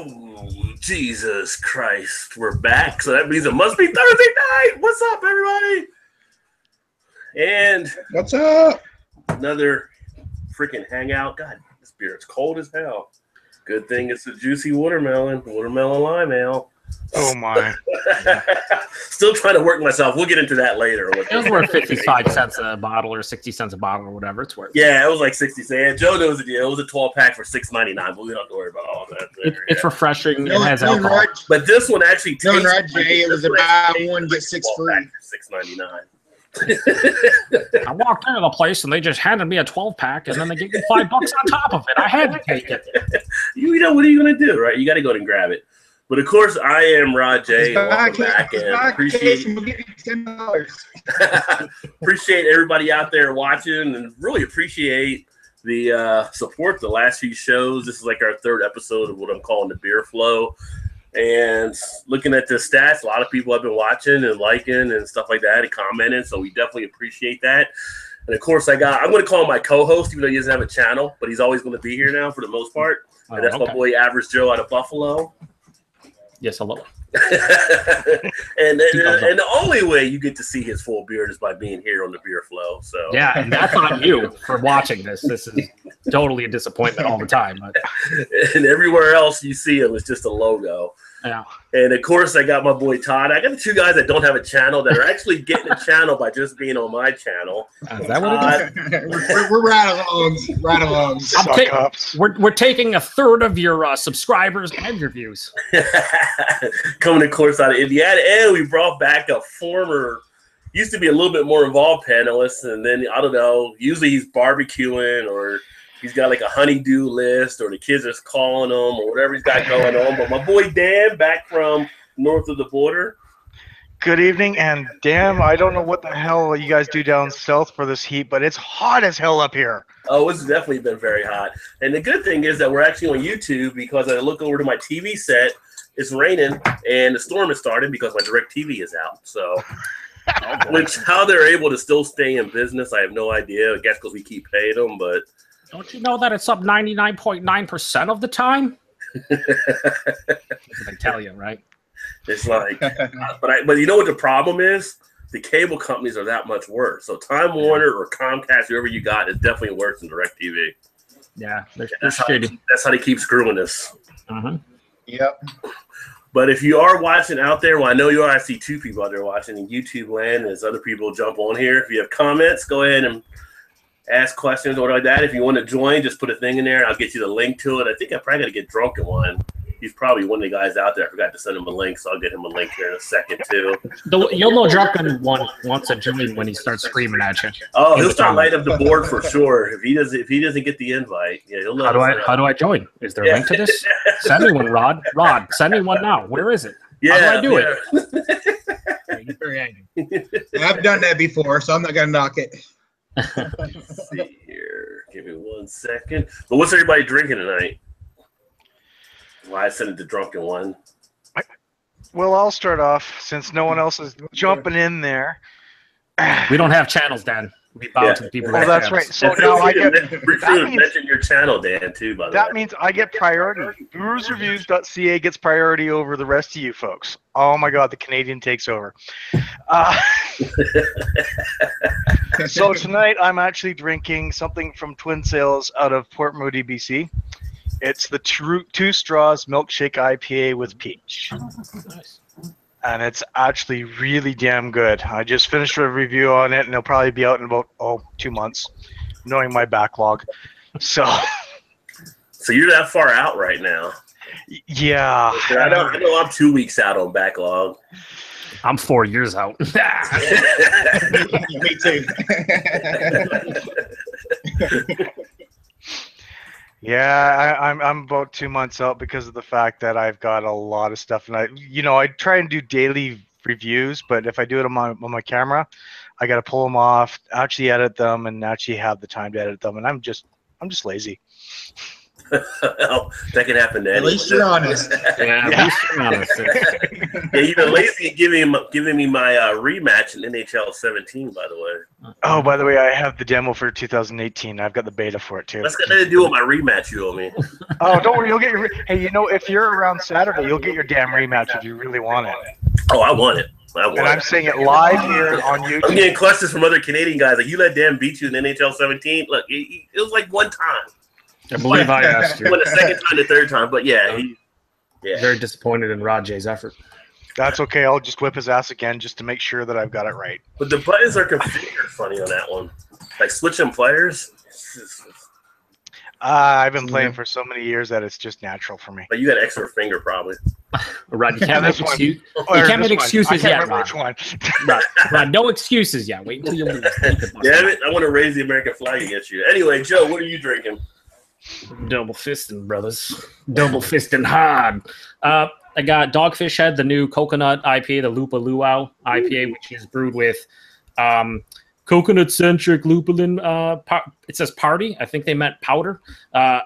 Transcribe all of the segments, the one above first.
Oh, Jesus Christ. We're back. So that means it must be Thursday night. What's up, everybody? And what's up? Another freaking hangout. God, this beer is cold as hell. Good thing it's a juicy watermelon lime ale. Oh my. Still trying to work myself. We'll get into that later. It was worth 55 cents a bottle or 60 cents a bottle or whatever it's worth. Yeah, it was like 60 cents. Yeah, Joe knows the deal. It was a 12-pack for $6.99, but we don't have to worry about all that. It's refreshing. It has alcohol. But this one actually tastes Jay, it was a buy one, get six free. $6.99. I walked into the place and they just handed me a 12-pack and then they gave me $5 on top of it. I had to take it. You know, what are you going to do, right? You got to go and grab it. But of course, I am Rod J. Welcome back and appreciate everybody out there watching and really appreciate the support the last few shows. This is like our third episode of what I'm calling the Beer Flow. And looking at the stats, a lot of people have been watching and liking and stuff like that and commenting. So we definitely appreciate that. And of course, I'm going to call him my co-host, even though he doesn't have a channel, but he's always going to be here now for the most part. And that's my boy Average Joe out of Buffalo. Yes, hello. and the only way you get to see his full beard is by being here on the Beer Flow. So yeah, and that's on you for watching this. This is totally a disappointment all the time. And everywhere else you see him, it's just a logo. Yeah. And of course, I got my boy Todd. I got the two guys that don't have a channel that are actually getting a channel by just being on my channel. Is that what it is? We're right along. We're taking a third of your subscribers and your views. Coming, of course, out of Indiana. And we brought back a former, used to be a little bit more involved panelist. And then, I don't know, usually he's barbecuing or he's got like a honeydew list, or the kids are calling him, or whatever he's got going on. But my boy Dan, back from north of the border. Good evening, and damn, I don't know what the hell you guys do down south for this heat, but it's hot as hell up here. Oh, it's definitely been very hot. And the good thing is that we're actually on YouTube, because I look over to my TV set, it's raining, and the storm has started because my DirecTV is out. So, which how they're able to still stay in business, I have no idea. I guess because we keep paying them, but. Don't you know that it's up 99.9% of the time? That's what they tell you, right? It's like, but you know what the problem is? The cable companies are that much worse. So Time Warner or Comcast, whoever you got, is definitely worse than DirecTV. Yeah, that's how they keep screwing us. Yep. But if you are watching out there, well, I know you are. I see two people out there watching in YouTube land. As other people jump on here. If you have comments, go ahead and ask questions or like that. If you want to join, just put a thing in there. I'll get you the link to it. I think I probably got to get drunk in one. He's probably one of the guys out there. I forgot to send him a link, so I'll get him a link here in a second, too. You'll know Drunken wants to join when he starts screaming at you. Oh, he'll start lighting up the board for sure. If he doesn't get the invite, yeah, he'll know. How do I join? Is there a link to this? Send me one, Rod. Rod, send me one now. Where is it? Yeah, how do I do it? Very angry. I've done that before, so I'm not gonna knock it. Let's see here. Give me 1 second. But what's everybody drinking tonight? Well, I sent it to Drunken One. Well, I'll start off since no one else is jumping in there. We don't have channels, Dan. We bow to the people. Oh, that's right. So now I get. Mention your channel, Dan, too. By the way, that means I get priority. BeerVentures.ca gets priority over the rest of you folks. Oh my God, the Canadian takes over. So tonight I'm actually drinking something from Twin Sails out of Port Moody, BC. It's the Two Straws Milkshake IPA with peach. Nice. And it's actually really damn good. I just finished a review on it, and it'll probably be out in about 2 months, knowing my backlog. So you're that far out right now? Yeah. I know I'm 2 weeks out on backlog. I'm 4 years out. Me too. Yeah, I'm about 2 months out because of the fact that I've got a lot of stuff, and I try and do daily reviews, but if I do it on my camera, I got to pull them off, actually edit them, and actually have the time to edit them, and I'm just lazy. Well, that can happen to At anyone. least you're honest. Yeah, at least you're honest. Yeah, you've been lazy at giving me my rematch in NHL 17, by the way. Oh, by the way, I have the demo for 2018. I've got the beta for it too. That's got nothing to do with my rematch you owe me. Oh, don't worry, you'll get your. Hey, you know, if you're around Saturday, you'll get your damn rematch if you really want it. Oh, I want it. And I'm saying it live here on YouTube. I'm getting questions from other Canadian guys like, you let Dan beat you in NHL 17? Look, it was like one time. I believe I asked you. Won the second time, the third time, but yeah. Very disappointed in Rajay's effort. That's okay. I'll just whip his ass again just to make sure that I've got it right. But the buttons are configured funny on that one. Like switching players. I've been playing for so many years that it's just natural for me. But you got an extra finger probably. Rod, you can't make excuses. You can't make excuses yet, Rod. Rod, no excuses yet. Wait until you lose. Damn it! I want to raise the American flag against you. Anyway, Joe, what are you drinking? Double fisting, brothers. Double fisting hard. I got Dogfish Head, the new coconut IPA, the Lupa Luau IPA, which is brewed with coconut-centric lupulin. It says party. I think they meant powder. No,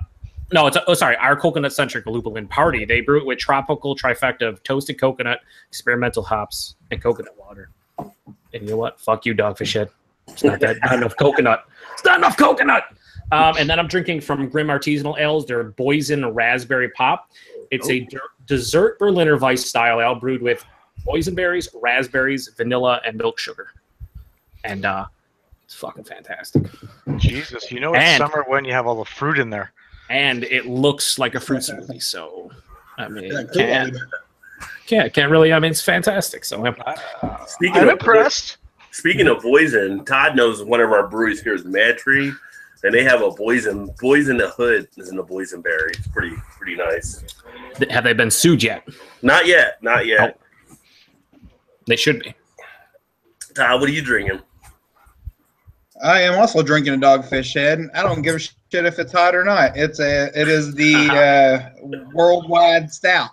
our coconut-centric lupulin party. They brew it with tropical trifecta of toasted coconut, experimental hops, and coconut water. And you know what? Fuck you, Dogfish Head. It's not enough coconut. It's not enough coconut. And then I'm drinking from Grim Artisanal Ales. They're Boysen Raspberry Pop. It's a dessert Berliner Weiss style ale brewed with boysenberries, raspberries, vanilla, and milk sugar. And it's fucking fantastic. Jesus, you know it's summer when you have all the fruit in there. And it looks like a fruit smoothie. So, I mean, can't really. I mean, it's fantastic. So I'm impressed. Speaking of Boysen, Todd knows one of our breweries here is Mad Tree. And they have a Boysen the Hood is in the boysenberry. It's pretty nice. Have they been sued yet? Not yet. Oh. They should be. Todd, what are you drinking? I am also drinking a Dogfish Head. I don't give a shit if it's hot or not. It is the worldwide stout.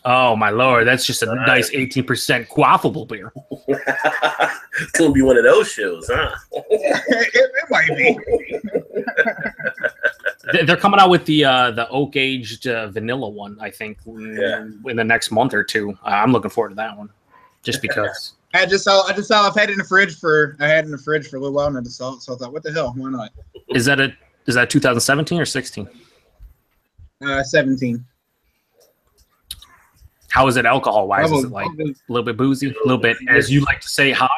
Oh my lord, that's just a nice 18% quaffable beer. It's gonna be one of those shows, huh? it might be. They're coming out with the oak aged vanilla one, I think, in the next month or two. I'm looking forward to that one, just because. I just saw. I've had it in the fridge for a little while, and I just saw it. So I thought, what the hell? Why not? Is that 2017 or 16? 17. How is it alcohol wise? Is it like a little bit boozy, a little bit, as you like to say, hot?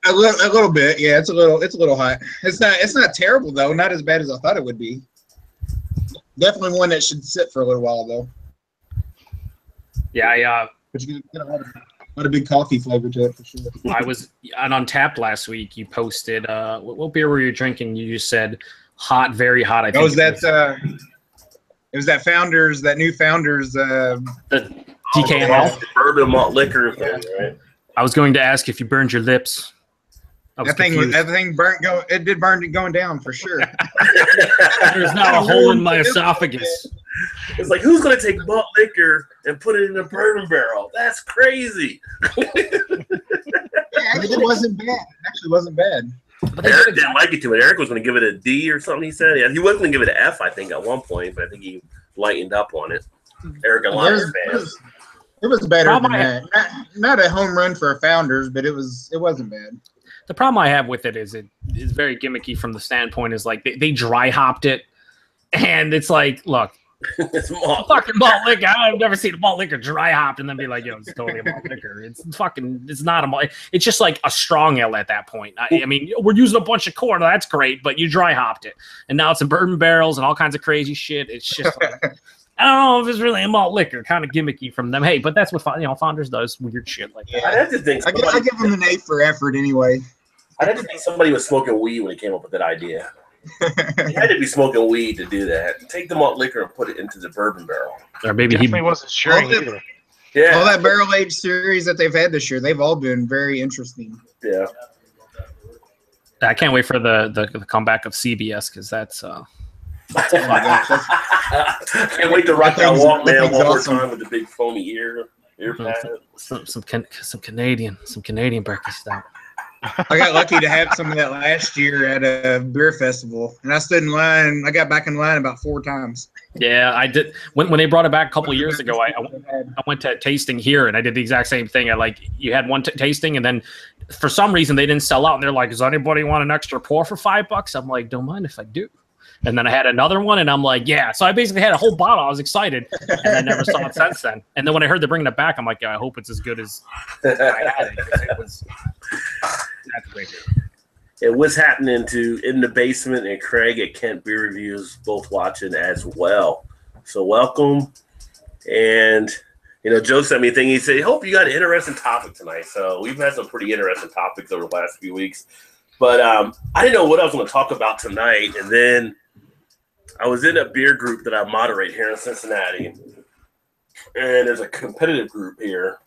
A little bit, yeah. It's a little hot. It's not terrible though. Not as bad as I thought it would be. Definitely one that should sit for a little while though. Yeah, but you get a lot of big coffee flavor to it for sure. I was on Untapped last week. You posted what beer were you drinking? You just said hot, very hot. I think it was that new Founders. The DKML bourbon malt liquor thing, right? I was going to ask if you burned your lips. That thing burnt. It did burn going down for sure. There's now a hole in my esophagus. It's like, who's going to take malt liquor and put it in a bourbon barrel? That's crazy. It actually wasn't bad. Eric didn't like it too much. Eric was going to give it a D or something, he said. Yeah, he was going to give it an F, I think, at one point, but I think he lightened up on it. Eric and Lions fans. It was better than that. Not a home run for Founders, but it wasn't bad. The problem I have with it is very gimmicky from the standpoint is like they dry hopped it, and it's like, look, it's fucking malt liquor. I've never seen a malt liquor dry hopped and then be like, yo, it's totally a malt liquor. It's not a malt. It's just like a strong ale at that point. I mean, we're using a bunch of corn. That's great, but you dry hopped it, and now it's in bourbon barrels and all kinds of crazy shit. It's just like, I don't know if it's really a malt liquor, kind of gimmicky from them. Hey, but that's what Founders does, weird shit like that. Yeah, I'd have to think. I give them an A for effort anyway. I'd have to think somebody was smoking weed when he came up with that idea. He had to be smoking weed to do that. Take the malt liquor and put it into the bourbon barrel. Or maybe he wasn't sure either. Yeah, all that barrel aged series that they've had this year, they've all been very interesting. Yeah, I can't wait for the comeback of CBS because that's. Can't wait to rock that Walkman one more time with the big foamy ear pad. Some Canadian breakfast stout. I got lucky to have some of that last year at a beer festival, and I stood in line. I got back in line about 4 times. Yeah, I did. When they brought it back a couple of years ago, I went to tasting here, and I did the exact same thing. You had one tasting, and then for some reason they didn't sell out, and they're like, "Does anybody want an extra pour for $5?" I'm like, "Don't mind if I do." And then I had another one, and I'm like, "Yeah." So I basically had a whole bottle. I was excited, and I never saw it since then. And then when I heard they're bringing it back, I'm like, "Yeah, I hope it's as good as I had it." 'Cause it was that's great. And what's happening to In the Basement and Craig at Kent Beer Reviews both watching as well. So welcome. And, Joe sent me a thing. He said, hope you got an interesting topic tonight. So we've had some pretty interesting topics over the last few weeks. But I didn't know what I was going to talk about tonight. And then I was in a beer group that I moderate here in Cincinnati. And there's a competitive group here.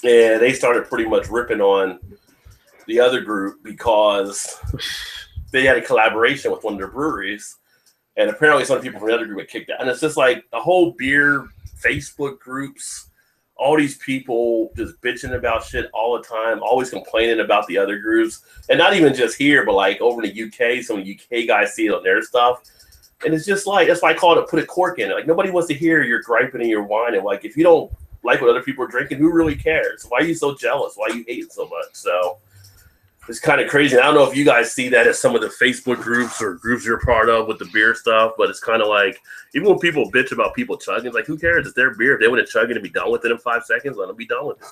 And they started pretty much ripping on the other group because they had a collaboration with one of their breweries, and apparently some people from the other group had kicked out. And it's just like the whole beer Facebook groups, all these people just bitching about shit all the time, always complaining about the other groups, and not even just here, but like over in the UK, some UK guys see it on their stuff, and it's just like that's why I call it put a cork in it. Like nobody wants to hear your griping and your whining. Like if you don't like what other people are drinking, who really cares? Why are you so jealous? Why are you hating so much? So. It's kind of crazy. I don't know if you guys see that as some of the Facebook groups or groups you're part of with the beer stuff, but it's kind of like, even when people bitch about people chugging, it's like, who cares? It's their beer. If they want to chug it and be done with it in 5 seconds, let them be done with it.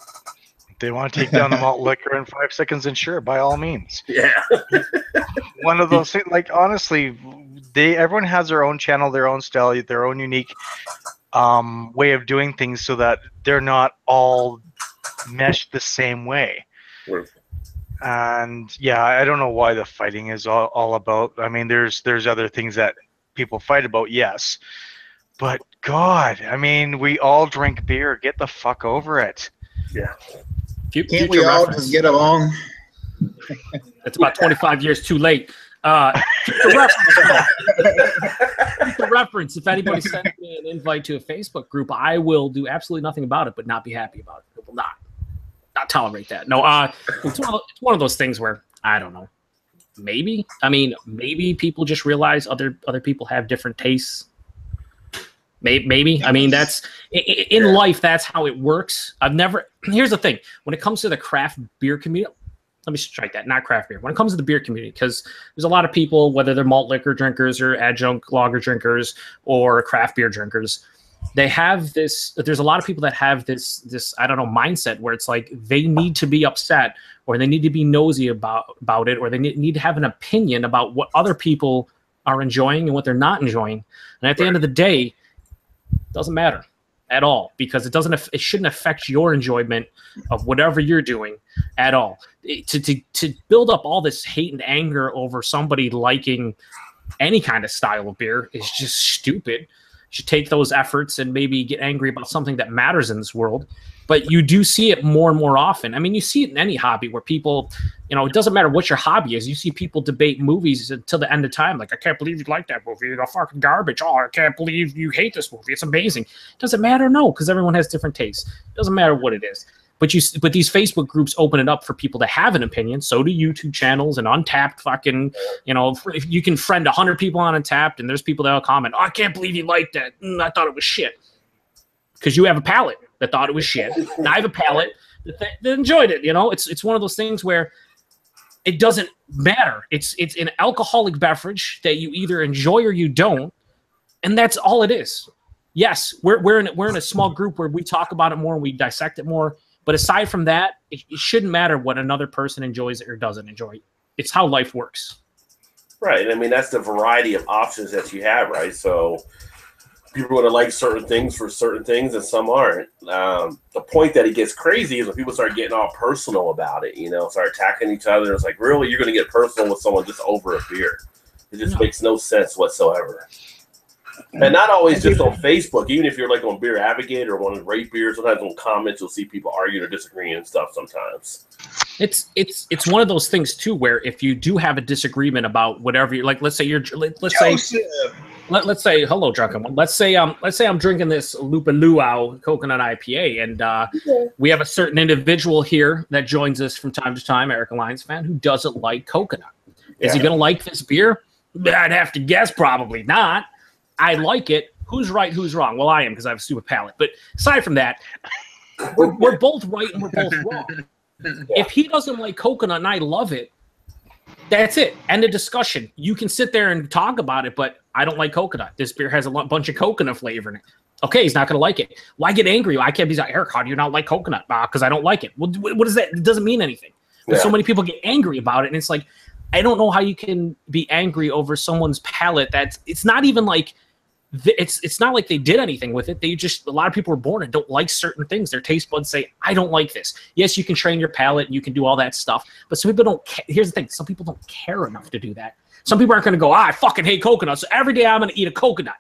If they want to take down the malt liquor in 5 seconds, then sure, by all means. Yeah. One of those things, like, honestly, everyone has their own channel, their own style, their own unique way of doing things so that they're not all meshed the same way. Right. And yeah, I don't know why the fighting is all about. I mean, there's other things that people fight about, yes, but God, I mean, we all drink beer. Get the fuck over it. Yeah. Can't we all just get along? It's about 25 years too late. For reference, if anybody sends me an invite to a Facebook group, I will do absolutely nothing about it, but not be happy about it. I will not tolerate that. No, it's one of those things where I don't know. Maybe people just realize other people have different tastes. Maybe. I mean, that's in life. That's how it works. Here's the thing: when it comes to the craft beer community, let me strike that. Not craft beer. When it comes to the beer community, because there's a lot of people, whether they're malt liquor drinkers or adjunct lager drinkers or craft beer drinkers. They have this. There's a lot of people that have this I don't know mindset where it's like they need to be upset or they need to be nosy about it or they need to have an opinion about what other people are enjoying and what they're not enjoying. And at the end of the day, it doesn't matter at all because it shouldn't affect your enjoyment of whatever you're doing at all. To build up all this hate and anger over somebody liking any kind of style of beer is just stupid. Should take those efforts and maybe get angry about something that matters in this world. But you do see it more and more often. I mean, you see it in any hobby where people, it doesn't matter what your hobby is. You see people debate movies until the end of time. Like, I can't believe you like that movie. It's fucking garbage. Oh, I can't believe you hate this movie. It's amazing. Doesn't matter? No, because everyone has different tastes. Doesn't matter what it is. But these Facebook groups open it up for people to have an opinion. So do YouTube channels and Untapped fucking, if you can friend 100 people on Untapped and there's people that will comment, oh, I can't believe you liked that. I thought it was shit. Because you have a palate that thought it was shit. And I have a palate that enjoyed it. It's one of those things where it doesn't matter. It's an alcoholic beverage that you either enjoy or you don't. And that's all it is. Yes, we're in a small group where we talk about it more and we dissect it more. But aside from that, it shouldn't matter what another person enjoys or doesn't enjoy. It's how life works. Right. I mean, that's the variety of options that you have, right? So people are going to like certain things for certain things and some aren't. The point that it gets crazy is when people start getting all personal about it, start attacking each other. It's like, really, you're going to get personal with someone just over a beer. It just makes no sense whatsoever. And not always just on Facebook. Even if you're like on Beer Advocate or one of Rate Beer, sometimes on comments you'll see people arguing or disagreeing and stuff sometimes. It's one of those things too where if you do have a disagreement about whatever you're like, let's say let's say hello, drunken one. Let's say I'm drinking this Lupa Luau coconut IPA, and we have a certain individual here that joins us from time to time, Eric Alliance fan, who doesn't like coconut. Is he gonna like this beer? I'd have to guess probably not. I like it. Who's right? Who's wrong? Well, I am because I have a stupid palate. But aside from that, we're both right and we're both wrong. If he doesn't like coconut and I love it, that's it. End of discussion. You can sit there and talk about it, but I don't like coconut. This beer has a bunch of coconut flavor in it. Okay, he's not going to like it. Why get angry? I can't be like, Eric, how do you not like coconut? Because I don't like it. Well, what is that? It doesn't mean anything. But so many people get angry about it, and it's like, I don't know how you can be angry over someone's palate. It's not even like it's not like they did anything with it. They just, a lot of people are born and don't like certain things. Their taste buds say, I don't like this. Yes, you can train your palate and you can do all that stuff, but some people don't here's the thing, some people don't care enough to do that. Some people aren't going to go, I fucking hate coconut, so every day I'm going to eat a coconut,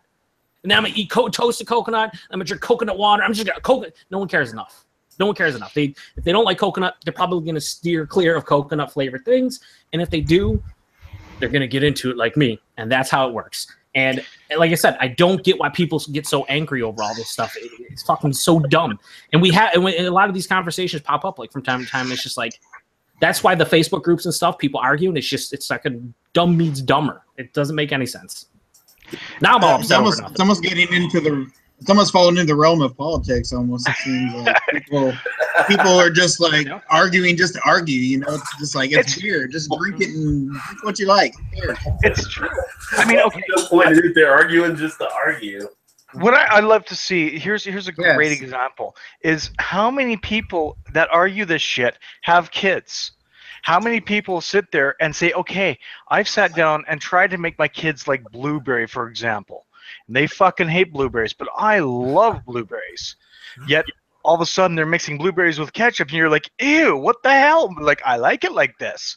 and then I'm going to eat toasted coconut, I'm going to drink coconut water, I'm just going to coconut. No one cares enough. No one cares enough. If they don't like coconut, they're probably going to steer clear of coconut flavored things, and if they do, they're going to get into it like me, and that's how it works. And like I said, I don't get why people get so angry over all this stuff. It's fucking so dumb. And a lot of these conversations pop up like from time to time. It's just like, that's why the Facebook groups and stuff, people argue, and it's like a dumb meets dumber. It doesn't make any sense. Now I'm all upset. It's almost getting into it's almost falling into the realm of politics. Almost, it seems like people are just like arguing just to argue. You know, it's just like it's beer. Just drink it and drink what you like. It's true. I mean, okay, they're arguing just to argue. What I love to see, here's a great example, is how many people that argue this shit have kids. How many people sit there and say, okay, I've sat down and tried to make my kids like blueberry, for example. And they fucking hate blueberries, but I love blueberries. Yet all of a sudden they're mixing blueberries with ketchup, and you're like, ew, what the hell? Like, I like it like this.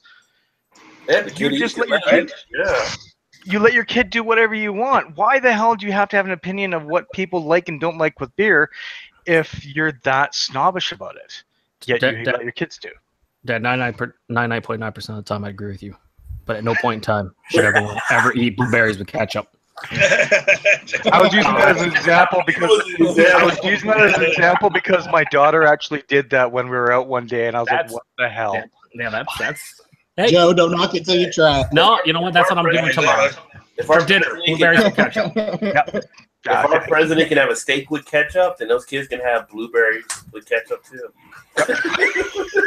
Yeah, you just let your kid. You let your kid do whatever you want. Why the hell do you have to have an opinion of what people like and don't like with beer if you're that snobbish about it? Yet you let your kids do. Dad, 99.9% of the time I agree with you. But at no point in time should everyone ever eat blueberries with ketchup. I was using that as an example because my daughter actually did that when we were out one day, and I was like, what the hell? Yeah, that's hey. Joe, don't knock it till you try. No, you know what? That's what I'm doing tomorrow. For dinner, blueberries with ketchup. Yep. If our president can have a steak with ketchup, then those kids can have blueberries with ketchup too.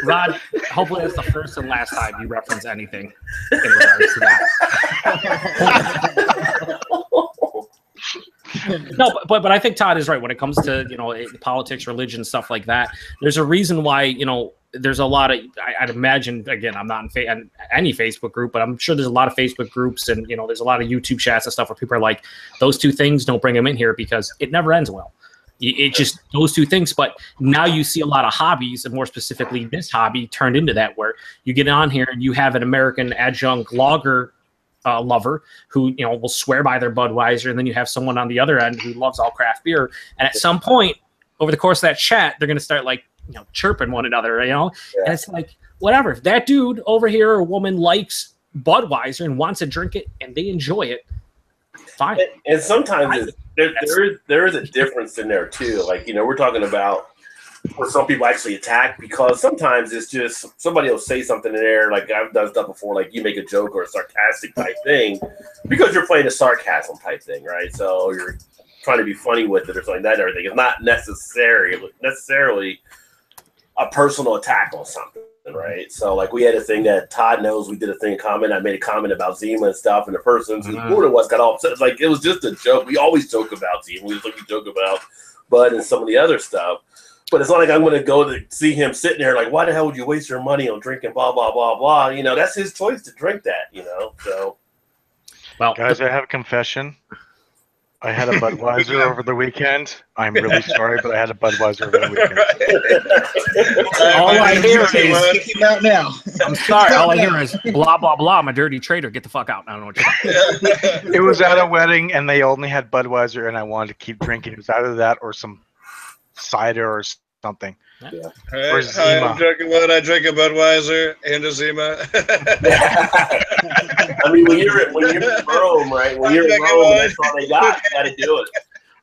Rod, hopefully that's the first and last time you reference anything in regards to that. No, but I think Todd is right when it comes to politics, religion, stuff like that. There's a reason why there's a lot of I'd imagine, again, I'm not in any Facebook group, but I'm sure there's a lot of Facebook groups and there's a lot of YouTube chats and stuff where people are like, those two things, don't bring them in here because it never ends well. It just those two things. But now you see a lot of hobbies, and more specifically this hobby turned into that, where you get on here and you have an American adjunct lager lover who will swear by their Budweiser, and then you have someone on the other end who loves all craft beer, and at some point over the course of that chat they're going to start like chirping one another, and it's like, whatever, if that dude over here or woman likes Budweiser and wants to drink it and they enjoy it, fine. And sometimes there is a difference in there too, like we're talking about where some people actually attack, because sometimes it's just somebody will say something in there, like I've done stuff before, like you make a joke or a sarcastic type thing because you're playing a sarcasm type thing, right? So you're trying to be funny with it or something like that. Everything is not necessarily a personal attack on something, right? So like we had a thing that Todd knows, we did a thing, I made a comment about Zima and stuff, and the person who recorded us got all upset. Like it was just a joke. We always joke about Zima. We joke about Bud and some of the other stuff. But it's not like I'm going to go to see him sitting there like, why the hell would you waste your money on drinking blah, blah, blah, blah. That's his choice to drink that, So, well, guys, I have a confession. I had a Budweiser over the weekend. I'm really sorry, but I had a Budweiser over the weekend. All I hear is, kick him out now. I'm sorry. All I hear is blah, blah, blah. I'm a dirty traitor. Get the fuck out. I don't know what you're saying. It was at a wedding, and they only had Budweiser, and I wanted to keep drinking. It was either that or some cider or something. Yeah. Or Hi, Zima. I'm drinking what I drink a Budweiser and a Zima. I mean, when you're in Rome, right? When you're in Rome, that's all they got. You got to do it.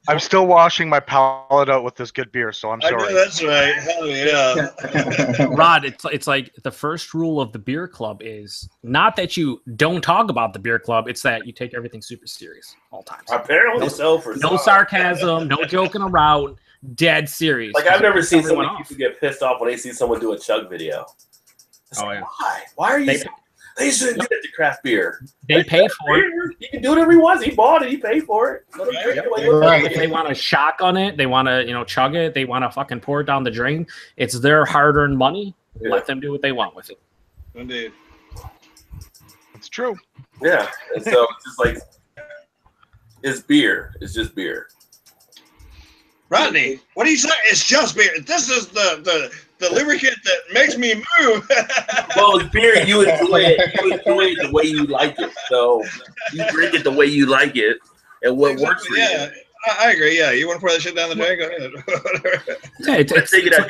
I'm still washing my palate out with this good beer, so I'm I know sorry. that's right. Hell yeah. Rod, it's like the first rule of the beer club is not that you don't talk about the beer club, it's that you take everything super serious all times. Apparently so. For No some. sarcasm, no joking around, dead serious. Like, I've never seen so Everyone many off. people get pissed off when they see someone do a chug video. It's Oh, like, yeah. why? Why are you? They shouldn't do it to craft beer. They pay for it. He can do whatever he wants. He bought it. He paid for it. Let him drink it like Right. If they want to shotgun it, they want to, chug it, they want to fucking pour it down the drain. It's their hard-earned money. Yeah. Let them do what they want with it. Indeed. It's true. Yeah. And so it's just like, it's beer. It's just beer. Rodney, what are you saying? It's just beer. This is the lubricant that makes me move. Well, it's beer. You enjoy it. You enjoy it the way you like it. So you drink it the way you like it, and what works for Yeah, you. I agree. Yeah, you want to pour that shit down the drain? Go ahead. Yeah, You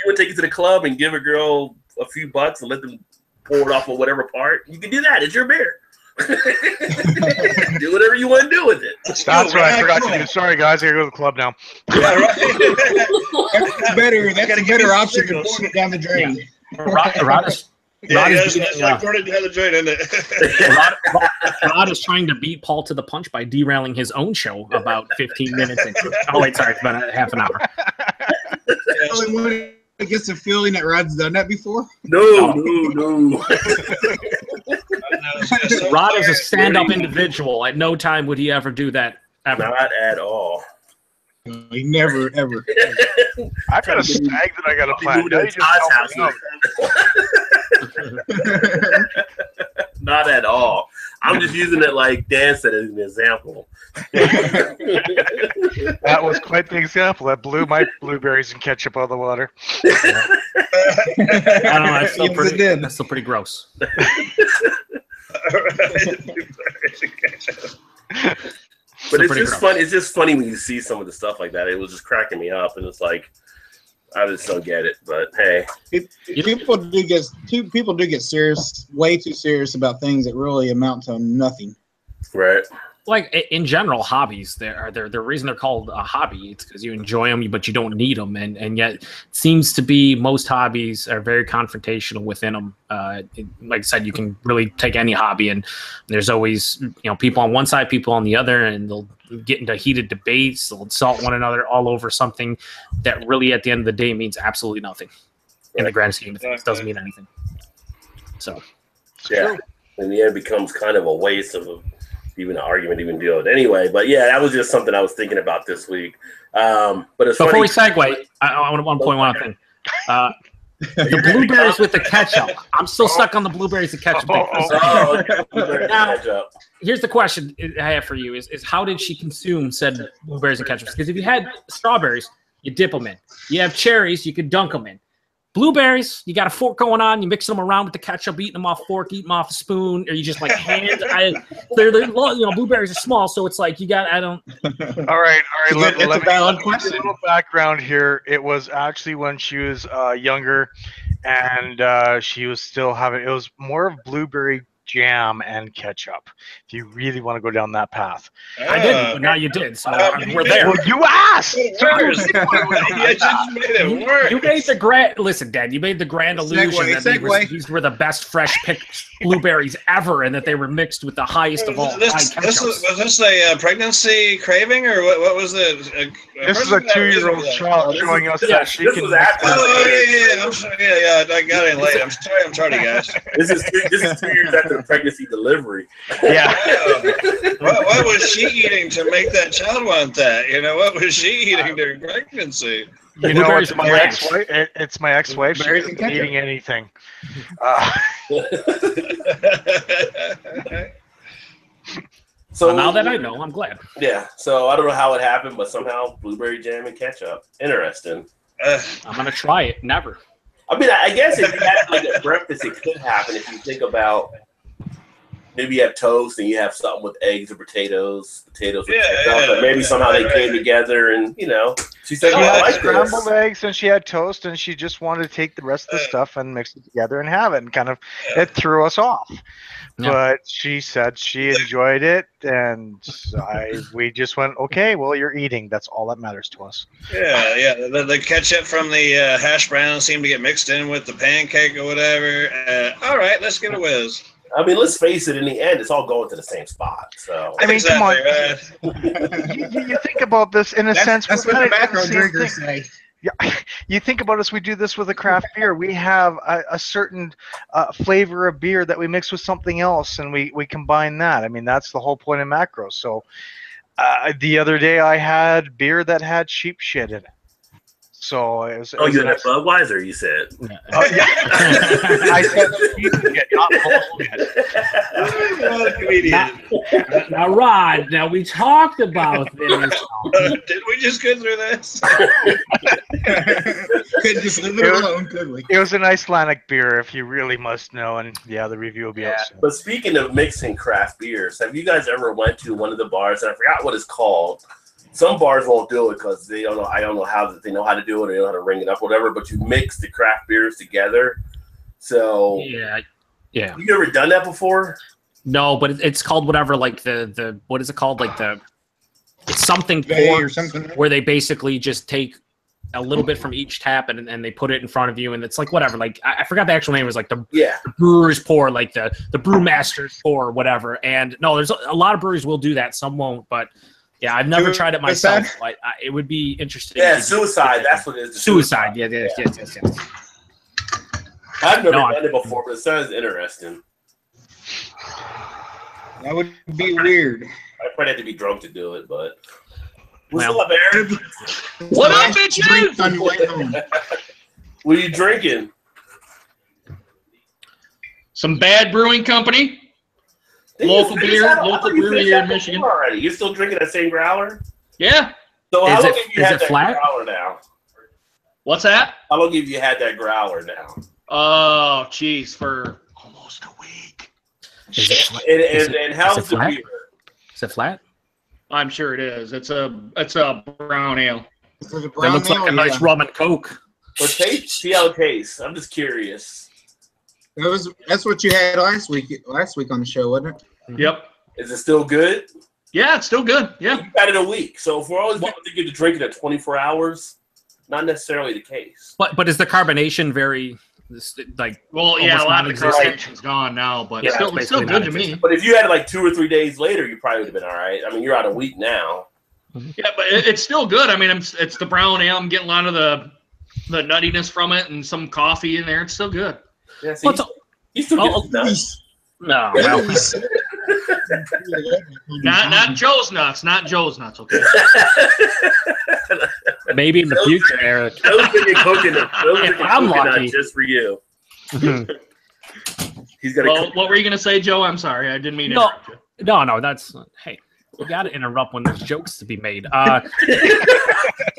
would take it to the club and give a girl a few bucks and let them pour it off of whatever part. You can do that. It's your beer. Do whatever you want to do with it. That's what I forgot to do. Sorry, guys. I gotta go to the club now. Yeah, right. That's better. That's Gotta a give better me some option than signals. pouring it down the drain. Rod is It's like pouring it down the drain, isn't it? Rod is trying to beat Paul to the punch by derailing his own show about 15 minutes into it. Oh, wait, sorry. It's been a half an hour. It gets the feeling that Rod's done that before. No. Rod is a stand-up individual. At no time would he ever do that. Ever. Not at all. He never, ever. I've got a stag that I gotta plan. Do it at Todd's house. Not at all. I'm just using it like Dan said as an example. That was quite the example. That blew my blueberries and ketchup out of the water. I don't know. That's still, Yes, it pretty, did. that's still pretty gross. But it's pretty just gross. funny. It's just funny when you see some of the stuff like that. It was just cracking me up, and it's like, I just don't get it. But hey, People do get serious, way too serious about things that really amount to nothing. right? Like in general, hobbies. The reason they're called a hobby. It's because you enjoy them, but you don't need them. And yet, it seems to be most hobbies are very confrontational within them. Like I said, you can really take any hobby, and there's always people on one side, people on the other, and they'll get into heated debates. They'll insult one another all over something that really, at the end of the day, means absolutely nothing. In the grand scheme of things, doesn't mean anything. So, Yeah. In the end, it becomes kind of a waste of even an argument, even deal with it. Anyway, but yeah, that was just something I was thinking about this week. But it's before funny. we segue, I want to point one other thing. The blueberries with the ketchup. I'm still stuck on the blueberries and ketchup thing. Oh, okay. Now- Catch up. Here's the question I have for you: is how did she consume said blueberries and ketchup? Because if you had strawberries, you dip them in. You have cherries, you could dunk them in. Blueberries, you got a fork going on. You mix them around with the ketchup, eating them off a fork, eating them off a spoon, or you just like hand. They're blueberries are small, so it's like you got. I don't. All right. Let It's a me valid give question. you a little background here. It was actually when she was younger, and she was still having. It was more of blueberry jam and ketchup. If you really want to go down that path. I didn't, but now you did. So we're there. Well, you asked. Worse. You just made it worse. You made the grand. Listen, Dad. You made the grand illusion that these were the best fresh picked blueberries ever, and that they were mixed with the highest of all high ketchups. Was this a pregnancy craving, or what was it? This is a 2-year-old child showing us that she this can. was after. I'm sorry. Yeah. I got in late. I'm sorry. I'm tardy, guys. This is 2 years after the pregnancy delivery. Yeah. What was she eating to make that child want that? What was she eating during pregnancy? You know, Blueberries it's my and ranch. ex-wife. It's my ex-wife. She Blueberries and isn't ketchup. eating anything. So now that I know, I'm glad. Yeah, so I don't know how it happened, but somehow blueberry jam and ketchup. Interesting. I'm gonna try it. Never. I mean, I guess if you had like a breakfast, it could happen if you think about maybe you have toast and you have something with eggs or potatoes with maybe somehow they came together and she said, She I had like scrambled this. eggs and she had toast, and she just wanted to take the rest of the stuff and mix it together and have it, and kind of it threw us off. Yeah. But she said she enjoyed it, and we just went, okay, well, you're eating. That's all that matters to us. Yeah. The ketchup from the hash brown seemed to get mixed in with the pancake or whatever. All right, let's get a whiz. I mean, let's face it. In the end, it's all going to the same spot. So I mean, come on. Right. You think about this in a sense. That's we're what kinda doing tobacco the same drinkers thing. say. Yeah, you think about us. We do this with a craft beer. We have a certain flavor of beer that we mix with something else, and we combine that. I mean, that's the whole point of macros. So the other day I had beer that had sheep shit in it. So it was. you had Budweiser, you said. Oh, yeah. I said sheep shit, not bullshit. Now, Rod, we talked about this. Did we just go through this? Couldn't just leave it alone, could we? It was an Icelandic beer, if you really must know, and yeah, the review will be out soon. But speaking of mixing craft beers, have you guys ever went to one of the bars? And I forgot what it's called. Some bars won't do it because they don't know. I don't know how they know how to do it. Or they know how to ring it up, whatever. But you mix the craft beers together. So yeah. You ever done that before? No, but it's called whatever. Like the what is it called? Like it's something Or something. where they basically just take a little bit from each tap and they put it in front of you, and it's like whatever. Like I forgot the actual name. It was like the brewer's pour, like the brewmaster's pour, or whatever. And no, there's a lot of breweries will do that. Some won't, but. Yeah, I've never tried it myself. It would be interesting. Yeah, suicide. That's what it is. Suicide. Yeah. Yes. I've never done it before, but it sounds interesting. That would be weird. I probably have to be drunk to do it, but. Well, What's up, Aaron? What up, bitches? On the way home. What are you drinking? Some Bad Brewing Company. Local brewery here in Michigan. Already. You're still drinking that same growler? Yeah. So how long have you had that flat? growler now? What's that? How long have you had that growler now? Oh, geez, for almost a week. And how's the beer? Is it flat? I'm sure it is. It's a brown ale. Is it a That brown looks like ale? a nice rum and coke. Well, see how it tastes. I'm just curious. That's what you had last week on the show, wasn't it? Yep. Is it still good? Yeah, it's still good. Yeah. You had it a week. So if we're always people think you have to drink it at 24 hours, not necessarily the case. But is the carbonation very like? Well, yeah, a lot of the non-existent? carbonation's gone now, but Yeah, it's still good to me. But if you had it like 2 or 3 days later, you probably would have been all right. I mean, you're out a week now. Yeah, but it's still good. I mean, it's the brown ale. I'm getting a lot of the nuttiness from it and some coffee in there. It's still good. Yeah, so you still get nuts. No, Not Joe's nuts. Not Joe's nuts. Okay. maybe in the future, Eric. Joe's drinking coconut. I'm lucky. Just for you. He's got. Well, what were you gonna say, Joe? I'm sorry, I didn't mean to interrupt you. No. That's hey. You got to interrupt when there's jokes to be made. Joe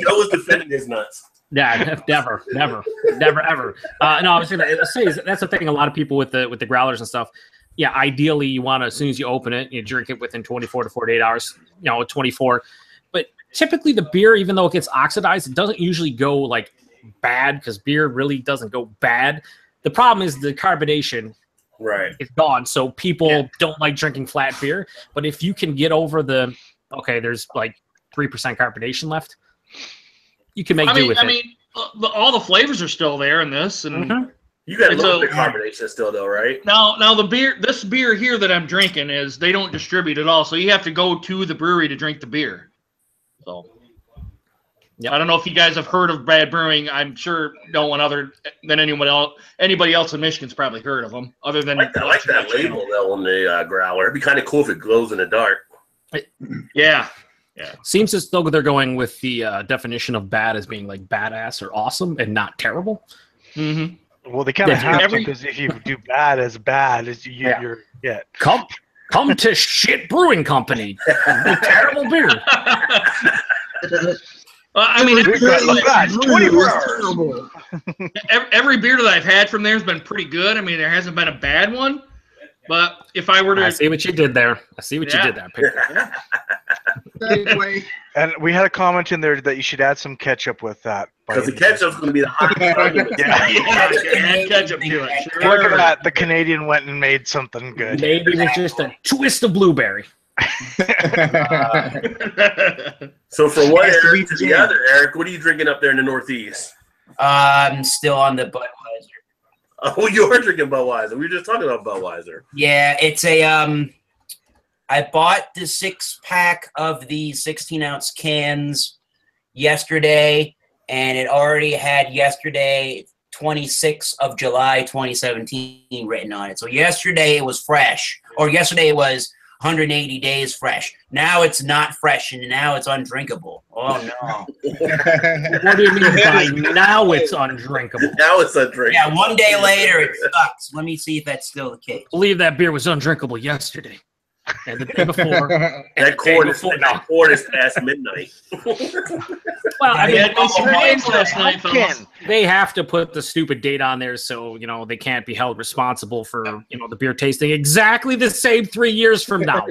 was defending his nuts. Yeah, never, ever. No, I was gonna say that's the thing. A lot of people with the growlers and stuff. Yeah, ideally you want to, as soon as you open it, you drink it within 24 to 48 hours. 24. But typically the beer, even though it gets oxidized, it doesn't usually go like bad because beer really doesn't go bad. The problem is the carbonation. Right. It's gone. So people don't like drinking flat beer. But if you can get over there's like 3% carbonation left, you can make do with it. I mean, all the flavors are still there in this, and you got a little bit of carbonation still, though, right? Now this beer here that I'm drinking they don't distribute at all, so you have to go to the brewery to drink the beer. So, I don't know if you guys have heard of Bad Brewing. I'm sure no one other than anybody else in Michigan's probably heard of them, other than I like that label though on the growler. It'd be kind of cool if it glows in the dark. Yeah. Seems as though they're going with the definition of bad as being like badass or awesome and not terrible. Mm-hmm. Well, they kind of have to, because if you do bad as you're Come to Shit Brewing Company. Terrible beer. I mean, 24 hours. Every beer that I've had from there has been pretty good. I mean, there hasn't been a bad one. But if I were to, I see what you did there. I see what you did there. Peter. Segue. And we had a comment in there that you should add some ketchup with that. Because the ketchup's going to be the hot. add ketchup to it. Sure. Look at that. The Canadian went and made something good. Maybe with just a twist of blueberry. So from one Has to Eric be to the jam. other, Eric, what are you drinking up there in the Northeast? I'm still on the Budweiser. Oh, you are drinking Budweiser. We were just talking about Budweiser. Yeah, it's a I bought the 6-pack of the 16-ounce cans yesterday, and it already had yesterday 26th of July 2017 written on it. So yesterday it was fresh, or yesterday it was 180 days fresh. Now it's not fresh, and now it's undrinkable. Oh no! What do you mean by now it's undrinkable? Now it's undrinkable. Yeah, one day later it sucks. Let me see if that's still the case. I believe that beer was undrinkable yesterday. And the day before. That corn is past midnight. Well, I I mean, had no surprise last night, fellas. they have to put the stupid date on there so, they can't be held responsible for, the beer tasting exactly the same 3 years from now.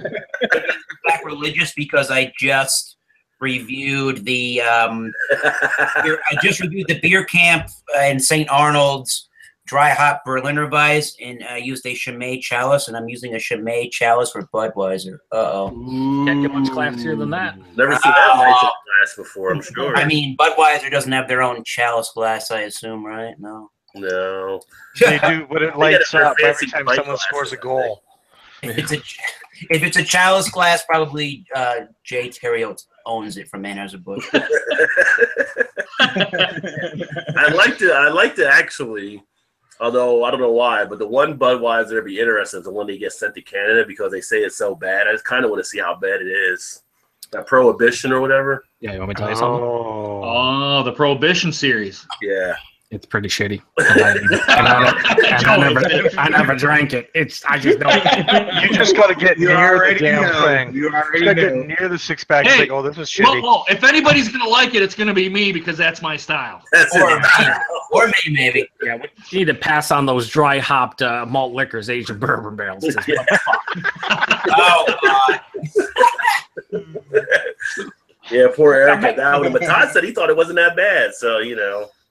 Sacrilegious because I just reviewed the beer camp in St. Arnold's dry hop Berliner Weiss, and I used a Chimay chalice, and I'm using a Chimay chalice for Budweiser. Can't get much classier than that. Never seen that nice glass before, I'm sure. I mean, Budweiser doesn't have their own chalice glass, I assume, right? No. No. They do, but it lights their up every fancy time pint someone glasses. scores a goal. If it's a chalice glass, probably Jay Terrio owns it from Anheuser-Busch. I'd like to actually, although I don't know why, but the one Budweiser would be interesting is the one that gets sent to Canada because they say it's so bad. I just kind of want to see how bad it is. That Prohibition or whatever. Yeah, you want me to tell you something? Oh, the Prohibition series. Yeah. It's pretty shitty. I never drank it. I just don't. You just got to get You near the already damn know. thing. You already got to get know. near the 6-pack. Hey, It's like, oh, this is shitty. Well, if anybody's going to like it, it's going to be me because that's my style. That's it. Or me, maybe. Yeah, we need to pass on those dry hopped malt liquors aged in bourbon barrels. Just what the fuck? Oh, God. Yeah, poor Eric got that one. But Todd said he thought it wasn't that bad. So,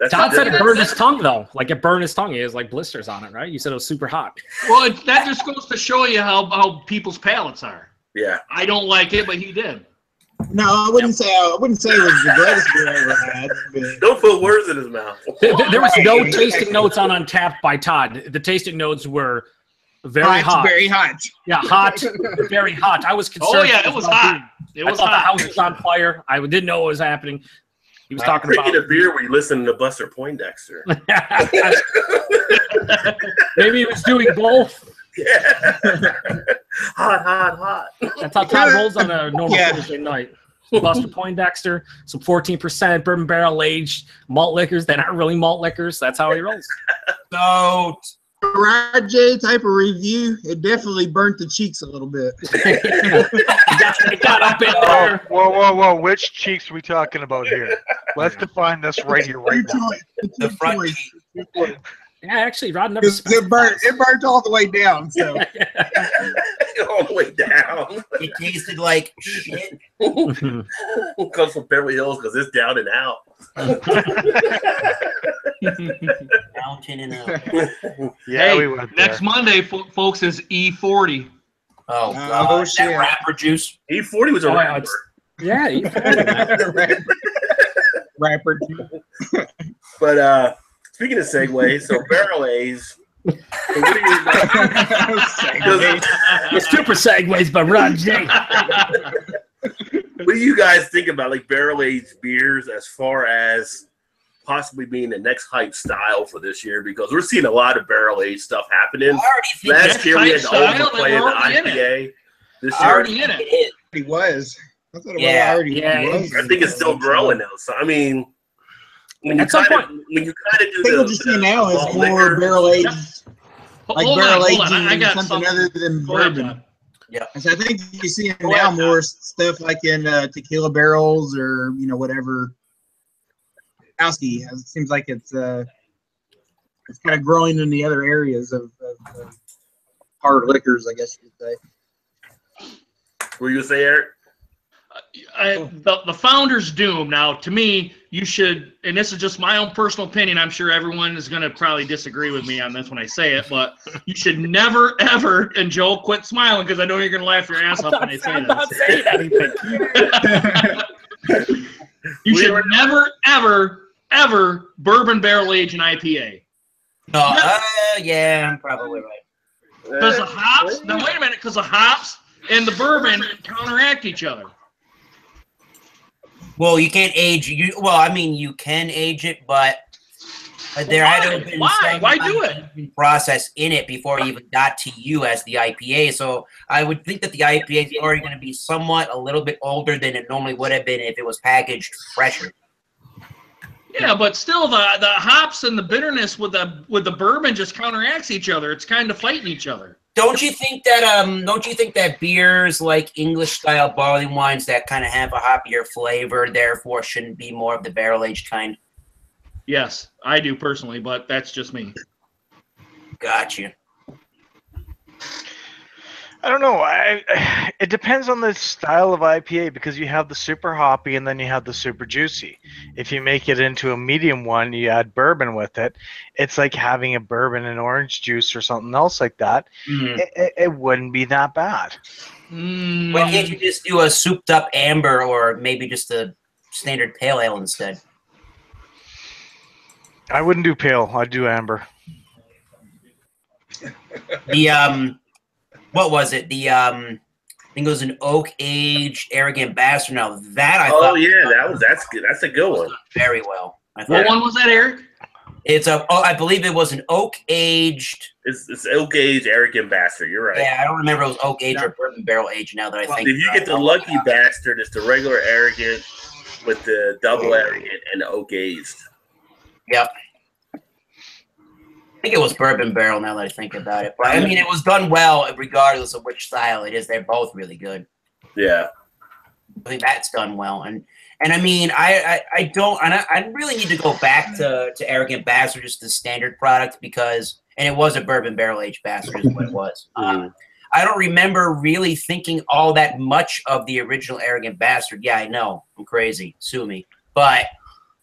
that's Todd the said it difference. burned his tongue, though. Like, it burned his tongue. He has, blisters on it, right? You said it was super hot. Well, that just goes to show you how people's palates are. Yeah. I don't like it, but he did. No, I wouldn't say it was the greatest beer I ever had. But Don't put words in his mouth. There was no tasting notes on Untapped by Todd. The tasting notes were very hot. Very hot. Yeah, hot, very hot. I was concerned. Oh, yeah, it was hot. It I was thought the hot. house was on fire. I didn't know what was happening. He was talking Drinking about a beer where you listen to Buster Poindexter. maybe he was doing both. Yeah. Hot. That's how Todd rolls on a normal Yeah. Thursday night. Buster Poindexter, some 14% bourbon barrel aged malt liquors that aren't really malt liquors. That's how he rolls. So, Right, Jay, type of review, it definitely burnt the cheeks a little bit. It got up in Oh, there. whoa. Which cheeks are we talking about here? Let's define this right here, right now. the front cheek. Yeah, actually, Rod never. It burnt all the way down. So All the way down. It tasted like shit. Comes from Beverly Hills because it's down and out. Mountain and out. Yeah, Hey, we went there. next Monday, folks, is E40. Oh, Oh, God. shit. That rapper juice. E40 was a Oh, yeah, rapper. Yeah, you found rapper. But speaking of segues, so barrel aged. So what do you it's super segues by Rod J. what do you guys think about barrel aged beers as far as possibly being the next hype style for this year? Because we're seeing a lot of barrel aged stuff happening. I already think Last year we had the hype style, overplay they of were the already in IPA. This I year, already in it. it. He was. I thought it Yeah. already Yeah, was. I think it's still growing though. So I mean, when you At some kind of point- do I think what you're seeing now is malt more liquor, barrel aged, like Hold barrel on. aging I got something something. other than Go ahead, bourbon. Todd. And so I think you're seeing Go now ahead, more stuff like in tequila barrels or whatever. Whiskey. It seems like it's kind of growing in the other areas of hard liquors, I guess you could say. What were you gonna say, Eric? The founder's doom. Now, to me, you should, and this is just my own personal opinion. I'm sure everyone is going to probably disagree with me on this when I say it, but you should never, ever, and Joel, quit smiling because I know you're going to laugh your ass off when I say I'm this. not saying anything. You should never, ever bourbon barrel age an IPA. No, yeah, I'm probably right. Because the hops, now wait a minute, because the hops and the bourbon counteract each other. Well, you can't age. You can age it, but there had to have been some Why do it? Process in it before it even got to you as the IPA. So I would think that the IPA is already going to be somewhat a little bit older than it normally would have been if it was packaged fresher. Yeah, but still, the hops and the bitterness with the bourbon just counteracts each other. It's kind of fighting each other. Don't you think that beers like English style barley wines that kind of have a hoppier flavor, therefore shouldn't be more of the barrel aged kind? Yes, I do personally, but that's just me. Gotcha. I don't know. It depends on the style of IPA because you have the super hoppy and then you have the super juicy. If you make it into a medium one, you add bourbon with it. It's like having a bourbon and orange juice or something else like that. Mm. It wouldn't be that bad. Why can't you just do a souped up amber or maybe just a standard pale ale instead? I wouldn't do pale. I'd do amber. What was it? I think it was an oak aged arrogant bastard. Now that I thought. Oh yeah, that's good. That's a good one. Very well. What one was that, Eric? I believe it was an oak aged. It's oak aged arrogant bastard. You're right. Yeah, I don't remember if it was oak aged or bourbon barrel aged. Now that I think. If you get the lucky bastard, it's the regular arrogant with the double arrogant and the oak aged. Yep. I think it was bourbon barrel now that I think about it. But I mean, it was done well regardless of which style it is. They're both really good. Yeah. I think that's done well. And I mean, I really need to go back to Arrogant Bastard, just the standard product, because, and it was a bourbon barrel aged bastard is what it was. I don't remember really thinking all that much of the original Arrogant Bastard. Yeah, I know. I'm crazy. Sue me. But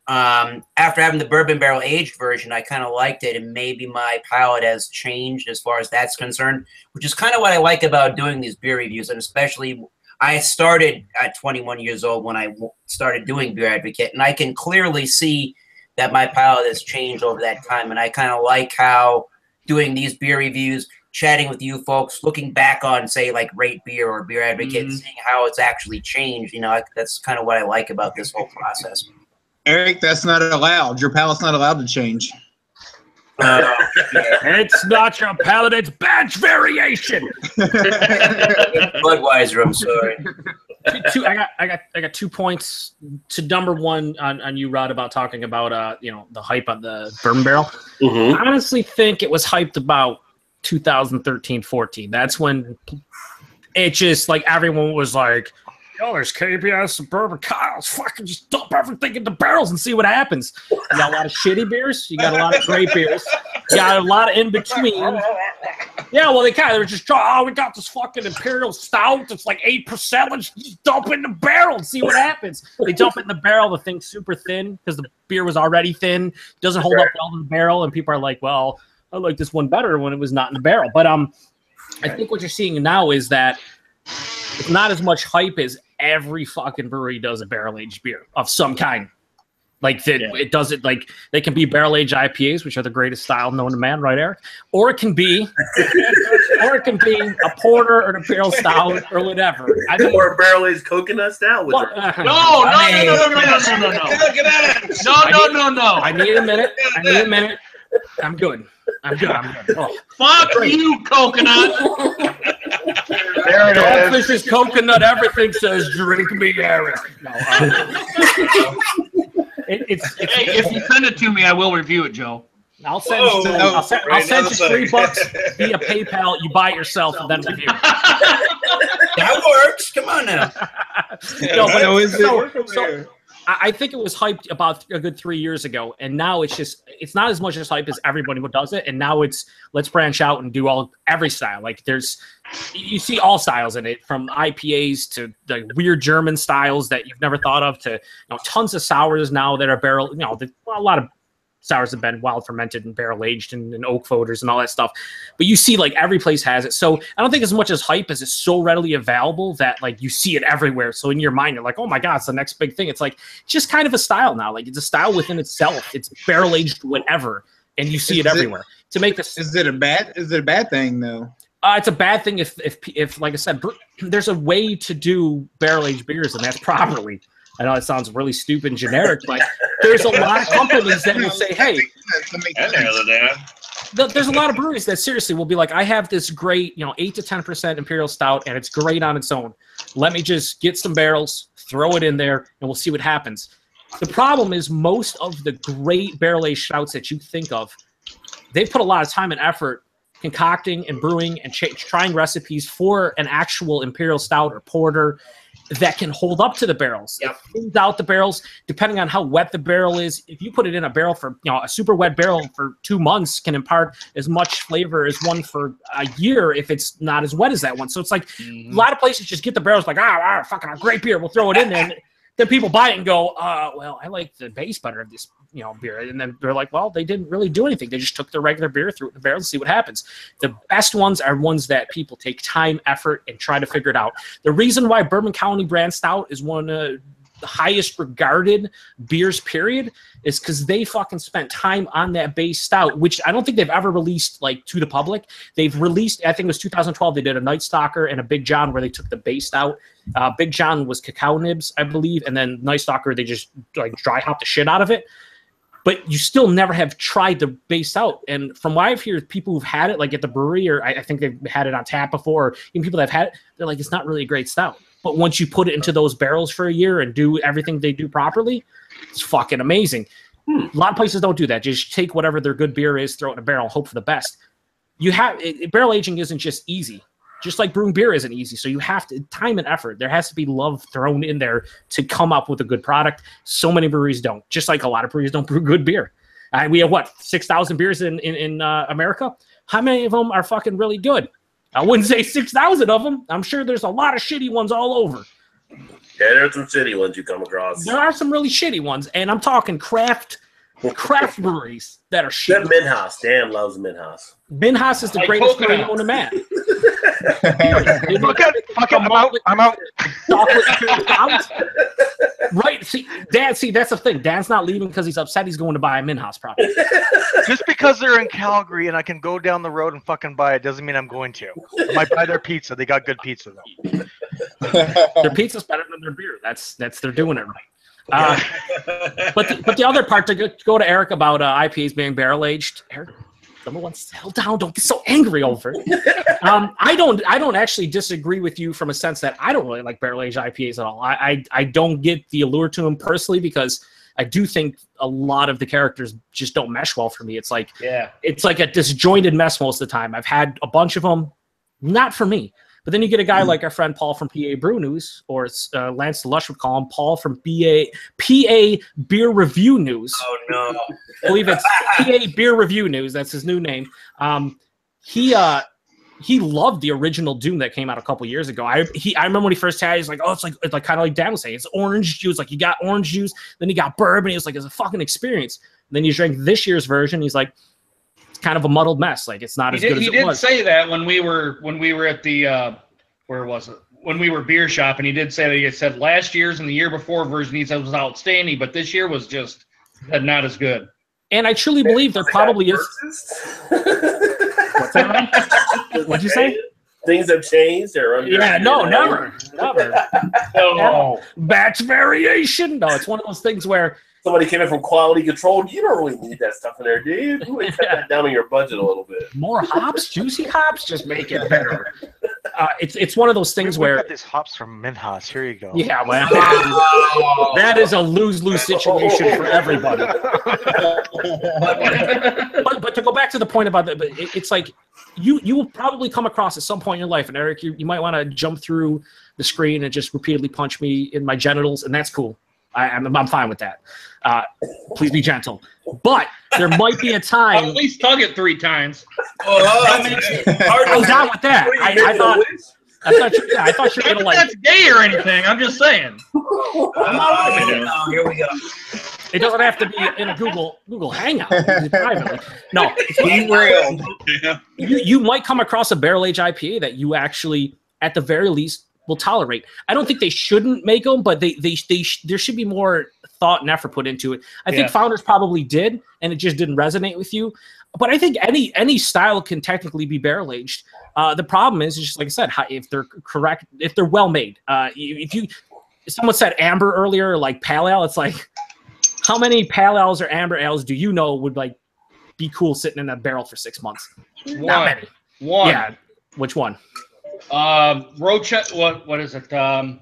after having the bourbon barrel aged version, I kind of liked it, and maybe my palate has changed as far as that's concerned, which is kind of what I like about doing these beer reviews. And especially, I started at 21 years old when I started doing Beer Advocate, and I can clearly see that my palate has changed over that time. And I kind of like how doing these beer reviews, chatting with you folks, looking back on, say, like Rate Beer or Beer Advocate, seeing how it's actually changed. You know, that's kind of what I like about this whole process. Eric, that's not allowed. Your palate's not allowed to change. It's not your palate, it's batch variation. Budweiser, I'm sorry. I got 2 points to number one on you, Rod, about talking about the hype on the bourbon barrel. Mm-hmm. I honestly think it was hyped about 2013-14. That's when it just like everyone was like, yo, there's KBS and Bourbon Kyle's. Fucking just dump everything in the barrels and see what happens. You got a lot of shitty beers. You got a lot of great beers. You got a lot of in between. Yeah, well, they were just, we got this fucking Imperial Stout. It's like 8%. Let's just dump it in the barrel and see what happens. They dump it in the barrel. The thing's super thin because the beer was already thin. Doesn't hold up well in the barrel. And people are like, well, I like this one better when it was not in the barrel. But I think what you're seeing now is that it's not as much hype as every fucking brewery does a barrel-aged beer of some kind. Like that, it does it like they can be barrel-aged IPAs, which are the greatest style known to man, right, Eric? Or it can be, a porter or an imperial stout or whatever. I mean, or a barrel-aged coconut stout. No. Get out of it. No. I need a minute. I'm good. Oh. Fuck you, coconut. There it is. This is coconut. Everything says drink me, Eric. No, if you send it to me, I will review it, Joe. I'll send you $3 via PayPal. You buy it yourself and then review it. That works. Come on now. I think it was hyped about a good 3 years ago, and now it's not as much as hype as everybody who does it, and now it's let's branch out and do every style. Like you see all styles in it, from IPAs to the weird German styles that you've never thought of, to tons of sours now that are barrel. A lot of sours have been wild fermented and barrel aged and oak foeders and all that stuff. But you see, like, every place has it. So I don't think as much as hype as it's so readily available that, like, you see it everywhere. So in your mind, you're like, oh my God, it's the next big thing. It's like, it's just kind of a style now. Like, it's a style within itself. It's barrel aged whatever. And you see it everywhere. To make this, is it a bad thing though? It's a bad thing if like I said, there's a way to do barrel aged beers, and that's properly. I know it sounds really stupid and generic, but there's a lot of companies that will say, hey, there's a lot of breweries that seriously will be like, I have this great, 8 to 10% Imperial Stout, and it's great on its own. Let me just get some barrels, throw it in there, and we'll see what happens. The problem is most of the great barrel-aged stouts that you think of, they put a lot of time and effort concocting and brewing and trying recipes for an actual Imperial Stout or Porter that can hold up to the barrels. Yep. It thins out the barrels depending on how wet the barrel is. If you put it in a barrel for, a super wet barrel for 2 months can impart as much flavor as one for a year if it's not as wet as that one. So it's like a lot of places just get the barrels like, fucking a great beer, we'll throw it in there. And then people buy it and go, well, I like the base better of this, beer. And then they're like, well, they didn't really do anything. They just took the regular beer, threw it in the barrel, and see what happens. The best ones are ones that people take time, effort, and try to figure it out. The reason why Bourbon County Brand Stout is one of the highest regarded beers, period, is because they fucking spent time on that base stout, which I don't think they've ever released to the public. They've released, I think it was 2012, they did a Night Stalker and a Big John where they took the base stout. Big John was cacao nibs, I believe, and then Night Stalker, they just dry hop the shit out of it. But you still never have tried the base out. And from what I've heard, people who've had it, at the brewery, or I think they've had it on tap before, or even people that have had it, they're like, it's not really a great stout. But once you put it into those barrels for a year and do everything they do properly, it's fucking amazing. A lot of places don't do that. Just take whatever their good beer is, throw it in a barrel, hope for the best. Barrel aging isn't just easy. Just like brewing beer isn't easy. So you have to, time and effort. There has to be love thrown in there to come up with a good product. So many breweries don't. Just like a lot of breweries don't brew good beer. We have 6,000 beers in America? How many of them are fucking really good? I wouldn't say 6,000 of them. I'm sure there's a lot of shitty ones all over. Yeah, there's some shitty ones you come across. There are some really shitty ones, and I'm talking craft breweries that are shitty. That Minhaus. Dan loves Minhaus. Minhaus is the greatest brewery known to man. I'm out. Right. See, that's the thing. Dan's not leaving because he's upset. He's going to buy a Minhaus property. Just because they're in Calgary and I can go down the road and fucking buy it doesn't mean I'm going to. I might buy their pizza. They got good pizza though. Their pizza's better than their beer. That's they're doing it right. But the other part, to go to Eric about IPAs being barrel aged. Eric, number one, settle down. Don't get so angry over it. I don't actually disagree with you from a sense that I don't really like barrel aged IPAs at all. I don't get the allure to them personally because I do think a lot of the characters just don't mesh well for me. It's like a disjointed mess most of the time. I've had a bunch of them, not for me. But then you get a guy like our friend Paul from PA Brew News, or Lance Lush would call him Paul from PA Beer Review News. Oh, no. I believe it's PA Beer Review News. That's his new name. He loved the original Doom that came out a couple years ago. I remember when he first had it, he's like, oh, it's like kind of like Dan was saying. It's orange juice. Like, you got orange juice, then you got bourbon. He was like, it's a fucking experience. And then you drink this year's version. He's like, kind of a muddled mess. Like, it's not as good as it was. He did say that when we were at the where was it? When we were beer shopping, he did say that. He said last year's and the year before version he said was outstanding, but this year was just not as good. And I truly believe there probably is. What's that? What'd you say? Things have changed. Never. No. Batch variation. No, it's one of those things where somebody came in from quality control. You don't really need that stuff in there, do you? You would cut that down on your budget a little bit. More hops, juicy hops, just make it better. It's one of those things where got these hops from Minhaus. Here you go. Yeah, man. That is a lose-lose situation for everybody. but to go back to the point about that, it's like you will probably come across at some point in your life, and Eric, you might want to jump through the screen and just repeatedly punch me in my genitals, and that's cool. I'm fine with that. Please be gentle. But there might be a time. At least tug it 3 times. I was down with that. I thought you were gonna like. That's gay or anything. I'm just saying. Here we go. It doesn't have to be in a Google Hangout. Privately. No, Be real. you might come across a barrel age IPA that you actually, at the very least, will tolerate. I don't think they shouldn't make them, but there should be more thought and effort put into it. I think Founders probably did, and it just didn't resonate with you. But I think any style can technically be barrel aged. The problem is just like I said, if they're correct, if they're well made. If someone said amber earlier, like pale ale, it's like, how many pale ales or amber ales do you know would like be cool sitting in a barrel for 6 months? Not many. One. Yeah. Which one? Rochester. What is it? The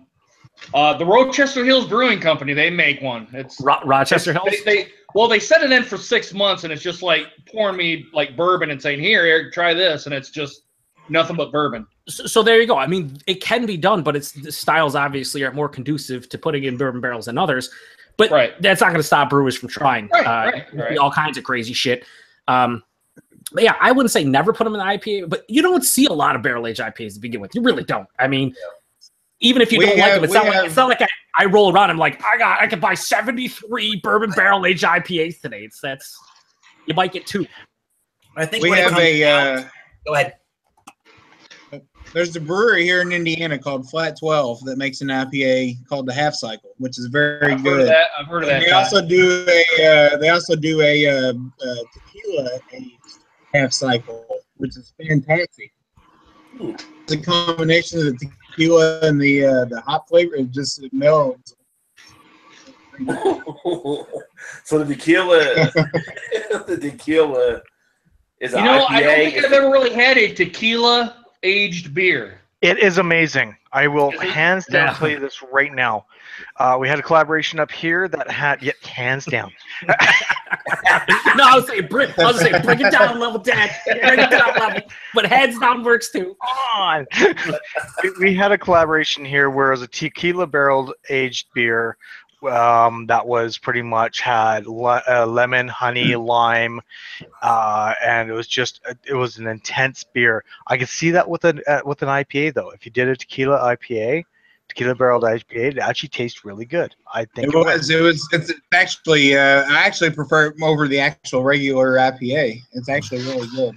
Rochester Hills Brewing Company. They make one. It's Rochester Hills. They set it in for 6 months, and it's just like pouring me like bourbon and saying, "Here, Eric, try this," and it's just nothing but bourbon. So there you go. I mean, it can be done, but the styles obviously are more conducive to putting in bourbon barrels than others. But that's not going to stop brewers from trying. All kinds of crazy shit. But yeah, I wouldn't say never put them in the IPA, but you don't see a lot of barrel aged IPAs to begin with. You really don't. I mean, even if you don't like them, it's not like I roll around. I'm like, I could buy 73 bourbon barrel aged IPAs today. You might get 2. I think we have go ahead. There's a brewery here in Indiana called Flat 12 that makes an IPA called the Half Cycle, which is very good. I've heard of that. They also do a tequila Half Cycle, which is fantastic. It's a combination of the tequila and the hop flavor. It just melds. So the tequila is an IPA. I don't think I've ever really had a tequila aged beer. It is amazing. I will hands down tell you this right now. We had a collaboration up here that had hands down. No, I was saying bring it down a level, Dad. Bring it down a level. But hands down works too. Come on. We had a collaboration here where it was a tequila barrel aged beer that was pretty much had lemon, honey, lime, and it was an intense beer. I could see that with an IPA though. If you did a tequila barreled IPA, it actually tastes really good. I think it's actually I actually prefer it over the actual regular IPA. It's actually really good.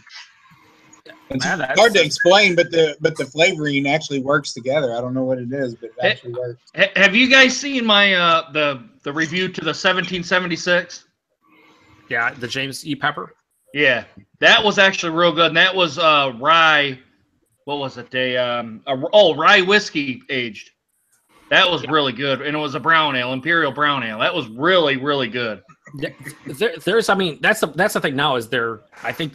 It's hard to explain, but the flavoring actually works together. I don't know what it is, but it actually works. Have you guys seen my the review to the 1776? Yeah, the James E. Pepper. Yeah, that was actually real good, and that was rye. What was it? Rye whiskey aged. That was really good, and it was a brown ale, Imperial Brown Ale. That was really, really good. Yeah, there's. I mean, that's the thing now is I think.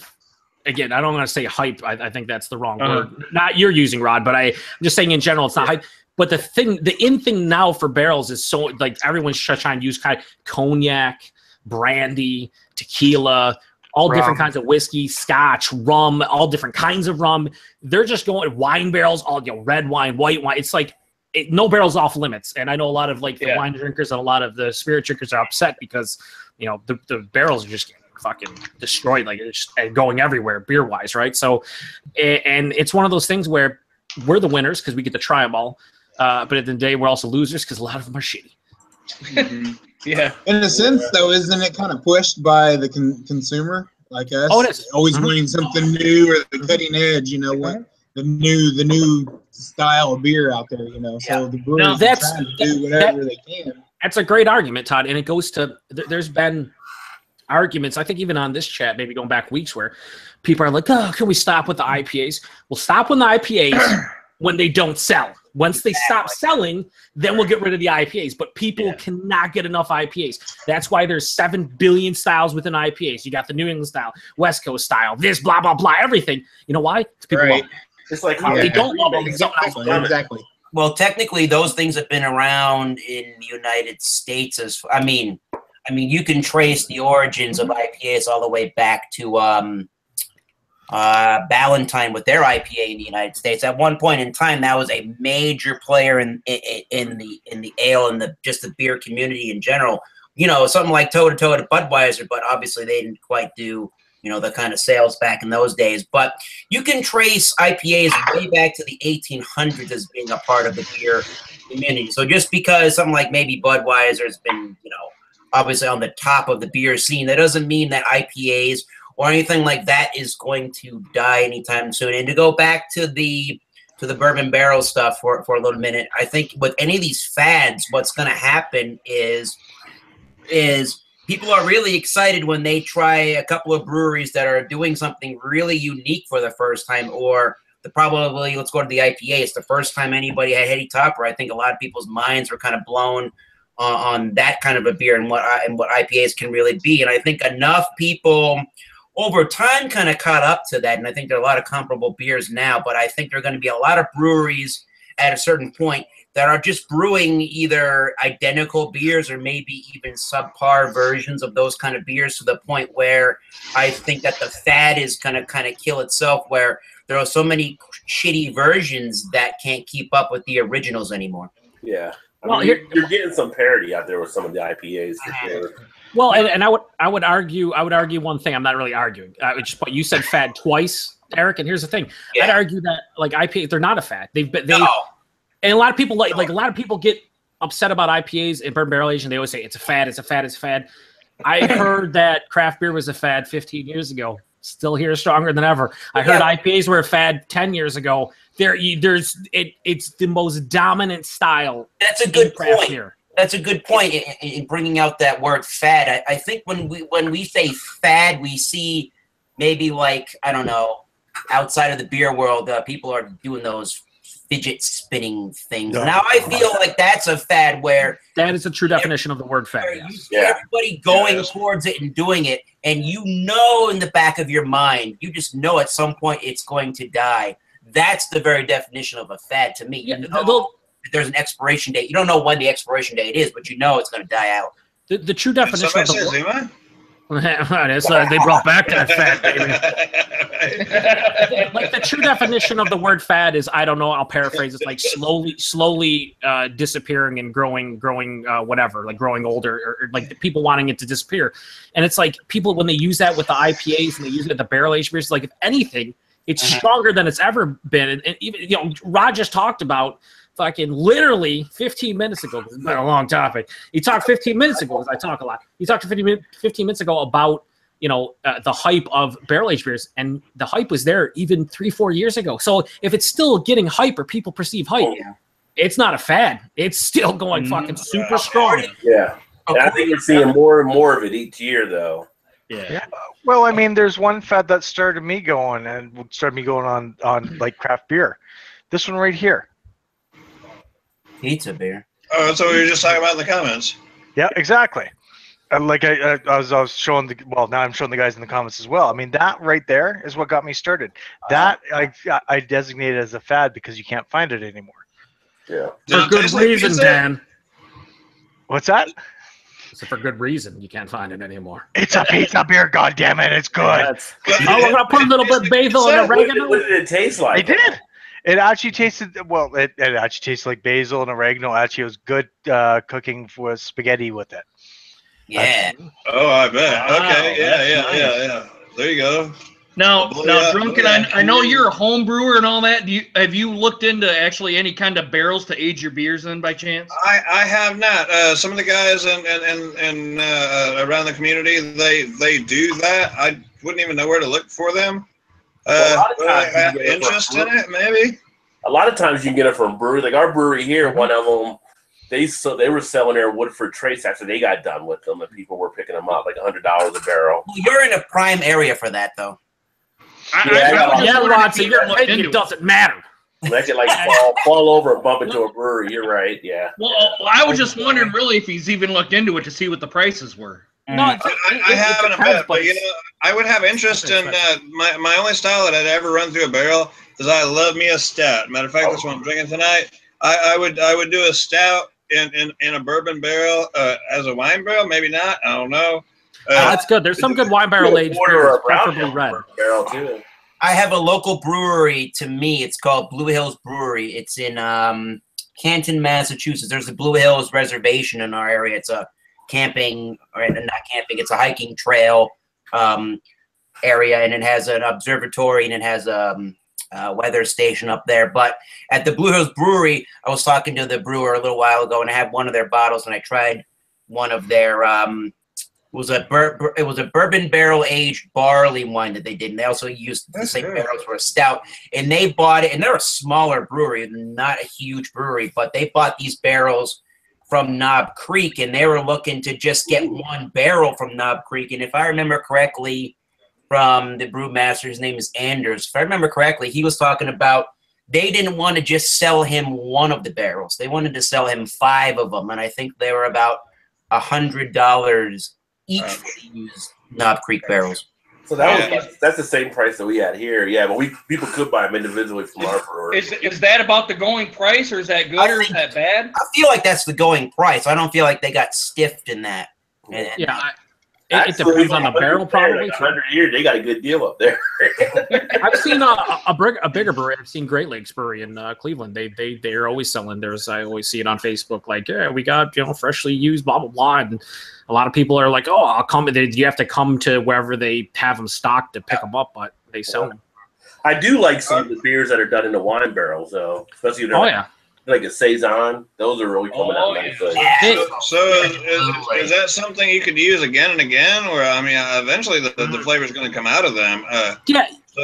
Again, I don't want to say hype. I think that's the wrong word. Not you're using, Rod, but I'm just saying in general, it's not hype. But the in thing now for barrels is so like everyone's trying to use kind of cognac, brandy, tequila, all different kinds of whiskey, scotch, rum, all different kinds of rum. They're just going wine barrels, all red wine, white wine. It's like no barrels off limits. And I know a lot of the wine drinkers and a lot of the spirit drinkers are upset because the barrels are just getting fucking destroyed, like it's going everywhere beer wise, right? So and it's one of those things where we're the winners because we get to try them all, but at the end of the day we're also losers because a lot of them are shitty. Yeah, in a sense though, isn't it kind of pushed by the consumer like us? Oh, it is. Always wanting something new or the cutting edge, what the new style of beer out there, so the brewers are trying to do whatever they can. That's a great argument, Todd, and it goes to there's been arguments, I think even on this chat, maybe going back weeks, where people are like, oh, can we stop with the IPAs? Well, stop with the IPAs when they don't sell. Once they stop selling, then we'll get rid of the IPAs. But people cannot get enough IPAs. That's why there's 7 billion styles within IPAs. You got the New England style, West Coast style, this, blah, blah, blah, everything. You know why? Because people love them. It's like they don't love them. Exactly. Well, technically, those things have been around in the United States I mean, you can trace the origins of IPAs all the way back to Ballantine with their IPA in the United States. At one point in time, that was a major player in the ale and just the beer community in general. You know, something like toe to toe to Budweiser, but obviously they didn't quite do, you know, the kind of sales back in those days. But you can trace IPAs way back to the 1800s as being a part of the beer community. So just because something like maybe Budweiser has been, you know, obviously on the top of the beer scene, that doesn't mean that IPAs or anything like that is going to die anytime soon. And to go back to the bourbon barrel stuff for a little minute, I think with any of these fads, what's going to happen is people are really excited when they try a couple of breweries that are doing something really unique for the first time, or probably, let's go to the IPA. It's the first time anybody had Heady Topper. I think a lot of people's minds were kind of blown on that kind of a beer and what IPAs can really be. And I think enough people over time kind of caught up to that. And I think there are a lot of comparable beers now, but I think there are going to be a lot of breweries at a certain point that are just brewing either identical beers or maybe even subpar versions of those kind of beers, to the point where I think that the fad is going to kind of kill itself, where there are so many shitty versions that can't keep up with the originals anymore. Yeah. I mean, you're getting some parity out there with some of the IPAs for sure. Well, and I would argue one thing. I'm not really arguing. But you said fad twice, Eric. And here's the thing: I'd argue that like IPA, they're not a fad. And a lot of people like a lot of people get upset about IPAs and bourbon barrel aging. They always say it's a fad, it's a fad, it's a fad. I heard that craft beer was a fad 15 years ago. Still here, stronger than ever. I heard IPAs were a fad 10 years ago. It's the most dominant style. That's a good point. Beer. That's a good point in bringing out that word fad. I think when we say fad, we see maybe like, I don't know, outside of the beer world, people are doing those fidget spinning things. No. Now I feel like that's a fad where that is a true definition of the word fad. You see everybody going towards it and doing it, and you know in the back of your mind, you just know at some point it's going to die. That's the very definition of a fad to me. You know there's an expiration date. You don't know when the expiration date is, but you know it's going to die out. The true definition of the word. They brought back that fad, baby. Like the true definition of the word fad is, I don't know, I'll paraphrase, it's like slowly disappearing and growing whatever, like growing older, or like people wanting it to disappear. And it's like people, when they use that with the IPAs and they use it with the barrel aged beers, like if anything, it's stronger than it's ever been. And even, you know, Rod just talked about fucking literally 15 minutes ago, because it's been a long topic. He talked 15 minutes ago, because I talk a lot. He talked 15 minutes ago about, you know, the hype of barrel-aged beers, and the hype was there even 3-4 years ago. So if it's still getting hype, or people perceive hype, it's not a fad. It's still going fucking super strong. Yeah. And I think we're seeing more and more of it each year, though. Yeah. Well, I mean, there's one fad that started me going on like craft beer. This one right here. Pizza beer. Oh, that's what we were just talking about in the comments. Yeah, exactly. Like I was showing now I'm showing the guys in the comments as well. I mean, that right there is what got me started. That I designated as a fad because you can't find it anymore. Yeah. For good reason, Dan. What's that? So for good reason, you can't find it anymore. It's a pizza beer, goddammit, it's good. We're gonna put a little bit of basil and oregano. What did it taste like? I did. It actually tasted it actually tasted like basil and oregano. Actually, it was good cooking with spaghetti with it. Yeah. Oh, I bet. Wow, okay. Yeah. There you go. Now, Drunken, I know you're a home brewer and all that. Have you looked into actually any kind of barrels to age your beers in by chance? I have not. Some of the guys and around the community, they do that. I wouldn't even know where to look for them. I have interest in it, maybe. A lot of times you can get it from breweries. Like our brewery here, one of them, they were selling their Woodford traits after they got done with them, and people were picking them up like $100 a barrel. Well, you're in a prime area for that, though. Rod, so your opinion doesn't matter. Let it like fall over and bump into a brewery. You're right. Yeah. Well, I was just wondering, really, if he's even looked into it to see what the prices were. No, I haven't a bit, but you know, I would have interest in my only style that I'd ever run through a barrel is I love me a stout. Matter of fact, that's what I'm drinking tonight. I would do a stout in a bourbon barrel as a wine barrel. Maybe not. I don't know. That's good. There's some good wine barrel aged beers, preferably red. Barrel too. I have a local brewery to me. It's called Blue Hills Brewery. It's in Canton, Massachusetts. There's a Blue Hills Reservation in our area. It's a camping, or not camping, it's a hiking trail area, and it has an observatory, and it has a weather station up there. But at the Blue Hills Brewery, I was talking to the brewer a little while ago, and I had one of their bottles, and I tried one of their it was a bourbon barrel aged barley wine that they did, and they also used the same barrels for a stout. And they bought it, and they're a smaller brewery, not a huge brewery, but they bought these barrels from Knob Creek, and they were looking to just get one barrel from Knob Creek. And if I remember correctly, from the brewmaster, his name is Anders. If I remember correctly, he was talking about they didn't want to just sell him one of the barrels; they wanted to sell him 5 of them, and I think they were about $100 each for these Knob Creek barrels. So that's the same price that we had here. Yeah, but people could buy them individually from our brewery. Is that about the going price, or is that good, or is that bad? I feel like that's the going price. I don't feel like they got stiffed in that. It depends on the barrel, probably. Like 100 years, they got a good deal up there. I've seen a bigger brewery. I've seen Great Lakes Brewery in Cleveland. They're always selling theirs. I always see it on Facebook. Like, yeah, we got freshly used blah blah blah. And a lot of people are like, oh, I'll come. You have to come to wherever they have them stocked to pick them up, but they sell them. I do like some of the beers that are done in the wine barrels, though. Especially like a saison. Those are really coming out nice. So is that something you could use again and again, or I mean, eventually the flavor is going to come out of them?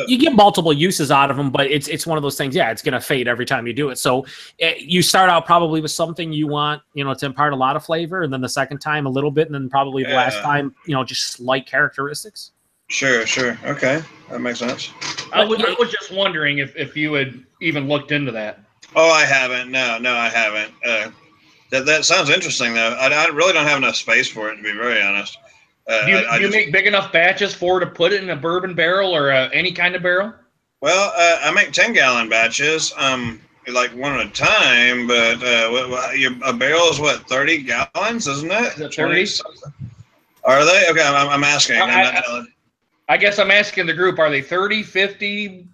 You get multiple uses out of them, but it's one of those things. Yeah, it's going to fade every time you do it. So you start out probably with something you want, to impart a lot of flavor, and then the second time a little bit, and then probably the last time, just slight characteristics. Sure. Okay, that makes sense. I was just wondering if you had even looked into that. Oh, I haven't. No, I haven't. That sounds interesting, though. I really don't have enough space for it, to be very honest. Do you make big enough batches to put it in a bourbon barrel or any kind of barrel? Well, I make 10-gallon batches, like one at a time. But a barrel is what, 30 gallons, isn't it? Is it 30? Are they? Okay, I'm asking. I guess I'm asking the group. Are they 30, 50?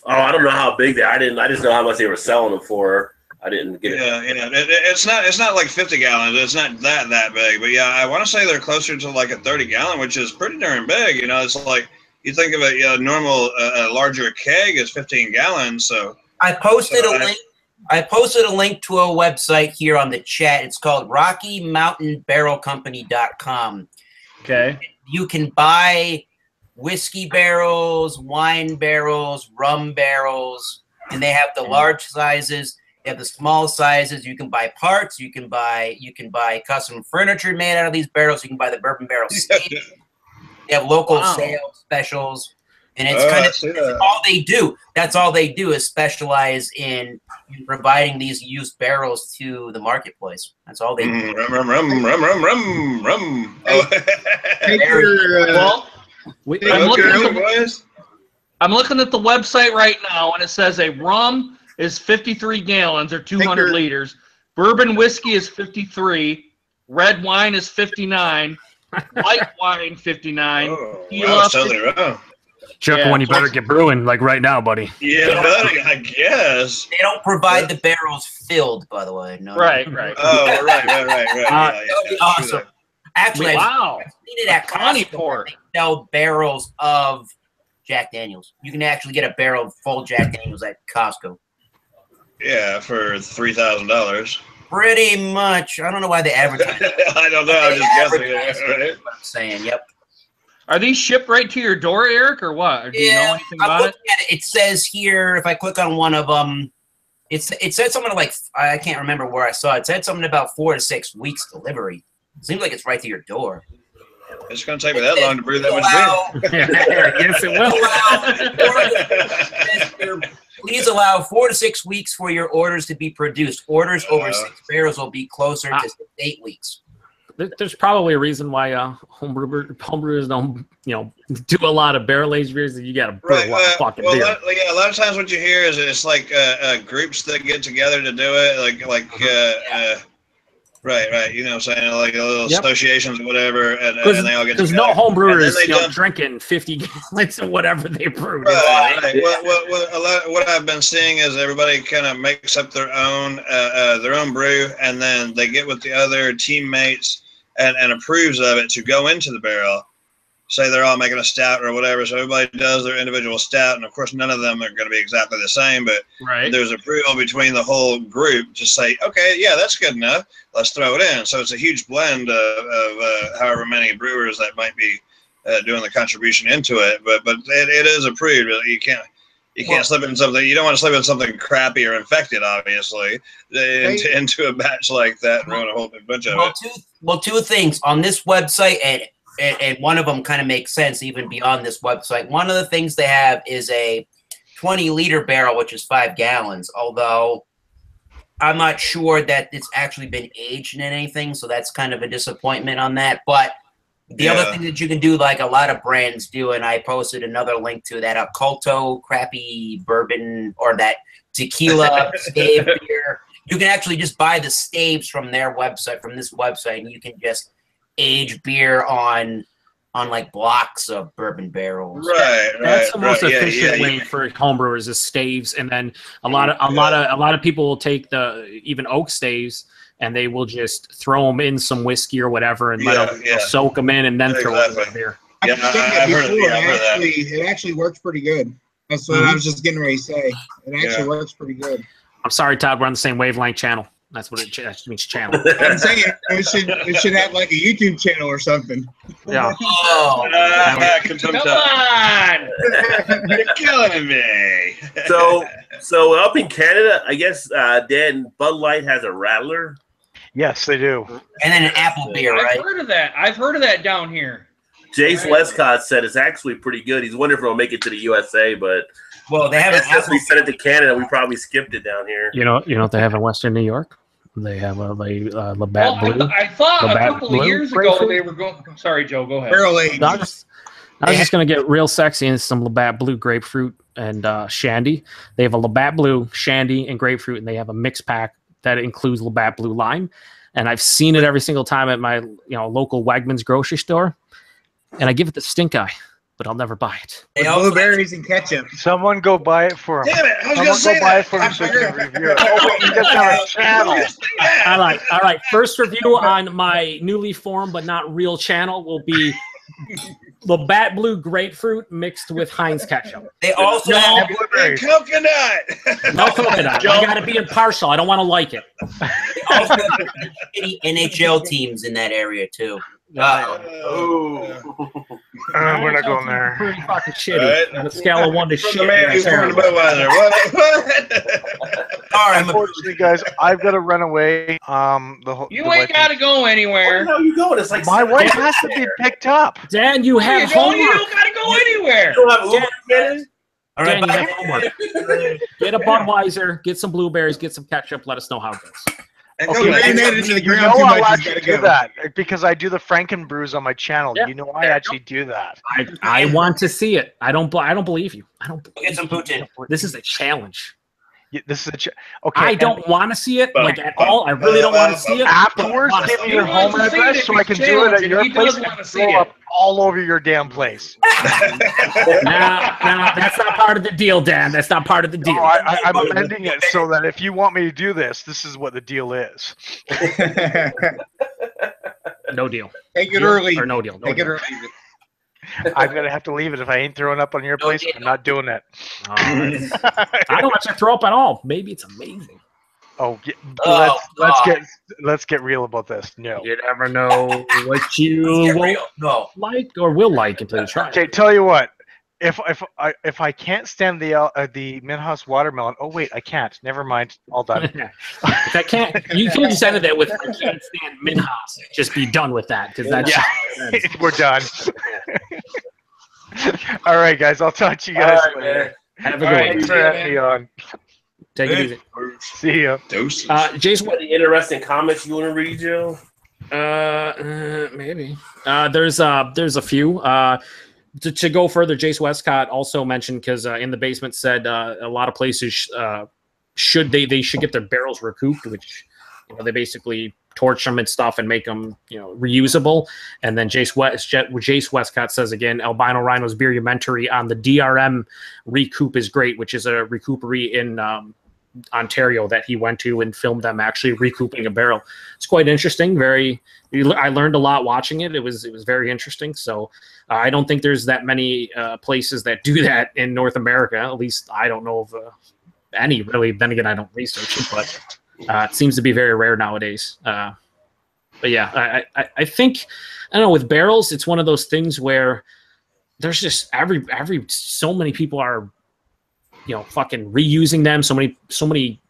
Oh, I don't know how big they are. I just know how much they were selling them for. I didn't get it. Yeah. It's not like 50 gallons. It's not that big. But yeah, I want to say they're closer to like a 30-gallon, which is pretty darn big. It's like you think of a normal larger keg is 15 gallons. So I posted a link. I posted a link to a website here on the chat. It's called RockyMountainBarrelCompany.com. Okay. You can buy whiskey barrels, wine barrels, rum barrels, and they have the large sizes. They have the small sizes. You can buy parts. You can buy custom furniture made out of these barrels. You can buy the bourbon barrel steak. They have local sales specials, and it's that's all they do. That's all they do is specialize in providing these used barrels to the marketplace. That's all they do. Rum. I'm looking at the website right now, and it says a rum is 53 gallons or 200 liters. Bourbon whiskey is 53. Red wine is 59. White wine 59. Oh, wow, totally wrong. Chuck, when you better get brewing, like right now, buddy. Yeah, buddy, I guess. They don't provide the barrels filled, by the way. No. Right. Oh, right. That would be awesome. Actually, wow. I've seen it at Costco. They sell barrels of Jack Daniels. You can actually get a barrel of full Jack Daniels at Costco. Yeah, for $3,000. Pretty much. I don't know why they advertise it. I don't know. I'm just guessing. Right? What I'm saying. Yep. Are these shipped right to your door, Eric, or what? Or do you know anything about it? It says here, if I click on one of them, it said something like, I can't remember where I saw it. It said something about 4 to 6 weeks delivery. Seems like it's right to your door. It's going to take me that long to brew that much beer. Yes, it will. Please allow 4 to 6 weeks for your orders to be produced. Orders over 6 barrels will be closer to 8 weeks. There's probably a reason why homebrewers don't, do a lot of barrel-aged beers. You got to brew a lot of fucking beer. A lot of times what you hear is it's like groups that get together to do it, Right. You know what I'm saying? Like little associations or whatever, and they all get There's together. no home brewers Dump, drinking 50 gallons of whatever they brew. Right. What I've been seeing is everybody kind of makes up their own brew, and then they get with the other teammates and approves of it to go into the barrel. Say they're all making a stout or whatever, so everybody does their individual stout, and of course none of them are going to be exactly the same, but there's approval between the whole group to say, okay, yeah, that's good enough, let's throw it in. So it's a huge blend of however many brewers that might be doing the contribution into it, but it is approved. You can't slip in something. You don't want to slip in something crappy or infected, obviously, into a batch like that and ruin a whole bunch of it. Two things on this website, and one of them kind of makes sense even beyond this website. One of the things they have is a 20-liter barrel, which is 5 gallons, although I'm not sure that it's actually been aged in anything, so that's kind of a disappointment on that. But the other thing that you can do, like a lot of brands do, and I posted another link to that Oculto crappy bourbon or that tequila stave beer. You can actually just buy the staves from their website, from this website, and you can just age beer on like blocks of bourbon barrels. That's the most efficient way for homebrewers is staves, and then a lot of people will take even oak staves and they will just throw them in some whiskey or whatever and let them soak them in and then throw it in the beer. I've heard that. It actually works pretty good. That's what I was just getting ready to say. It actually works pretty good. I'm sorry, Todd. We're on the same wavelength channel. That's what it means, channel. I'm saying it should have like a YouTube channel or something. Yeah. Come on! You're killing me. So up in Canada, I guess Dan, Bud Light has a Rattler. Yes, they do. And then an apple beer, right? I've heard of that down here. Jace Westcott said it's actually pretty good. He's wondering if it'll make it to the USA, but they have an apple. We sent it to Canada. We probably skipped it down here. You know what they have in Western New York? They have a Labatt Blue. I thought Labatt a couple of years ago they were going. Sorry, Joe. Go ahead. Barrel aged. I was just going to get real sexy into some Labatt Blue grapefruit and shandy. They have a Labatt Blue, shandy, and grapefruit, and they have a mix pack that includes Labatt Blue lime. And I've seen it every single time at my local Wegmans grocery store, and I give it the stink eye, but I'll never buy it. Blueberries and ketchup. Someone go buy it for him. Damn it! I was Someone going to say go buy it for him so he can review it. Oh wait, he doesn't have a channel. All right. First review on my newly formed but not real channel will be Labatt Blue grapefruit mixed with Heinz ketchup. They also have coconut. No coconut. I got to be impartial. I don't want to like it. They also have shitty NHL teams in that area too. We're not going there. Pretty fucking shitty. On a scale of 1 to shit. Unfortunately, guys, I've got to run away. You ain't got to go anywhere. Where are you going? It's like my wife has to be picked up. Dan, you have homework. You don't got to go anywhere. All right, Dan, you have homework. Get a Budweiser, get some blueberries, get some ketchup. Let us know how it goes. I'll actually do that because I do the Franken brews on my channel. Yeah. I actually do that. I want to see it. I don't believe you. I don't. Get some Putin. This is a challenge. Yeah, this is okay. I don't want to see it at all. I really don't want to see it. Afterwards, give me your home address so I can do it at your place and throw up all over your damn place. Nah, that's not part of the deal, Dan. That's not part of the deal. No, I'm amending it so that if you want me to do this, this is what the deal is. No deal. Take it early. Or no deal. Take it early. I'm gonna have to leave it if I ain't throwing up on your place. I'm not doing it. I don't want you to throw up at all. Maybe it's amazing. Let's get real about this. No, you never know what you won't like or will like until you try. Okay, tell you what. If I can't stand the Minhaus watermelon, oh wait, I can't. Never mind. All done. If I can't, you can just end it with I can't stand Minhaus. Just be done with that because that's we're done. All right, guys. I'll talk to you guys later. Have a good one. Thanks for having me on. Take it easy. See ya. Jason, what the interesting comments you want to read, Joe? Maybe. There's a few. To go further, Jace Westcott also mentioned because in the basement said a lot of places should get their barrels recouped, which they basically torch them and stuff and make them, reusable. And then Jace Westcott says again, Albino Rhino's BeerVentures on the DRM Recoup is great, which is a recoupery in Ontario that he went to and filmed them actually recouping a barrel. It's quite interesting. I learned a lot watching it. It was very interesting. So I don't think there's that many places that do that in North America. At least I don't know of any really. Then again, I don't research it, but it seems to be very rare nowadays. But yeah, I think, I don't know, with barrels, it's one of those things where there's just so many people are, fucking reusing them. So many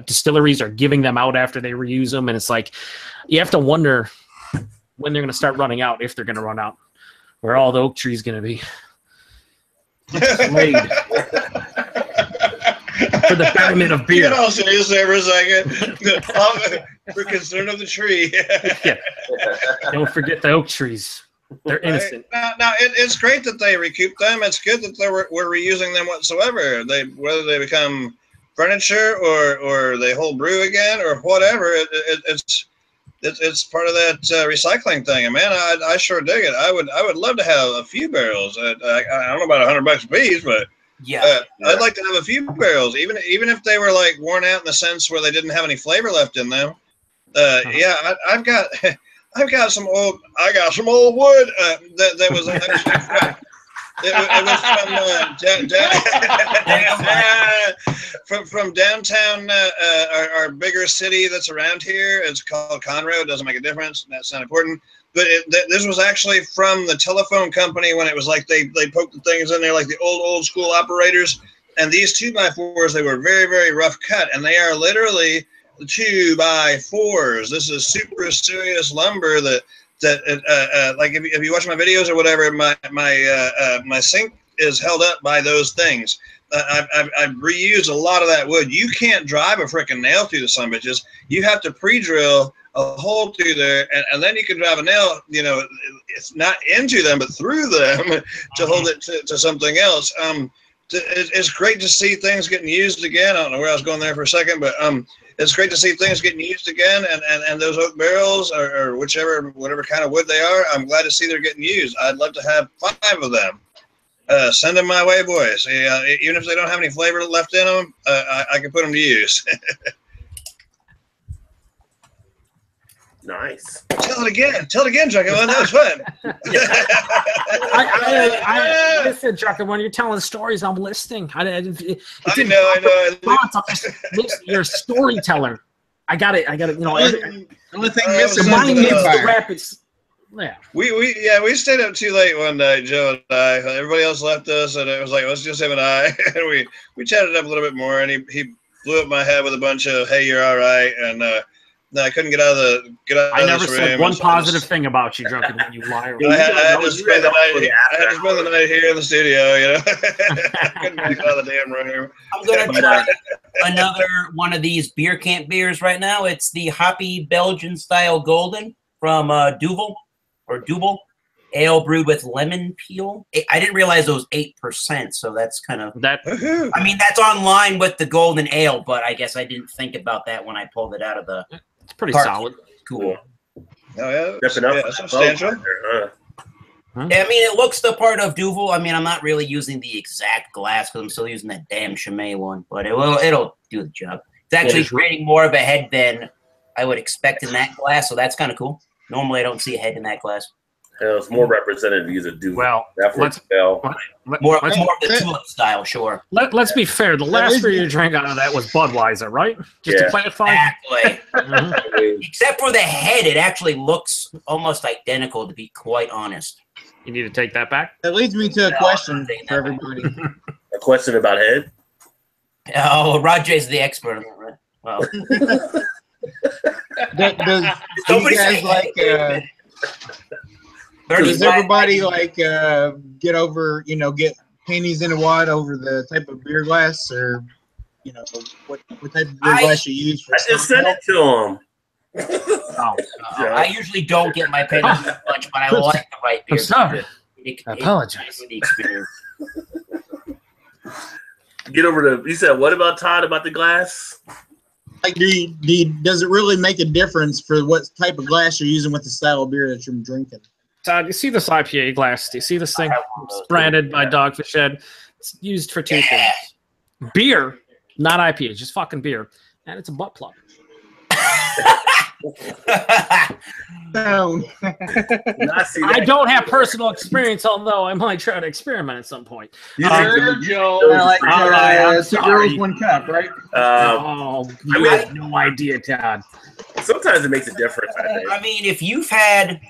distilleries are giving them out after they reuse them, and it's like you have to wonder when they're going to start running out, if they're going to run out, where all the oak trees going to be laid for the betterment of beer. You can also use there for a second. We're concerned of the tree. Yeah. Don't forget the oak trees. They're innocent. Now, it's great that they recoup them. It's good that we're reusing them whatsoever. Whether they become furniture or they hold brew again or whatever, it's part of that recycling thing. And man, I sure dig it. I would love to have a few barrels. I don't know about $100 a piece, but yeah, I'd like to have a few barrels, even if they were like worn out in the sense where they didn't have any flavor left in them. Yeah, I've got some old wood that was actually from downtown, our bigger city that's around here. It's called Conroe. It doesn't make a difference. That's not important. But this was actually from the telephone company when it was like they poked the things in there like the old school operators. And these 2x4s, they were very, very rough cut, and they are literally 2x4s. This is super serious lumber that like if you watch my videos or whatever, my sink is held up by those things. I've reused a lot of that wood. You can't drive a freaking nail through the son of bitches. You have to pre-drill a hole through there, and then you can drive a nail, it's not into them, but through them to hold it to something else. It's great to see things getting used again. I don't know where I was going there for a second, but it's great to see things getting used again, and those oak barrels or whatever kind of wood they are, I'm glad to see they're getting used. I'd love to have 5 of them. Send them my way, boys. Even if they don't have any flavor left in them, I can put them to use. Nice. Tell it again, Chuckabun. That was fun. Listen, Chuckabun, you're telling stories. I'm listening. I know. You're a storyteller. I got it. The only thing missing mine needs to wrap its. Yeah. We stayed up too late one night, Joe and I. Everybody else left us, and it was like, let's just him and I. And we chatted up a little bit more, and he blew up my head with a bunch of, "Hey, you're all right," and. No, I couldn't get out of the. I never said one positive thing about you, Drunken, when you liar. I had to spend the night here in the studio. Couldn't make it out of the damn room. I'm gonna try another one of these beer camp beers right now. It's the hoppy Belgian style golden from Duvel ale brewed with lemon peel. I didn't realize it was 8%, so that's kind of that. I mean, that's online with the golden ale, but I guess I didn't think about that when I pulled it out of the. It's pretty solid. Cool. Oh yeah, substantial. Yeah, I mean, it looks the part of Duvel. I mean, I'm not really using the exact glass because I'm still using that damn Chimay one, but it'll do the job. It's actually creating more of a head than I would expect in that glass, so that's kind of cool. Normally, I don't see a head in that glass. It's more representative to use a Duvel. Well, more of the tulip style, sure. Let's be fair. The last beer you drank out of that was Budweiser, right? Just to clarify. Exactly. Except for the head, it actually looks almost identical, to be quite honest. You need to take that back. That leads me to a question for everybody. A question about head? Oh, Rajay's the expert on that, right? Wow. Do you guys like... does everybody like get over, get pennies in a wad over the type of beer glass, or what type of beer glass you use for? I just sent it to him. I usually don't get my pennies much, but I like the right beer. I'm sorry. I apologize. The experience. Get over the. You said what about Todd about the glass? Like, does it really make a difference for what type of glass you're using with the style of beer that you're drinking? Todd, you see this IPA glass? Do you see this thing? It's branded by Dogfish Head. It's used for two things: beer, not IPA, just fucking beer, and it's a butt plug. No. I don't have personal experience, although I might try to experiment at some point. Joe. Two girls, one cup, right? You have no idea, Todd. Sometimes it makes a difference. I mean, if you've had,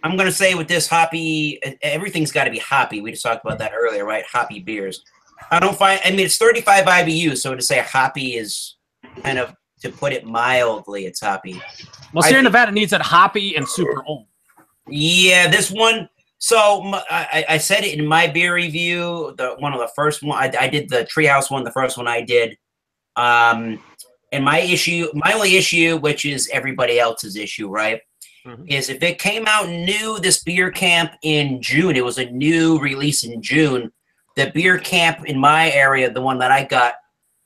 I'm going to say with this hoppy, everything's got to be hoppy. We just talked about that earlier, right? Hoppy beers. I mean, it's 35 IBU, so to say hoppy is kind of, to put it mildly, it's hoppy. Well, Sierra Nevada needs it hoppy and super old. Yeah, this one. So I said it in my beer review. One of the first one I did, the Treehouse one, the first one I did. And my only issue, which is everybody else's issue, right, is if it came out new, this beer camp in June, it was a new release in June. The beer camp in my area, the one that I got,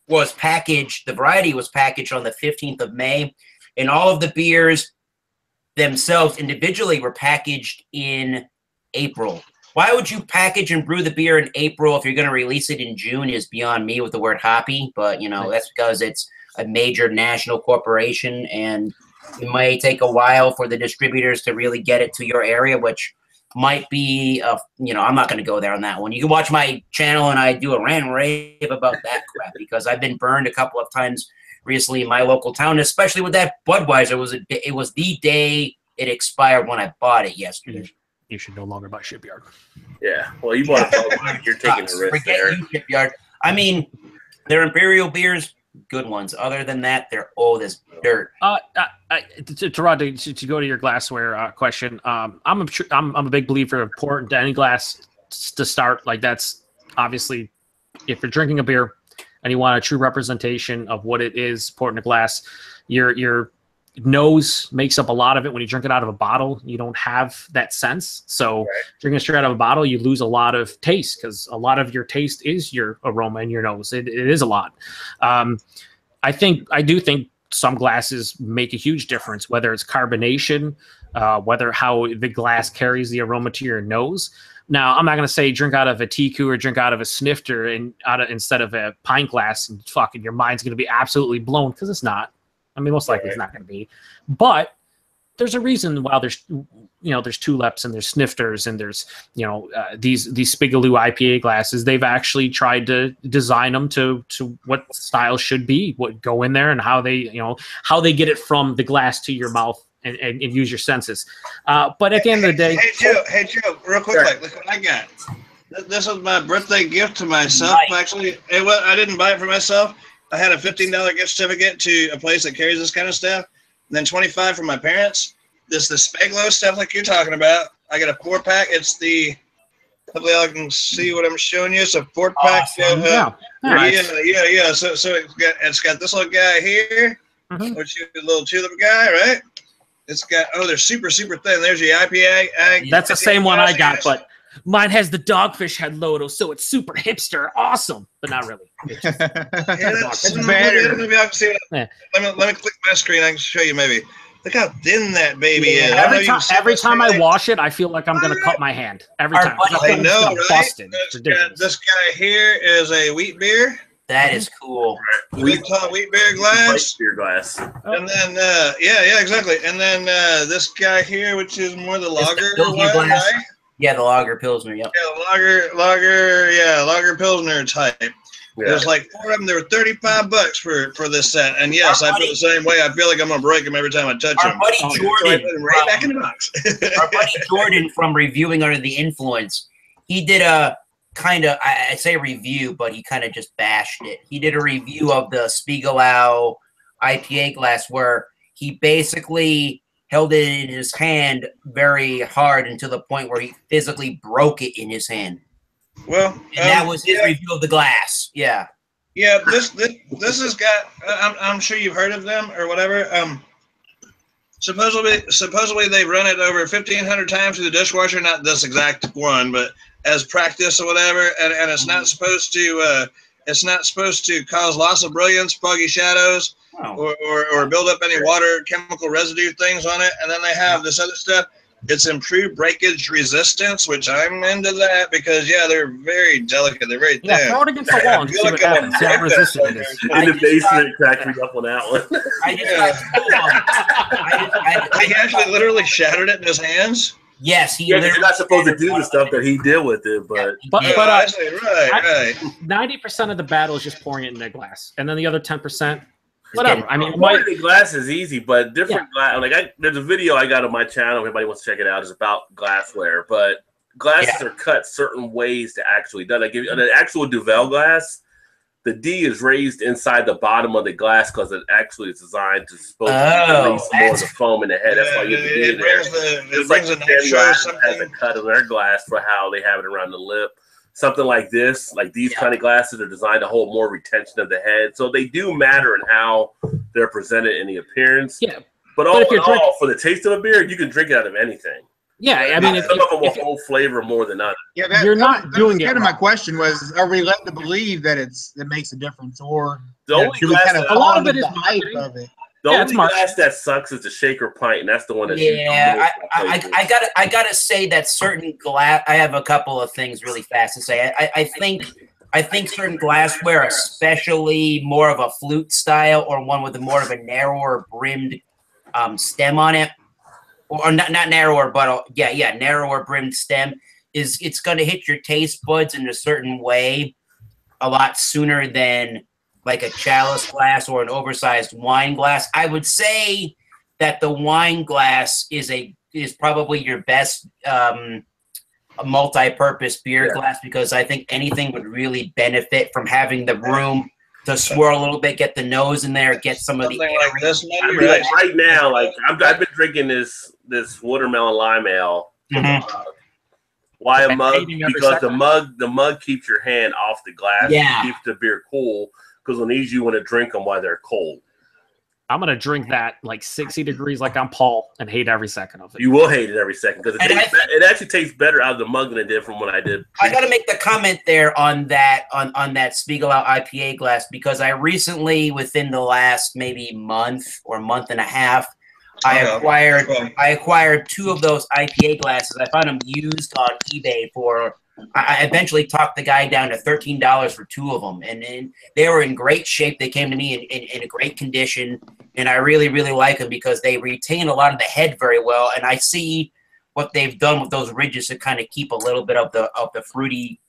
was packaged, the variety was packaged on the 15th of May, and all of the beers themselves individually were packaged in April. Why would you package and brew the beer in April if you're going to release it in June is beyond me with the word hoppy, but, you know, that's because it's a major national corporation, and it may take a while for the distributors to really get it to your area, which might be, you know, I'm not going to go there on that one. You can watch my channel and I do a rant and rave about that crap because I've been burned a couple of times recently in my local town, especially with that Budweiser. It was the day it expired when I bought it yesterday. You should no longer buy Shipyard. Yeah, well, you bought it. You're taking a risk there. Shipyard. I mean, they're imperial beers, good ones. Other than that, they're old as dirt. To Rod, to go to your glassware question, I'm a big believer of pour into any glass to start. Like, that's obviously, if you're drinking a beer and you want a true representation of what it is, pour it in a glass. Your nose makes up a lot of it. When you drink it out of a bottle, you don't have that sense. So drinking straight out of a bottle, you lose a lot of taste because a lot of your taste is your aroma in your nose. It is a lot. I do think some glasses make a huge difference, whether it's carbonation, whether how the glass carries the aroma to your nose. Now, I'm not going to say drink out of a Tiku or drink out of a snifter instead of a pint glass, and fucking your mind's going to be absolutely blown, because it's not. I mean, most likely it's not going to be. But there's a reason why there's tulips and there's snifters and there's, these Spigaloo IPA glasses. They've actually tried to design them to what style should be, what go in there, and how they get it from the glass to your mouth and use your senses. But at the end of the day, hey Joe, real quick, look what I got. This was my birthday gift to myself. Nice. Actually, I didn't buy it for myself. I had a $15 gift certificate to a place that carries this kind of stuff, and then $25 from my parents. This the Spaglo stuff like you're talking about. I got a 4-pack. It's the, hopefully I can see what I'm showing you. It's a 4-pack. Awesome. Yeah. So it's got this little guy here, which is a little tulip guy, right? It's got, they're super, super thin. There's the IPA. That's the same one I got, but mine has the Dogfish Head logo, so it's super hipster, awesome, but not really. It's better. Maybe I can see what let me click my screen. I can show you maybe. Look how thin that baby is. Every time I wash it, I feel like I'm going to cut my hand. Every time. I know, right? Busted. This guy here is a wheat beer. That is cool. We call it wheat beer glass. Beer glass. And then, yeah, exactly. And then this guy here, which is more the lager one, right? Yeah, the lager pilsner. Yep. Yeah, lager pilsner type. Yeah. There's like 4 of them. They were $35 for this set. And yes, I feel the same way. I feel like I'm gonna break them every time I touch them. Our buddy Jordan, right back in the box. Our buddy Jordan from Reviewing Under the Influence, he did a kind of, I'd say review, but he kind of just bashed it. He did a review of the Spiegelau IPA glass where he basically held it in his hand very hard until the point where he physically broke it in his hand. Well, and that was his review of the glass. Yeah. Yeah, this has got. I'm sure you've heard of them or whatever. Supposedly they run it over 1,500 times through the dishwasher. Not this exact one, but as practice or whatever. And it's not supposed to. It's not supposed to cause loss of brilliance, foggy shadows, or build up any water chemical residue things on it. And then they have this other stuff. It's improved breakage resistance, which I'm into that because they're very delicate. They're very thin. Yeah, throw it against the wall and see what happens. See how resistant it is. In the basement, cracked me up on that one. He actually literally shattered it in his hands. Yes, you're not supposed to do the stuff that he did with it, but right. 90% of the battle is just pouring it in their glass, and then the other 10%, whatever. I mean, pouring it in glass is easy, but different glass. Like there's a video I got on my channel. If anybody wants to check it out, is about glassware, but glasses are cut certain ways to actually done. Like an actual Duvel glass, the D is raised inside the bottom of the glass because it actually is designed to supposed to release more of the foam in the head. That's why you have the D in there. It's like the has a cut in their glass for how they have it around the lip. Something like this, like these kind of glasses are designed to hold more retention of the head. So they do matter in how they're presented in the appearance. Yeah. But all in all, for the taste of a beer, you can drink it out of anything. Yeah, I mean, some of them will hold flavor more than others. Yeah, you're not doing it. Kind of my question was: are we led to believe that it makes a difference, or the only glass a lot of it is the hype of it? The only glass that sucks is the shaker pint, and that's the one that. Yeah, I gotta say that certain glass. I have a couple of things really fast to say. I think certain glassware, especially more of a flute style or one with more of a narrower brimmed stem on it. Or not narrower, but narrower brimmed stem it's going to hit your taste buds in a certain way a lot sooner than like a chalice glass or an oversized wine glass. I would say that the wine glass is probably your best multi-purpose beer glass because I think anything would really benefit from having the room to swirl a little bit, get the nose in there, get some of the air. Like this, right now, like I've been drinking this watermelon lime ale. Why a mug? Because the mug keeps your hand off the glass. Yeah. It keeps the beer cool. Because when these you want to drink them while they're cold. I'm gonna drink that like 60 degrees, like I'm Paul, and hate every second of it. You will hate it every second because it actually tastes better out of the mug than it did from what I did. I got to make the comment there on that Spiegel Out IPA glass because I recently, within the last maybe month or month and a half, I acquired two of those IPA glasses. I found them used on eBay for. I eventually talked the guy down to $13 for two of them, and they were in great shape. They came to me in a great condition, and I really, really like them because they retain a lot of the head very well. And I see what they've done with those ridges to kind of keep a little bit of the fruity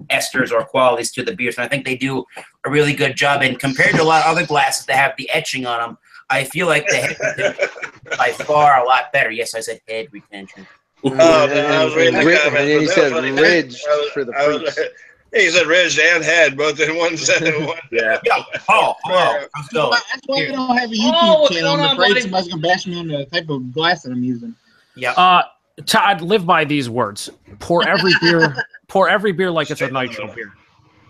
esters or qualities to the beers. And I think they do a really good job. And compared to a lot of other glasses that have the etching on them, I feel like the head retention is by far a lot better. Yes, I said head retention. I was reading the comments. And he said ridge for the freaks. He said ridge and head, both in one sentence. Yeah. Oh, let's go. That's why I don't have a YouTube channel. I'm afraid somebody's going to bash me on the type of glass that I'm using. Yeah. Todd, live by these words. Pour every beer like it's a nitro beer.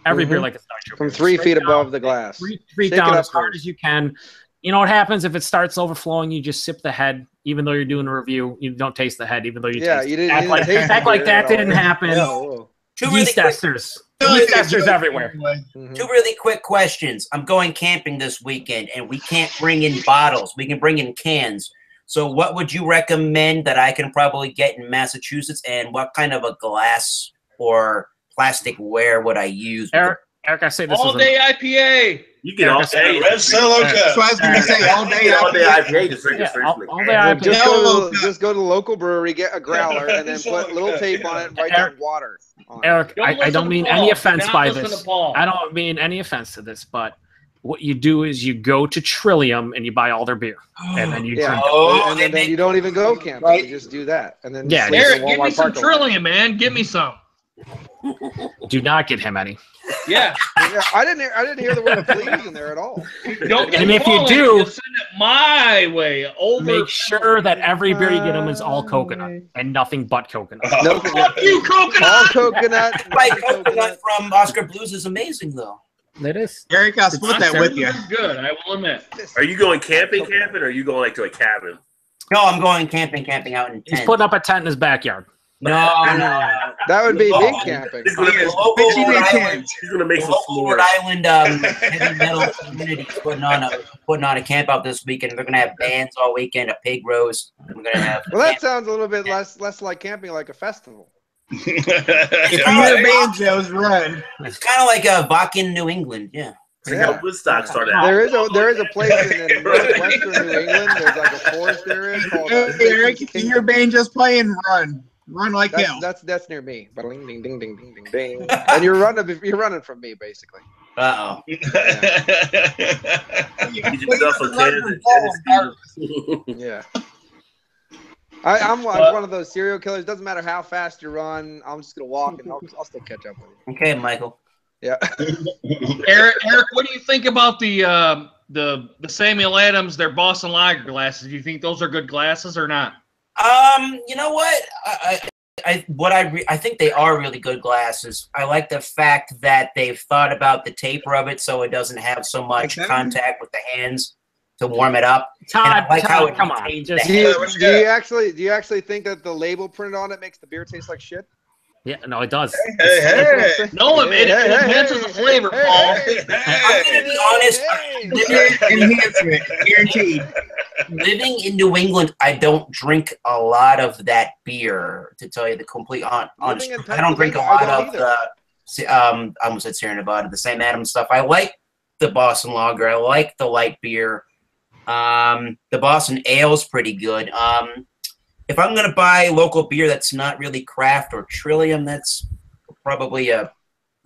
Every beer like it's nitro from beer. 3 feet above the glass. Three down as hard as you can. You know what happens if it starts overflowing? You just sip the head, even though you're doing a review. You don't taste the head, even though you taste you didn't act like that didn't happen. Yeast esters. Yeast esters everywhere. Two really quick questions. I'm going camping this weekend, and we can't bring in bottles. We can bring in cans. So what would you recommend that I can probably get in Massachusetts, and what kind of a glass or plastic ware would I use? Eric, I say this all day IPA. You get all day. Red Solo Cup. That's what I was going to say. All day IPA. Just drink it straight from the can. Just go to the local brewery, get a growler, and then put little tape on it and write down water. Eric, I don't mean any offense by this. I don't mean any offense to this, but what you do is you go to Trillium and you buy all their beer, and then you drink it. And then you don't even go camping. Right? You just do that, and then Eric, give me some Trillium, man. Give me some. Do not get him any. Yeah. I didn't hear the word please in there at all. Don't get and if you do, send it my way. Make sure that every beer you get them is all coconut and nothing but coconut. Fuck you, coconut! All coconut. Coconut from Oscar Blues is amazing, though. It is. Eric, I'll split that with you. Good, I will admit. Are you going camping, or are you going like to a cabin? No, I'm going camping out in tent. He's putting up a tent in his backyard. No, That would be big camping. He's gonna, local Rhode Island, he's gonna make some local Rhode s'mores. Island heavy metal community putting on a camp out this weekend. They're gonna have bands all weekend, a pig roast. We're gonna have. Well, that sounds a little bit less like camping, like a festival. If you hear banjos, run. It's kind of like a Vakken, New England. Yeah. It's like how Woodstock started out. There is a place in northwestern New England. There's like a forest area called. Hey, Eric, if you hear banjos playing, run. Run like hell. That's near me. Ding ding ding ding ding ding. And you're running from me, basically. Uh-oh. Yeah. I'm like one of those serial killers. Doesn't matter how fast you run. I'm just gonna walk, and I'll still catch up with you. Okay, Michael. Yeah. Eric, what do you think about the Samuel Adams, their Boston Lager glasses? Do you think those are good glasses or not? You know what? I think they are really good glasses. I like the fact that they've thought about the taper of it so it doesn't have so much contact with the hands to warm it up. Todd, how it come on. retains Just, the Do you actually think that the label printed on it makes the beer taste like shit? yeah, no, it does. Hey. No, it enhances the flavor, Paul. I'm gonna be honest. Enhancement, guaranteed. Living in New England, I don't drink a lot of that beer. To tell you the complete honest, Living in truth. I don't drink a Pennsylvania, lot I of don't the. I almost said Sierra Nevada, the Sam Adams stuff. I like the Boston Lager. I like the light beer. The Boston Ale is pretty good. If I'm gonna buy local beer that's not really craft or Trillium, that's probably a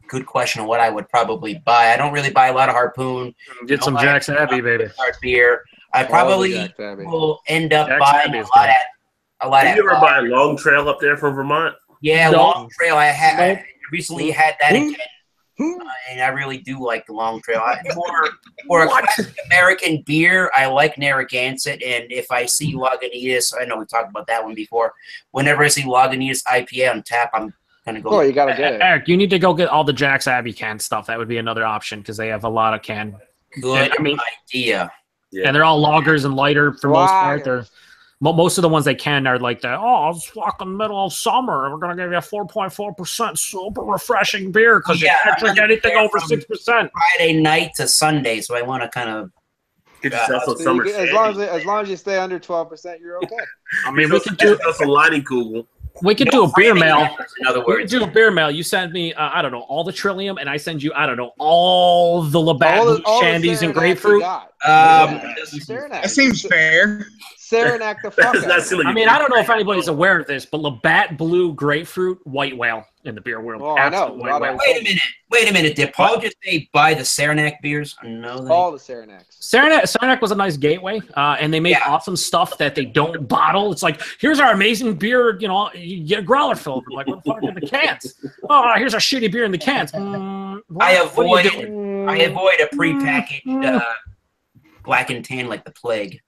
good question of what I would probably buy. I don't really buy a lot of Harpoon. Get some Jack's Abbey, baby. Beer. I probably will end up Jack's buying Abbey a is lot good. Did you ever buy a Long Trail up there from Vermont? Yeah, No. Long Trail. I recently had that again. And I really do like the Long Trail. For a classic American beer, I like Narragansett. And if I see Lagunitas, I know we talked about that one before. Whenever I see Lagunitas IPA on tap, I'm going to go. Oh, you got to get it. Eric, you need to go get all the Jack's Abbey can stuff. That would be another option because they have a lot of can. Good idea. Yeah. And they're all lagers and lighter for most part. Lagers. They're most of the ones they can are like that. Oh, it's fucking middle of summer. We're gonna give you a 4.4% super refreshing beer because you can't drink anything over 6%. Friday night to Sunday, so I want to kind of Get yourself some So summer as long as you stay under 12%, you're okay. I mean, we could do some lining Kugel. we could do a beer mail. In other We could words, do a beer mail. You send me, I don't know, all the Trillium, and I send you, I don't know, all the Labatt All the shandies and Saranac grapefruit. you got. Saranac. That seems fair. Saranac the fuck Does not out. seem like I a mean, good I don't know if thing. anybody's aware of this, but Labatt Blue Grapefruit White Whale in the beer world. Oh, I know. Absolute white whale. wait a minute. Did Paul just say buy the Saranac beers? No, All the Saranacs. Saranac was a nice gateway, and they make awesome stuff that they don't bottle. It's like, here's our amazing beer, you know, you get a growler filter. Like, what the fuck are the cans? Oh, here's our shitty beer in the cans. I avoid a prepackaged black and tan like the plague.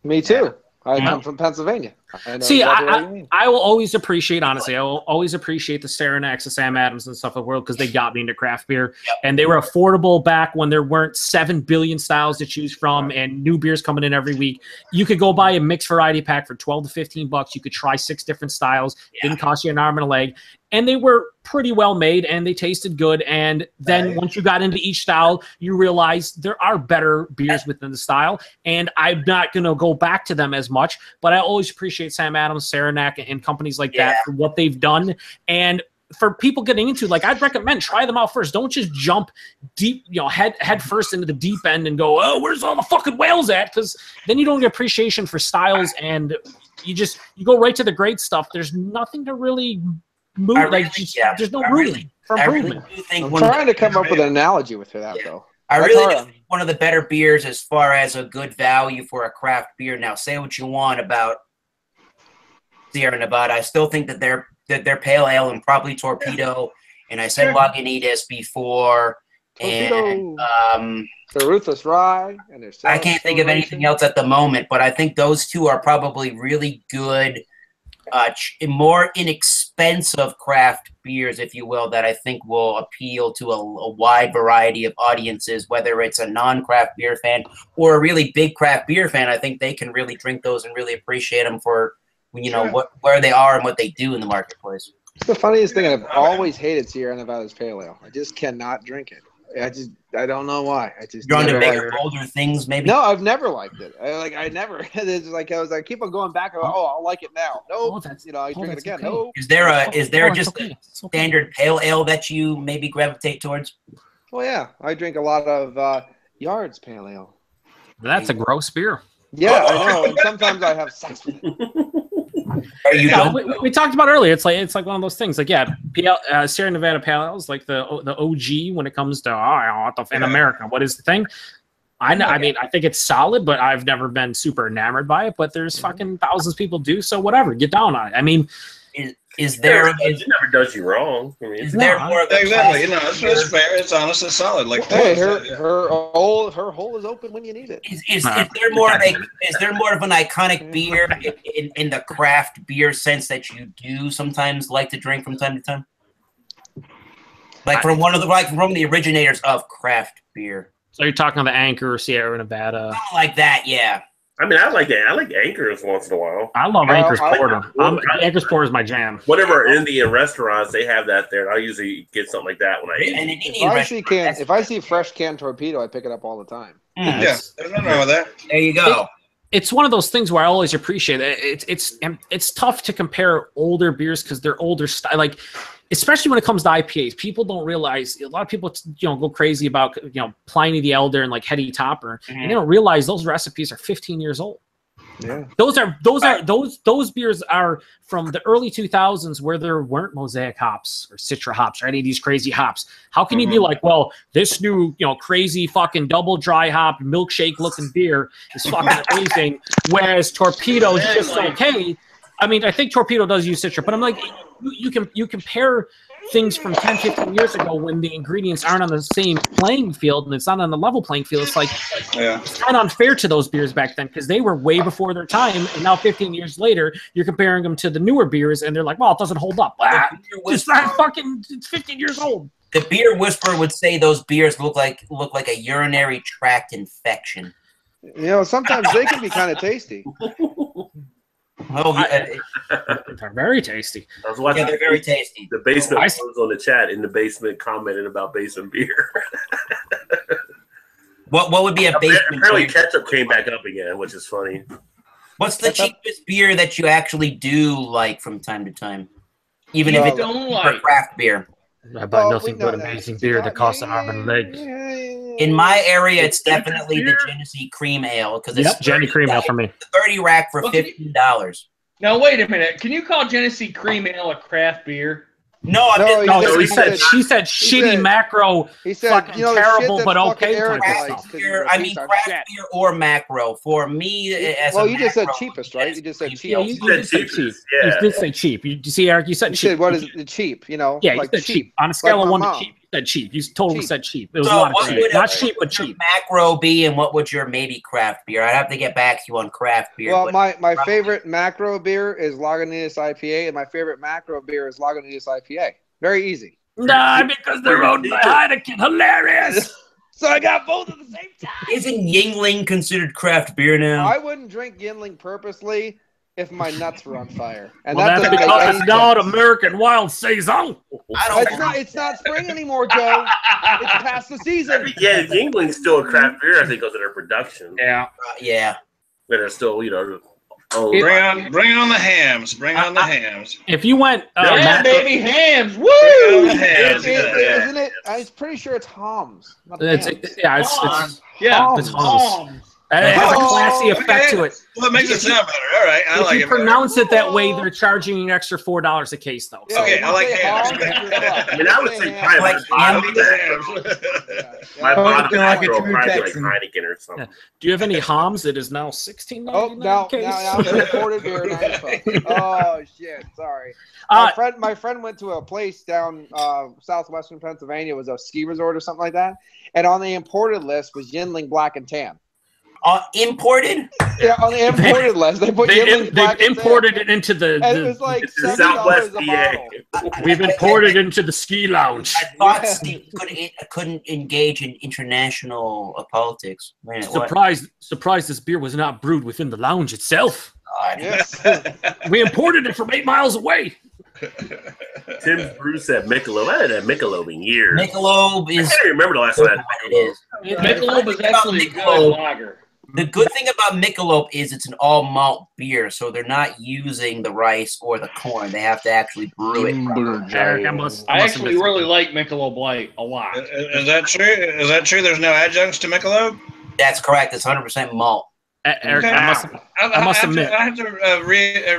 Me too. I come from Pennsylvania. I know See, exactly what you mean. I will always appreciate, honestly, I will always appreciate the Saranacs, the Sam Adams, and stuff of the world because they got me into craft beer. Yep. And they were affordable back when there weren't 7 billion styles to choose from and new beers coming in every week. You could go buy a mixed variety pack for $12 to $15. You could try 6 different styles. Didn't cost you an arm and a leg. And they were pretty well made and they tasted good. And then once you got into each style, you realize there are better beers within the style. And I'm not going to go back to them as much, but I always appreciate Sam Adams, Saranac, and companies like that for what they've done. And for people getting into, like, I'd recommend try them out first. Don't just jump deep, you know, head first into the deep end and go, oh, where's all the fucking whales at? Because then you don't get appreciation for styles and you go right to the great stuff. There's nothing to really move. There's no room for improvement. I'm trying to come up with an analogy with that, though. I really do think one of the better beers as far as a good value for a craft beer. Now, say what you want about Sierra Nevada. I still think that their pale ale and probably Torpedo, and I said Lagunitas before, and the Ruthless Rye, and there's I can't think of anything else at the moment, but I think those two are probably really good, more inexpensive craft beers, if you will, that I think will appeal to a wide variety of audiences, whether it's a non-craft beer fan or a really big craft beer fan. I think they can really drink those and really appreciate them for where they are and what they do in the marketplace. It's the funniest thing. I've always hated Sierra Nevada's pale ale. I just cannot drink it. I don't know why. You're on to bigger, bolder things, maybe. No, I've never liked it. I never. It's like I keep on going back. I'll like it now. No, I drink it again. Okay. No. Is there just a standard pale ale that you maybe gravitate towards? Well, yeah, I drink a lot of Yards pale ale. That's a gross beer. Yeah, I know. And sometimes I have sex with it. We talked about earlier. It's like one of those things. Like, Sierra Nevada Pale Ale is like the OG when it comes to in America. What is the thing? I mean, I think it's solid, but I've never been super enamored by it. But there's fucking thousands of people do, so whatever. Get down on it. I mean, is there? It never does you wrong. I mean, is there more of a exactly? It's fair. It's honest. It's solid. Like hey, her hole is open when you need it. Is there more of an iconic beer in the craft beer sense that you do sometimes like to drink from time to time? Like from from the originators of craft beer. So you're talking the Anchor, Sierra Nevada, something like that, yeah. I mean, I like Anchors once in a while. I love Anchor's Porter. Anchor's Porter is my jam. Whatever Indian restaurants, they have that there. I usually get something like that when I eat. If I see fresh canned torpedo, I pick it up all the time. Yeah, there's nothing wrong with that. There you go. It's one of those things where I always appreciate it. It's tough to compare older beers because they're older style. Like, especially when it comes to IPAs, people don't realize. A lot of people, go crazy about Pliny the Elder and like Heady Topper, and they don't realize those recipes are 15 years old. Yeah, those beers are from the early 2000s where there weren't Mosaic hops or Citra hops or any of these crazy hops. How can you be like, well, this new crazy fucking double dry hop milkshake looking beer is fucking amazing, whereas Torpedo is just okay. I mean, I think Torpedo does use Citra, but I'm like, you compare things from 10, 15 years ago when the ingredients aren't on the same playing field and it's not on the level playing field. It's like it's kind of unfair to those beers back then because they were way before their time, and now 15 years later, you're comparing them to the newer beers, and they're like, well, it doesn't hold up. It's 15 years old. The beer whisperer would say those beers look like a urinary tract infection. Sometimes they can be kind of tasty. They're very tasty. I was watching. Yeah, they're very tasty. The basement was on the chat in the basement commenting about basement beer. What would be a basement? Apparently, ketchup came back up again, which is funny. What's the cheapest beer that you actually do like from time to time, even if it's a craft beer? I buy nothing but amazing beer that costs an arm and a leg. In my area, it's definitely the Genesee Cream Ale because it's Genesee Cream Ale for me. 30 rack for $15. Now wait a minute. Can you call Genesee Cream Ale a craft beer? No, she said shitty macro. He said fucking terrible, but okay. Craft beer, I mean craft beer or macro. For me, you just said cheapest, right? You just said cheap. Yeah, you did say cheap. You did say cheap. You see, Eric, you said cheap. Said, what is it, cheap? Yeah, you said cheap. On a scale of 1 to cheap, you said cheap. You totally said cheap. It was a lot of cheap. Not cheap, but cheap. Macro be, and what would your maybe craft beer? I'd have to get back to you on craft beer. Well, my favorite macro beer is Lagunitas IPA, and my favorite macro beer is Lagunitas IPA. Very easy. Nah, because they're owned by Heineken. Hilarious. So I got both at the same time. Isn't Yingling considered craft beer now? I wouldn't drink Yingling purposely if my nuts were on fire. And that's because it's not American Wild Saison. It's not spring anymore, Joe. It's past the season. Yeah, Yingling's still a craft beer, I think, because of their production. Yeah. Yeah. But they're still, bring on the hams. Bring on the hams. If you went, baby hams, woo! Isn't it? I'm pretty sure it's Hams. It's Hams. It has a classy effect to it. Well, it makes it sound better. All right, I like it. If you pronounce it that way, they're charging you an extra $4 a case, though. So. Okay, I like hams. I mean, I would say my bottom like Heineken or something. Do you have any Hams? It is now $16.99. Oh, now it's imported beer. Oh shit! Sorry. My friend went to a place down southwestern Pennsylvania. It was a ski resort or something like that, and on the imported list was Yingling Black and Tan. Imported? Yeah, on the imported list. They put they've imported it into the it was like the $7 Southwest a PA. bottle. We've imported into the ski lounge. I thought Steve couldn't engage in international politics. Man, Surprised this beer was not brewed within the lounge itself. Yes. We imported it from 8 miles away. Tim's Brew said Michelob. I hadn't had Michelob in years. Michelob is. I can't remember the last time I had It is. Michelob is actually a good lager. The good thing about Michelob is it's an all malt beer, so they're not using the rice or the corn. They have to actually brew it. Eric, I actually really like Michelob Light a lot. Is that true? Is that true? There's no adjuncts to Michelob? That's correct. It's 100% malt. Eric, Okay. I must admit. I have to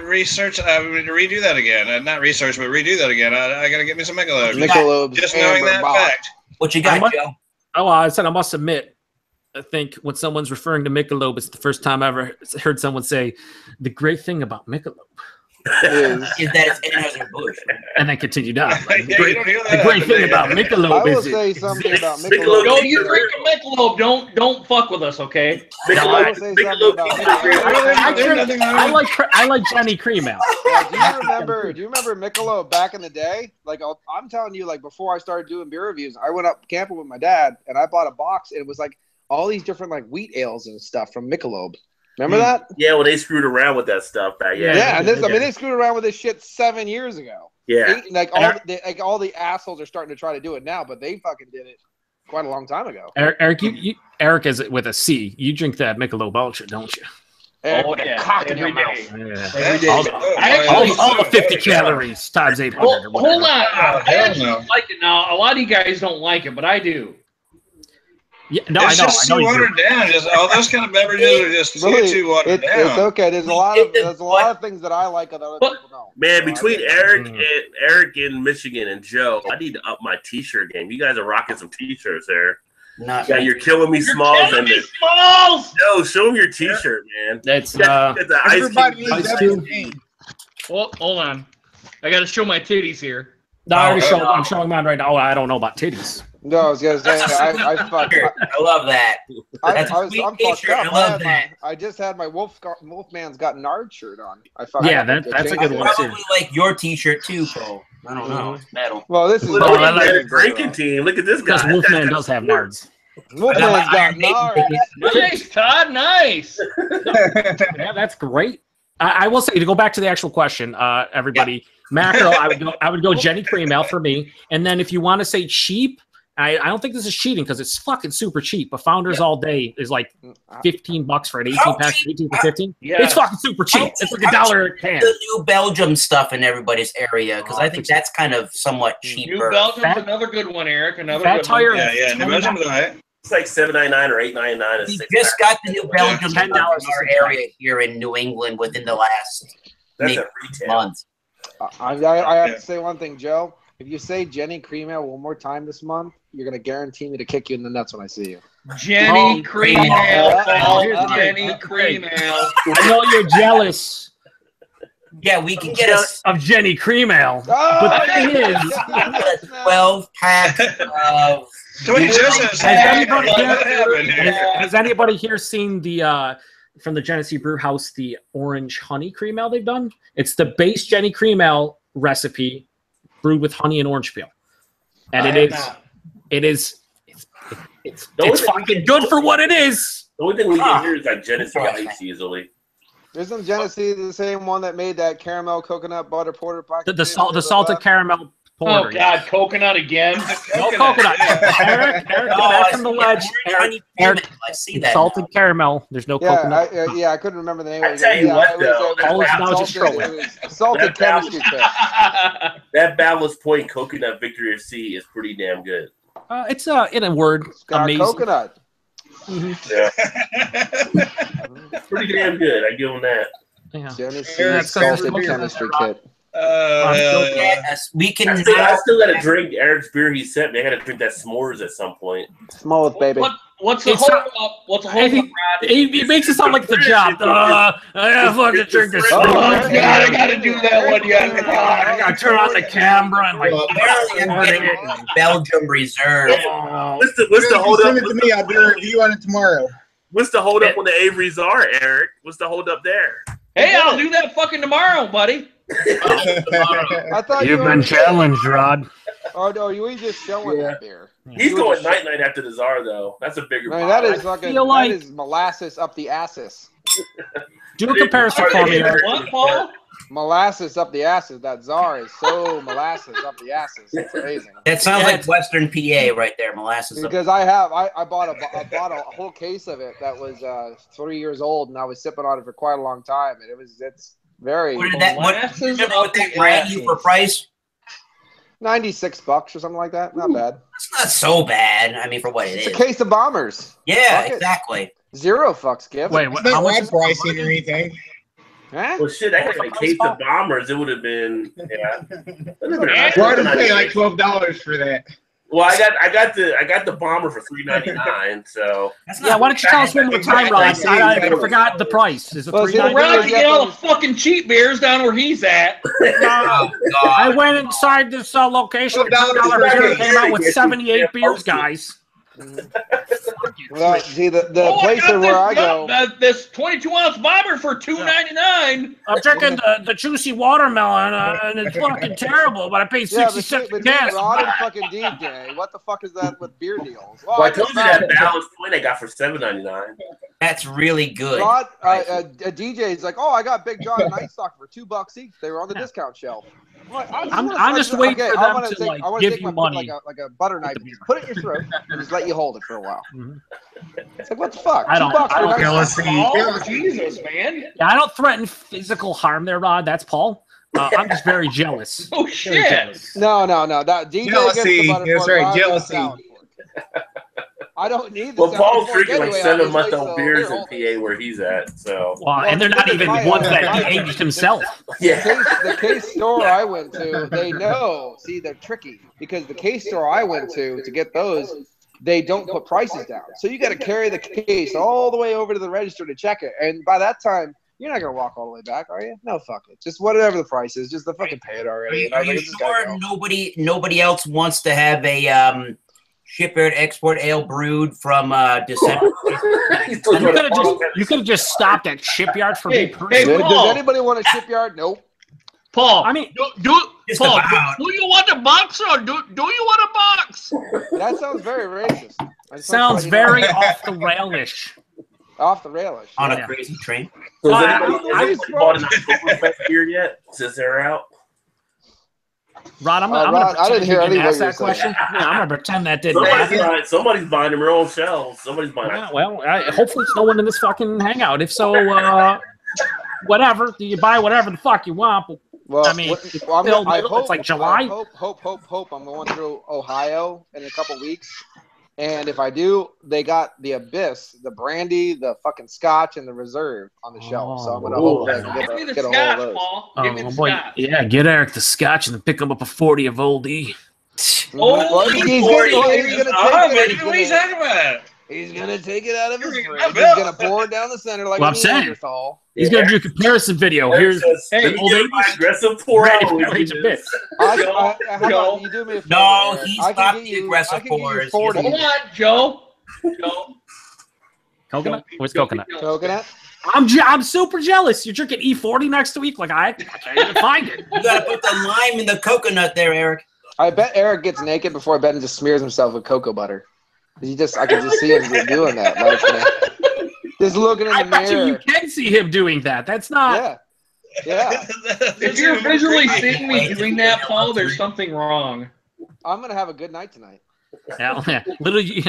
research, redo that again. Not research, but redo that again. I got to get me some Michelob. Michelob. Just knowing that fact. What you got, Joe? Oh, I said I must admit. I think when someone's referring to Michelob, it's the first time I ever heard someone say, the great thing about Michelob is that it's Anheuser-Busch. and then continued on. Like, Yeah, the great thing about Michelob I will is say something about Michelob. Yo, you drink a Michelob, don't fuck with us, okay? I will say something about Michelob. I like Johnny Cream Ale. Yeah, do you remember Michelob back in the day? Like I'm telling you, like before I started doing beer reviews, I went up camping with my dad and I bought a box and it was like all these different like wheat ales and stuff from Michelob. Remember that? Yeah, when they screwed around with that stuff back. Yeah, and they screwed around with this shit 7 years ago. Yeah, All the assholes are starting to try to do it now, but they fucking did it quite a long time ago. Eric, Eric is with a C. You drink that Michelob Ultra, don't you? Eric, with a cock in your mouth. Yeah. All the 50 calories times 800. Hold on. I hell actually no. like it now. A lot of you guys don't like it, but I do. Yeah, no, It's I know. just I know too you do. watered down. Just all those kind of beverages are just too watered down. It's okay. There's a lot of things that I like that other people don't. man. Between Eric in Michigan and Joe, I need to up my T-shirt game. You guys are rocking some T-shirts there. Yeah, you're killing me, Smalls. Smalls! No, show them your T-shirt, man. That's Everybody needs Ice that. Cube. Well, hold on. I got to show my titties here. No, I'm showing mine right now. Oh, I don't know about titties. No, I was gonna say I love that. I'm sweet fucked t-shirt. up. I love that. I just had my Wolfman's Got Nard shirt on. That's a good one too. Probably like your T-shirt too, Cole. I don't know. It's metal. Well, this is I like the drinking team. Look at this guy. Because Wolfman does have nards. Wolfman's Got Nard. Nice, Todd. Nice. Yeah, that's great. I will say, to go back to the actual question, everybody, macro, I would go Jenny Cream Ale for me. And then if you want to say cheap, I don't think this is cheating because it's fucking super cheap. But Founders All Day is like $15 for an 18 pack, 18 for 15. Yeah. It's fucking super cheap. It's like $1 a can. The New Belgium stuff in everybody's area because I think that's kind of somewhat cheaper. New Belgium's another good one, Eric. Another Fat good Tire. one. Yeah. New Belgium's all right. It's like $7.99 or $8.99. We just got the New Belgium $10 in our area here in New England within the last That's maybe a retail. month. I have to say one thing, Joe. If you say Jenny Cream Ale one more time this month, you're gonna guarantee me to kick you in the nuts when I see you. Jenny Cream Ale. Here's the thing. Jenny Cream Ale. I know you're jealous Yeah, we can get us of Jenny Cream Ale. Oh, But the thing is, 12 pack of. has anybody here seen the from the Genesee Brew House the orange honey cream ale they've done? It's the base Jenny Cream Ale recipe brewed with honey and orange peel, and it's fucking good for what it is. The only thing we get here is like Genesee Ice easily. Isn't Genesee the same one that made that caramel coconut butter porter? The salted caramel porter. Oh God, coconut again? No coconut. Eric, back from the ledge. Eric, I see that. salted caramel. There's no coconut. I couldn't remember the name. I tell you what, though, salted chemistry kit. That Ballast Point coconut Victoria C is pretty damn good. It's in a word, It's got amazing. coconut. Yeah. Pretty damn good. I give them that. Yeah. Genesee's salted chemistry kit. We can. I still got to drink Eric's beer he sent me. I got to drink that s'mores at some point. Smooth, baby. What's the hold up? What's the hold up, Brad? It makes it sound like it's a job. I gotta fucking drink this. Oh God, I gotta do that one. I gotta turn on the camera and like. Belgium Reserve. What's the hold Send up? it to me. I'll do a review on it tomorrow. What's the hold up on the Avery's are, Eric? What's the hold up there? Hey, I'll do that fucking tomorrow, buddy. I thought You've been challenged, Rod. Oh no, you ain't just selling that beer. He's going night after the Czar, though. That's a bigger. I mean, that is fucking. That is molasses up the asses. Do a comparison for me, Eric. What, Paul? Molasses up the asses. That Czar is so molasses up the asses. It's amazing. That sounds like Western PA right there, molasses. Because I bought a whole case of it that was 3 years old, and I was sipping on it for quite a long time, and it's very. What did that brand you for price? $96 or something like that. Not bad. It's not so bad. I mean, for what it is. It's a case of Bombers. Yeah, exactly. Zero fucks, give. Wait, how much is pricing or anything? Huh? Well, shit, I had a case of Bombers. It would have been, Why did I pay like $12 for that? Well, I got the Bomber for $3.99. So yeah, why don't you tell us one more time, Rod? I forgot the price. Is it $3.99? Rod can get all the fucking cheap beers down where he's at. I went inside this location. $2 beer came out with 78 beers, guys. Well, see the place where I go. This 22-ounce Bomber for $2.99. I'm drinking the juicy watermelon, and it's fucking terrible. But I paid 60 cents for gas. Rod and fucking DJ. What the fuck is that with beer deals? Well, I told you that Ballast Point I got for $7.99. That's really good. Rod, a DJ is like, oh, I got Big John and Night Stock for $2 each. They were on the discount shelf. I'm just waiting for them to give you money. Like a butter knife, and just put it in your throat and just let you hold it for a while. Mm-hmm. It's like, what the fuck? I don't Oh, Jesus, man. Yeah, I don't threaten physical harm there, Rod. That's Paul. I'm just very jealous. Oh, shit. No. That DJ jealousy. That's right, jealousy. I don't need the Well, Paul's drinking anyway, like 7-month-old beers in PA where he's at. So and they're not even ones that he aged himself. Yeah. The case store I went to, they know. See, they're tricky because the case store I went to get those, they don't put prices down. So you got to carry the case all the way over to the register to check it. And by that time, you're not gonna walk all the way back, are you? No, fuck it. Just whatever the price is, just fucking pay it already. Are you sure nobody else wants to have a shipyard export ale brewed from December? You could have just stopped at shipyard for me personally. Does anybody want a shipyard? Nope. Paul, I mean, do you want a box or do you want a box? That sounds very racist. Sounds very off the railish. Off the railish. On a crazy train. So has anybody bought an Oktoberfest beer yet? Since they're out? Rod, I'm gonna pretend you didn't ask that question. Yeah, I'm gonna pretend that didn't happen. Somebody's buying them their own shelves. Somebody's buying them. Well, hopefully it's no one in this fucking hangout. If so, whatever. You buy whatever the fuck you want. But, well, I mean, it's like July. Hope. I'm going through Ohio in a couple weeks. And if I do, they got the Abyss, the brandy, the fucking scotch, and the reserve on the shelf. So I'm going to hope I can get a hold of those. Give me the scotch. Yeah, get Eric the scotch and then pick him up a 40 of Old E. Oh, he's going to take it out of his fridge. He's going to pour it down the center like a Neanderthal. He's going to do a comparison video. Here's Old E. Aggressive pour out. How about you do me a favor? No, he stopped the aggressive pours. Hold on, Joe. Coconut? What's coconut? Coconut? I'm super jealous. You're drinking E40 next week. Like I can't even find it. You got to put the lime in the coconut there, Eric. I bet Eric gets naked before bed and just smears himself with cocoa butter. I can just see him doing that. Like, just looking in the mirror. You can see him doing that. That's not. Yeah. If you're visually seeing me doing that, Paul, there's something wrong. I'm gonna have a good night tonight. Well, you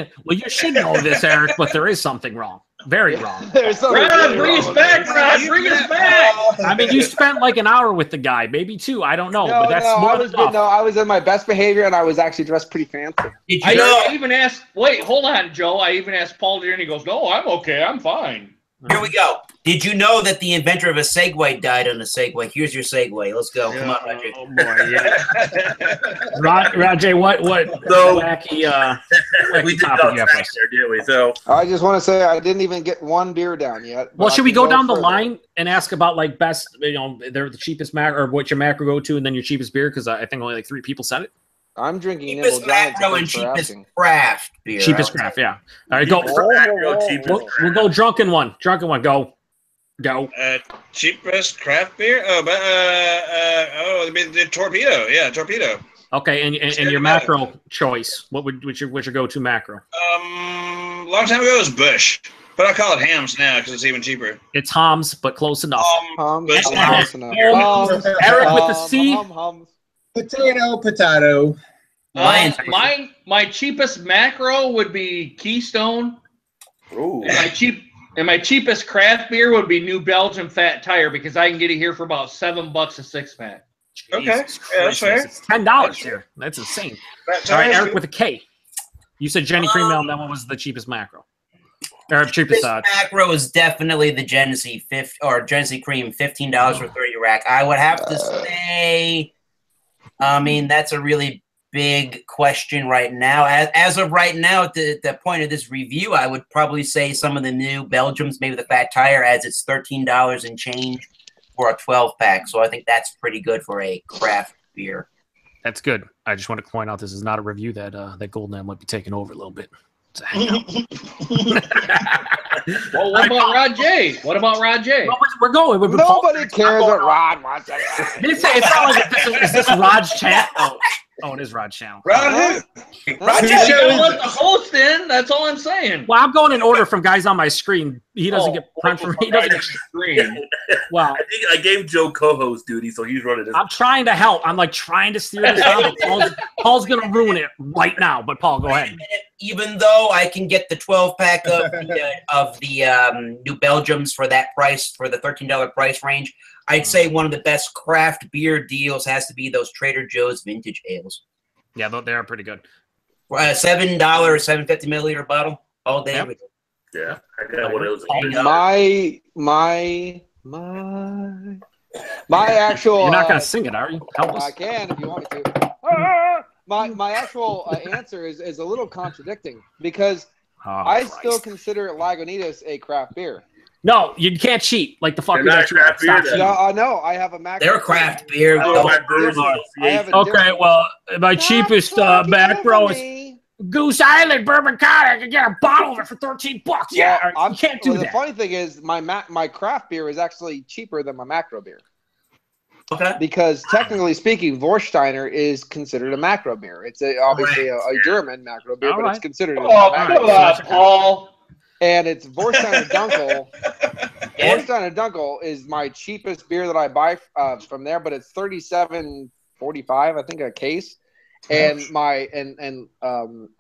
should know this, Eric, but there is something wrong. Very wrong. There's something Rod, bring us back, Rod. Bring us back. I mean, you spent like an hour with the guy, maybe 2. I don't know, but that's more than enough. I was in my best behavior, and I was actually dressed pretty fancy. I even asked. Wait, hold on, Joe. I even asked Paul there, and he goes, "No, I'm okay. I'm fine." Here we go. Did you know that the inventor of a Segway died on a Segway? Here's your Segway. Let's go. Come on, Roger. Oh boy, yeah. Rajay, what wacky topic you have for us? Did we? So I just want to say I didn't even get one beer down yet. Well, should we go down the line and ask about like best? They're the cheapest macro, or what your macro go to, and then your cheapest beer? Because I think only like 3 people said it. I'm drinking Cheapest Nimble Giants. macro and cheapest craft beer. Cheapest craft, yeah. All right, go. We'll go drunken one. Drunken one, go. Go. Cheapest craft beer? The Torpedo. Yeah, Torpedo. Okay, and your macro choice. What's your go-to macro? Long time ago it was Bush, but I call it Hams now because it's even cheaper. It's Hams, but close enough. Close enough. Eric with the C. Potato. My cheapest macro would be Keystone. Ooh. And my cheapest craft beer would be New Belgium Fat Tire because I can get it here for about $7 a 6-pack. Okay, yeah, that's fair. It's $10 here. That's insane. All right, Eric with a K. You said Jenny Cream Ale, and then what was the cheapest macro? Or cheapest macro is definitely the Genesee Genesee Cream, $15 for 30 rack. I would have to say, I mean, that's a really big question right now. As of right now, at the point of this review, I would probably say some of the New Belgiums, maybe the Fat Tire, as it's $13 and change for a 12-pack. So I think that's pretty good for a craft beer. That's good. I just want to point out this is not a review that Golden Ale might be taking over a little bit. It's a hangout. Well, what about Rod J? What about Rod J? Well, we're going. Nobody cares what Rod wants. It's not like is this Rod's chat? Oh, it is Rod's channel. Rod J, you gotta let the host in. That's all I'm saying. Well, I'm going in order from guys on my screen. He doesn't get prime from me. He doesn't get screen. Well, I think I gave Joe co-host duty, so he's running this. I'm trying to help. I'm like trying to steer this out. Paul's going to ruin it right now. But Paul, go ahead. Even though I can get the 12-pack of the New Belgiums for that price, for the $13 price range, I'd say one of the best craft beer deals has to be those Trader Joe's vintage ales. Yeah, they are pretty good. $7, 750 milliliter bottle all day. Yep. Yeah, I got one of those. My actual. You're not gonna sing it, are you? Help us. I can if you want me to. My actual answer is a little contradicting because I still consider Lagunitas a craft beer. No, you can't cheat like the fuck. No, I have a macro. They're craft beer. Okay, well, my cheapest macro is Goose Island Bourbon Cod. I can get a bottle of it for $13. Yeah, you can't do that. The funny thing is, my craft beer is actually cheaper than my macro beer. Okay. Because technically speaking, Vorsteiner is considered a macro beer. It's obviously a German macro beer, but it's considered a macro beer. Paul. And it's Vorsteiner Dunkel. Vorsteiner Dunkel is my cheapest beer that I buy from there, but it's $37.45, I think, a case. And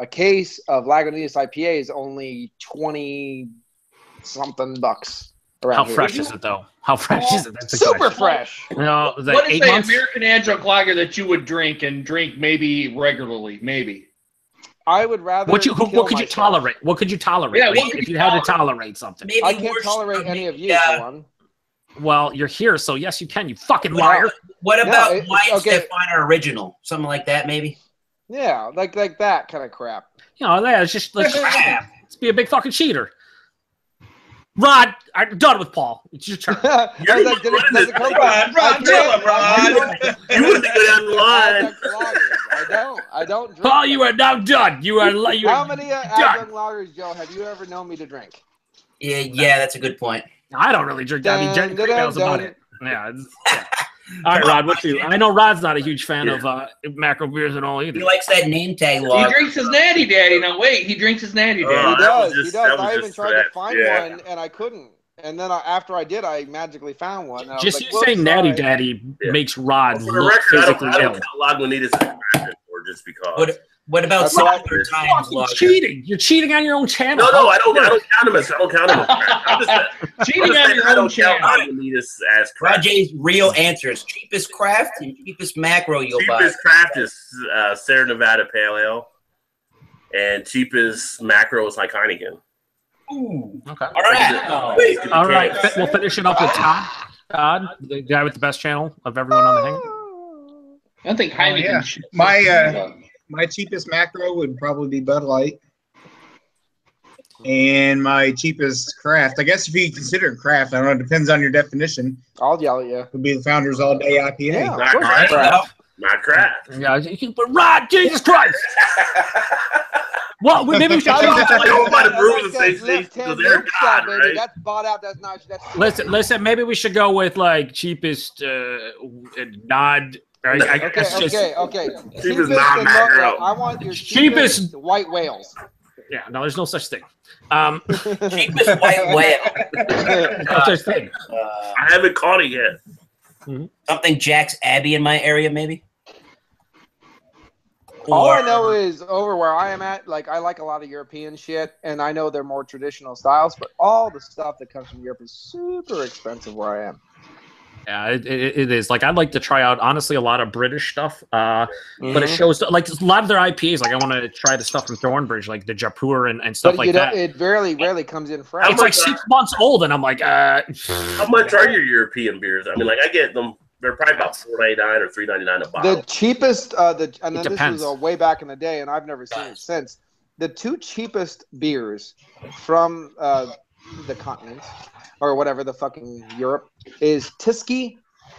a case of Lagunitas IPA is only $20-something bucks. How fresh is it though? How fresh is it? That's super fresh. You know, what is the American Adjunct Lager that you would drink maybe regularly? Maybe. I would rather. What could you tolerate? What could you tolerate? Yeah, if you had to tolerate something. Maybe I can't tolerate any of you, one. Well, you're here, so yes, you can. You fucking liar. What about White Stefano Original? Something like that, maybe. Yeah, like that kind of crap. You know, let's be a big fucking cheater. Rod, I'm done with Paul. It's your turn. Rod. You wouldn't go down the line. I don't drink. Paul, you are now done. You are How many Adjunct Lagers, Joe, have you ever known me to drink? Yeah, that's a good point. I don't really drink that. I mean, Jenny emails about it. Yeah. All right, Rod, what you? I know Rod's not a huge fan of macro beers at all either. He likes that name tag lager. He drinks his Natty Daddy. No, wait, he drinks his Natty Daddy. He does. I even tried to find one, and I couldn't. And then after I did, I magically found one. Just you saying Natty Daddy makes Rod look physically ill. I don't count Lagunitas or just because. What about Soccer Times lager? Cheating. You're cheating on your own channel. No, I don't count them as. I don't count them as. Cheating on your own channel. Lagunitas as craft. Rajay's real answers: cheapest craft and cheapest macro you'll buy. Cheapest craft is Sierra Nevada Pale Ale, and cheapest macro is like Heineken. Ooh. Okay. All right. We'll finish it up with Todd. Todd, the guy with the best channel of everyone on the hang. I think Heineken. My cheapest macro would probably be Bud Light. And my cheapest craft, I guess if you consider it craft, I don't know, it depends on your definition. I'll yell at you. Would be the Founders All Day IPA. Yeah, of course. Not craft. Yeah, but Rod, Jesus Christ! Well, maybe we should. That's bought out. That's not. Listen. Maybe we should go with like cheapest nod. Right? Okay. Cheapest non-macro. I want your cheapest white whales. Yeah, no, there's no such thing. Cheapest white whale. No such thing. I haven't caught it yet. Something Jack's Abbey in my area, maybe. All I know is over where I am at, like I like a lot of European shit, and I know they're more traditional styles, but all the stuff that comes from Europe is super expensive where I am. Yeah, it is. Like I'd like to try out honestly a lot of British stuff, but it shows like a lot of their IPAs. Like I want to try the stuff from Thornbridge, like the Japur and stuff like that. It rarely comes in fresh. It's like 6 months old, and I'm like, how much are your European beers? I mean, like I get them. They're probably about $4.99 or $3.99 a bottle. The cheapest, and then this depends. was way back in the day, and I've never seen it since. The two cheapest beers from the continent, or whatever the fucking Europe, is Tyskie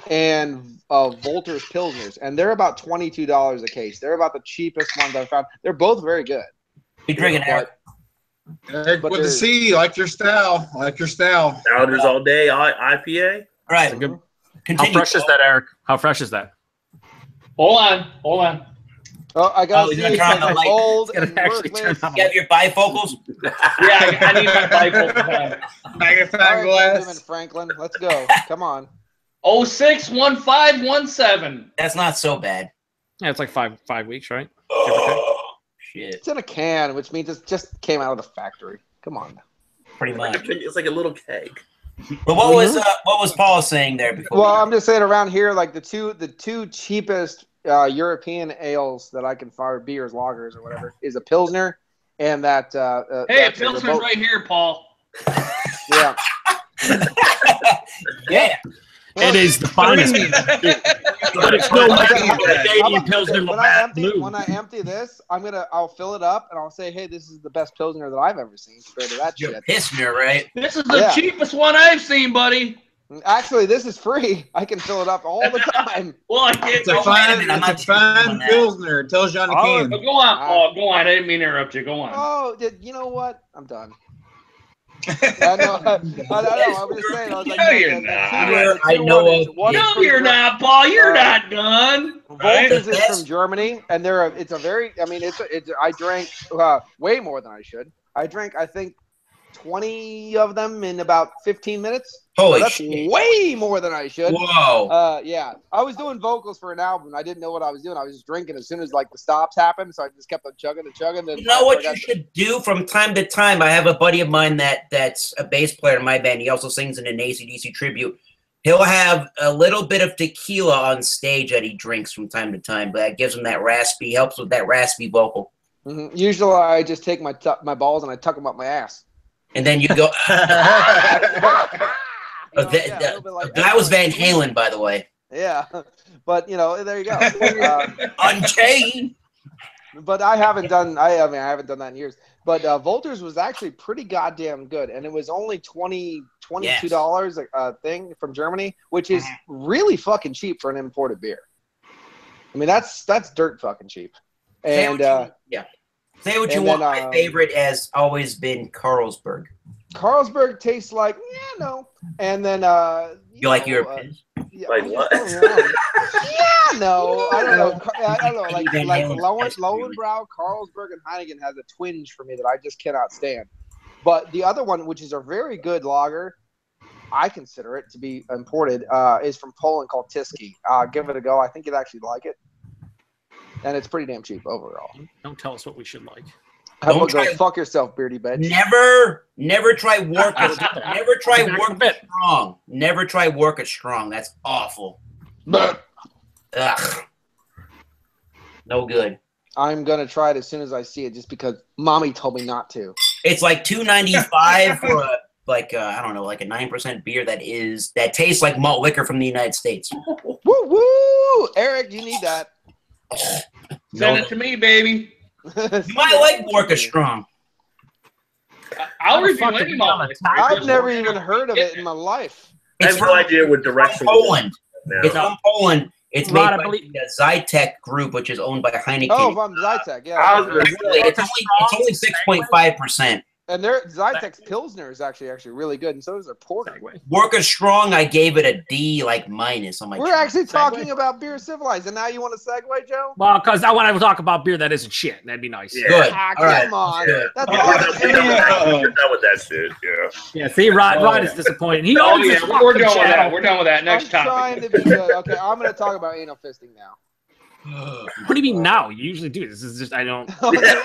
and Volter's Pilsners, and they're about $22 a case. They're about the cheapest ones I've found. They're both very good. You drinking Eric? Eric with the C, like your style. Founders all day, IPA. All right. Continue. How fresh is that, Eric? How fresh is that? Hold on. Oh, I got to see it's old and actually turn on. You have your bifocals? Yeah, I need my bifocals. Magnifying glass. Franklin, let's go. Come on. 061517. That's not so bad. Yeah, it's like five weeks, right? Oh, shit. It's in a can, which means it just came out of the factory. Come on. Pretty much. It's like a little keg. But what was Paul saying there before? Well, I'm just saying around here, like the two cheapest European ales that I can find, beers, lagers, or whatever, is a Pilsner and that. Hey, a Pilsner's right here, Paul. Yeah. Yeah. It is the finest. But it's still when I empty this, I'll fill it up and I'll say, hey, this is the best Pilsner that I've ever seen compared to that shit. Pilsner, right? This is the cheapest one I've seen, buddy. Actually, this is free. I can fill it up all the time. Well, it's a fine Pilsner. It tells you on the can. Go on. Go on. I didn't mean to interrupt you. Go on. Oh, you know what? I'm done. I know. I was just saying. I was like, no, you're not. I know of. No, you're not, Paul. You're not done. Volters is from Germany, and it's a very. I mean, I drank way more than I should. I drank, I think, 20 of them in about 15 minutes. Holy that's shit. Way more than I should. Whoa. Yeah. I was doing vocals for an album. I didn't know what I was doing. I was just drinking as soon as like the stops happened. So I just kept on chugging and chugging. You know what you should do from time to time? I have a buddy of mine that's a bass player in my band. He also sings in an AC/DC tribute. He'll have a little bit of tequila on stage that he drinks from time to time, but that gives him that raspy, helps with that raspy vocal. Mm-hmm. Usually I just take my balls and I tuck them up my ass. And then you go. That was Van Halen, by the way. Yeah, but there you go. Unchained. But I haven't done. I haven't done that in years. But Volters was actually pretty goddamn good, and it was only $22 a thing from Germany, which is really fucking cheap for an imported beer. I mean, that's dirt fucking cheap. And say what you want. My favorite has always been Carlsberg. Carlsberg tastes like no, and then you like European? Like what? No, I don't know. I don't know. Like Lowenbrau, Carlsberg, and Heineken has a twinge for me that I just cannot stand. But the other one, which is a very good lager, I consider it to be imported, is from Poland called Tyskie. Give it a go. I think you'd actually like it, and it's pretty damn cheap overall. Don't tell us what we should like. Go fuck yourself, beardy bitch. Never try work. Never try work strong. Never try work it strong. That's awful. Ugh. No good. I'm gonna try it as soon as I see it, just because mommy told me not to. It's like $2.95 for a I don't know, like a 9% beer that tastes like malt liquor from the United States. Woo woo, Eric, you need that. Send it to me, baby. You might like Worka Strong. I'll review any moment. I've never even heard of it in my life. I have no idea what direction. Poland. It's from Poland, It's Rod, I made by believe- the Zytec Group, which is owned by Heineken. Oh, from Zytec, yeah. It's only 6.5%. And their Zytec's Pilsner is actually really good, and so is their porter. Worker Strong, I gave it a D minus on my. We're actually talking about Beer Civilized, and now you want to segue, Joe? Well, because I want to talk about beer that isn't shit. That'd be nice. Yeah. Good. Ah, All right. come on. Yeah. That's We're done with that shit. Yeah. Yeah, see, Rod is disappointed. He Oh owns his yeah, fucking we're done with that. channel. We're done with that. Next I'm trying topic. to be good. Okay, I'm going to talk about anal fisting now. What do you mean now? You usually do. This is just, I don't. I'm just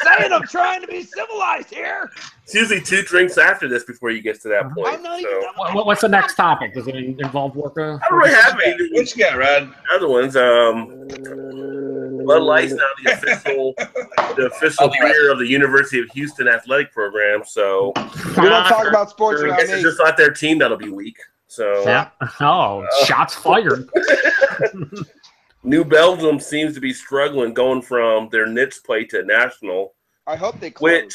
saying, I'm trying to be civilized here. It's usually 2 drinks after this before you get to that point. I'm not even done. What's the next topic? Does it involve worker? I don't really have any What you got, Rod? other ones. Bud Light's now the official beer of the University of Houston athletic program. So We don't talk about sports I around guess me. it's just not their team that'll be weak. So Yeah. Oh, shots fired. New Belgium seems to be struggling going from their niche play to national, I hope they close. which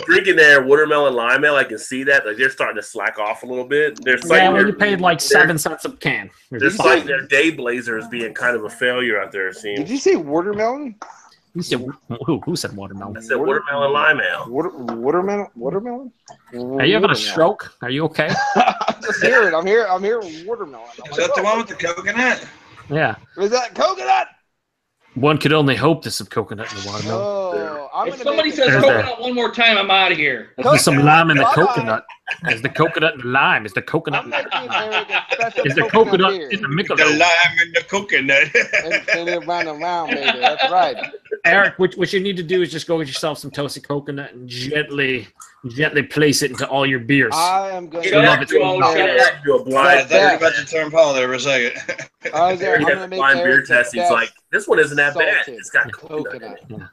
drinking their watermelon lime ale, I can see that. Like they're starting to slack off a little bit. They're Yeah, citing well, their, you paid like 7 cents a can. they're citing their day blazer as being kind of a failure out there, it seems. Did you say watermelon? Who said watermelon? I said watermelon lime ale. Watermelon? Are you having a stroke? Are you okay? I'm just hearing. I'm here with watermelon. I'm Is like, that the one with the coconut? Yeah. is that coconut? One could only hope there's some coconut in the watermelon. Oh, I'm If gonna somebody make says There's coconut one more time, I'm out of here. There's some lime in the Bye-bye. coconut. There's the coconut and the lime. Is the coconut? I'm making Eric a special Is the coconut coconut beer. in the The Michelob? lime and the coconut. and it ran around, baby. That's right. Eric, what you need to do is just go get yourself some toasted coconut and gently place it into all your beers. I am going Shut up, to Joe. Shut up. Do a I blind, thought you were about to turn Paul there for a second. I was there. I'm he has gonna a make blind beer Eric the test. He's best like, this one isn't that bad. salted It's got coconut. in it.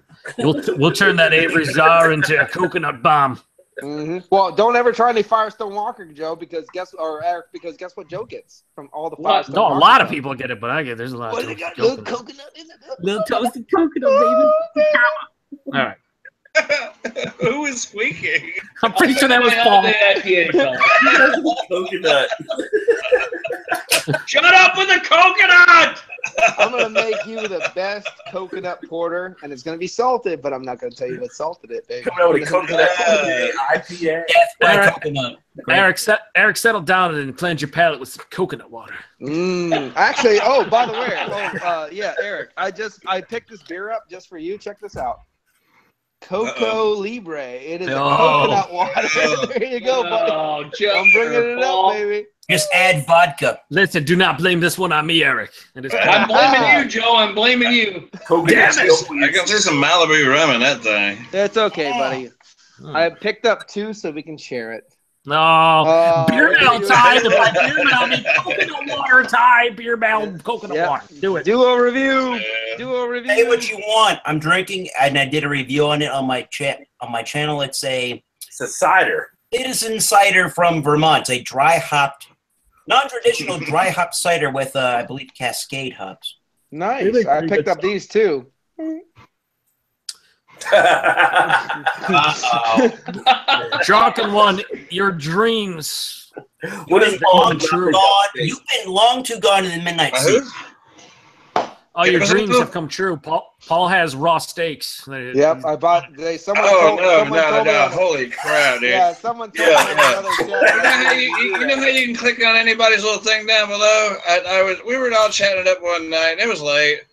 We'll turn that Avery Czar into a coconut bomb. Mm-hmm. Well, don't ever try any Firestone Walker, Joe, because guess what Joe gets from all the What? Firestone No, a Walker lot of stuff? people get it, but I get there's a lot What of it got? coconut. Little coconut in it. Little toasted coconut, baby. All right. Who is squeaking? I'm pretty sure that was All Paul. day IPA, Coconut. Shut up with the coconut! I'm gonna make you the best coconut porter, and it's gonna be salted, but I'm not gonna tell you what salted it, baby. Coming out with a coconut IPA. Death by Eric. coconut. Eric, settle down and cleanse your palate with some coconut water. Actually, by the way, yeah, Eric, I picked this beer up just for you. Check this out. Coco Libre. It is a coconut water. There you go, buddy. Oh, Joe. I'm bringing it up, baby. Just add vodka. Listen, do not blame this one on me, Eric. It is I'm blaming you, Joe. I'm blaming you. Damn I can see some Malibu rum in that thing. That's okay, buddy. I picked up 2 so we can share it. No. Beer what Mel are you time. doing? Beer Mel, need coconut water time. Beer Mel, coconut Yeah. water. Do it. Do a review. Do a review. Say what you want. I'm drinking, and I did a review on it on my channel. It's a cider. citizen cider from Vermont. It's a dry hopped, non-traditional dry hop cider with, I believe, Cascade hops. Nice. I picked up these too. Drunken one, your dreams. What is Come true. You've been long too gone in the midnight Who? sea. Oh, your Give us dreams a- have come true. Paul has raw steaks. Yep, I bought. Someone Oh, told, no, someone told me no. on- Holy crap, dude. Yeah, someone told Yeah, me on yeah. another You know how you can click on anybody's little thing down below? We were all chatting up one night, and it was late.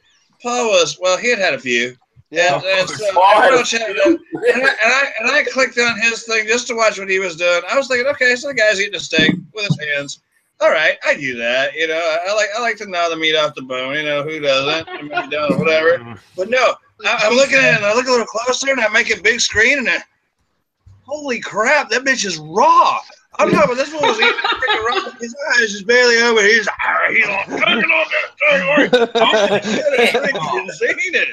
Paul he had a few. Yeah. And so we were all chatting up, and I clicked on his thing just to watch what he was doing. I was thinking, okay, so the guy's eating a steak with his hands. All right, I do that. You know, I like to gnaw the meat off the bone. You know, who doesn't? I mean, don't, whatever. But no, I'm looking at it, and I look a little closer, and I make it big screen, and holy crap, that bitch is raw. I'm talking about this one was eating freaking raw. His eyes is barely over. He's all cooking on that thing. Seen it.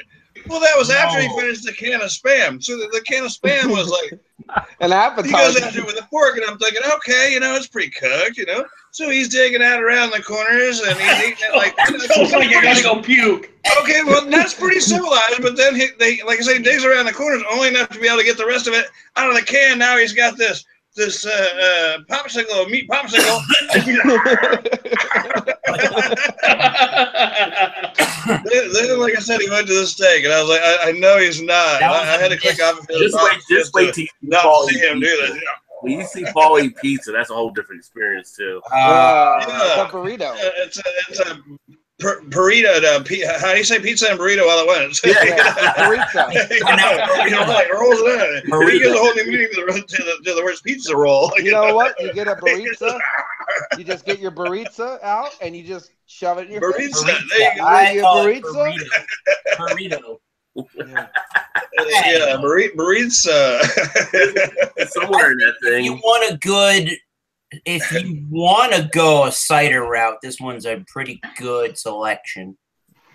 Well, that was after he finished the can of Spam. So the can of Spam was like an he appetizer. goes after it with a fork, and I'm thinking, okay, it's pretty cooked, So he's digging out around the corners, and he's eating it like. Feels like you're gonna go puke. Okay, well that's pretty civilized, but then they, like I say, digs around the corners only enough to be able to get the rest of it out of the can. Now he's got this popsicle, meat popsicle. Then, like I said, he went to the steak, and I was like, I know he's not. I had to click off. Just wait till you not see him do this. Yeah. When you see Paul eat pizza, that's a whole different experience too. It's a burrito. It's a burrito. How do you say pizza and burrito all at once? Burrito. Like rolls it in. He gives a whole new meaning to the word's pizza roll. You know what? You get a burrito. You just get your burrito out and you just shove it in your face. There you go. Burrito. Yeah, burrito. Somewhere in that thing. If you want to go a cider route, this one's a pretty good selection.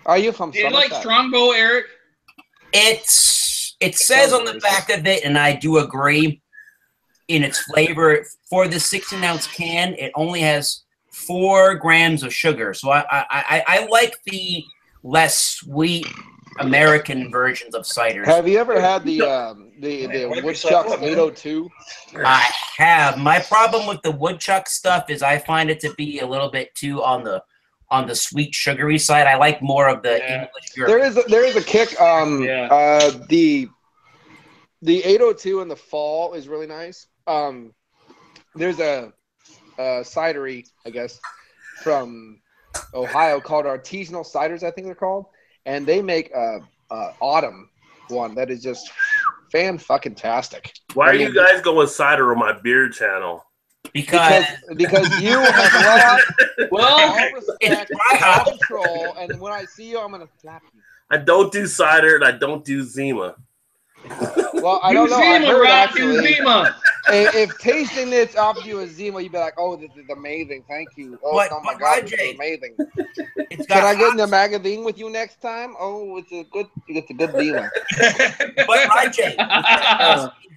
Are you from? Do you like Strongbow, Eric? It says on the back of it, and I do agree. In its flavor, for the 16-ounce can, it only has 4 grams of sugar. So I like the less sweet American versions of ciders. Have you ever had the Woodchuck's 802? I have. My problem with the Woodchuck stuff is I find it to be a little bit too on the sweet sugary side. I like more of the English European. There is a kick. The 802 in the fall is really nice. There's a cidery, I guess, from Ohio called Artisanal Ciders, I think they're called, and they make a autumn one that is just fan-fucking-tastic. Why are you guys going cider on my beer channel? Because you have lost all respect, it's my control, and when I see you, I'm gonna slap you. I don't do cider and I don't do Zima. Well, I don't know. I heard actually, Zima. if tasting this offered you a Zima, you'd be like, "Oh, this is amazing! Thank you! Oh, oh my God, this is amazing!" Can I get in the magazine with you next time? Oh, it's a good Zima. But Rajay,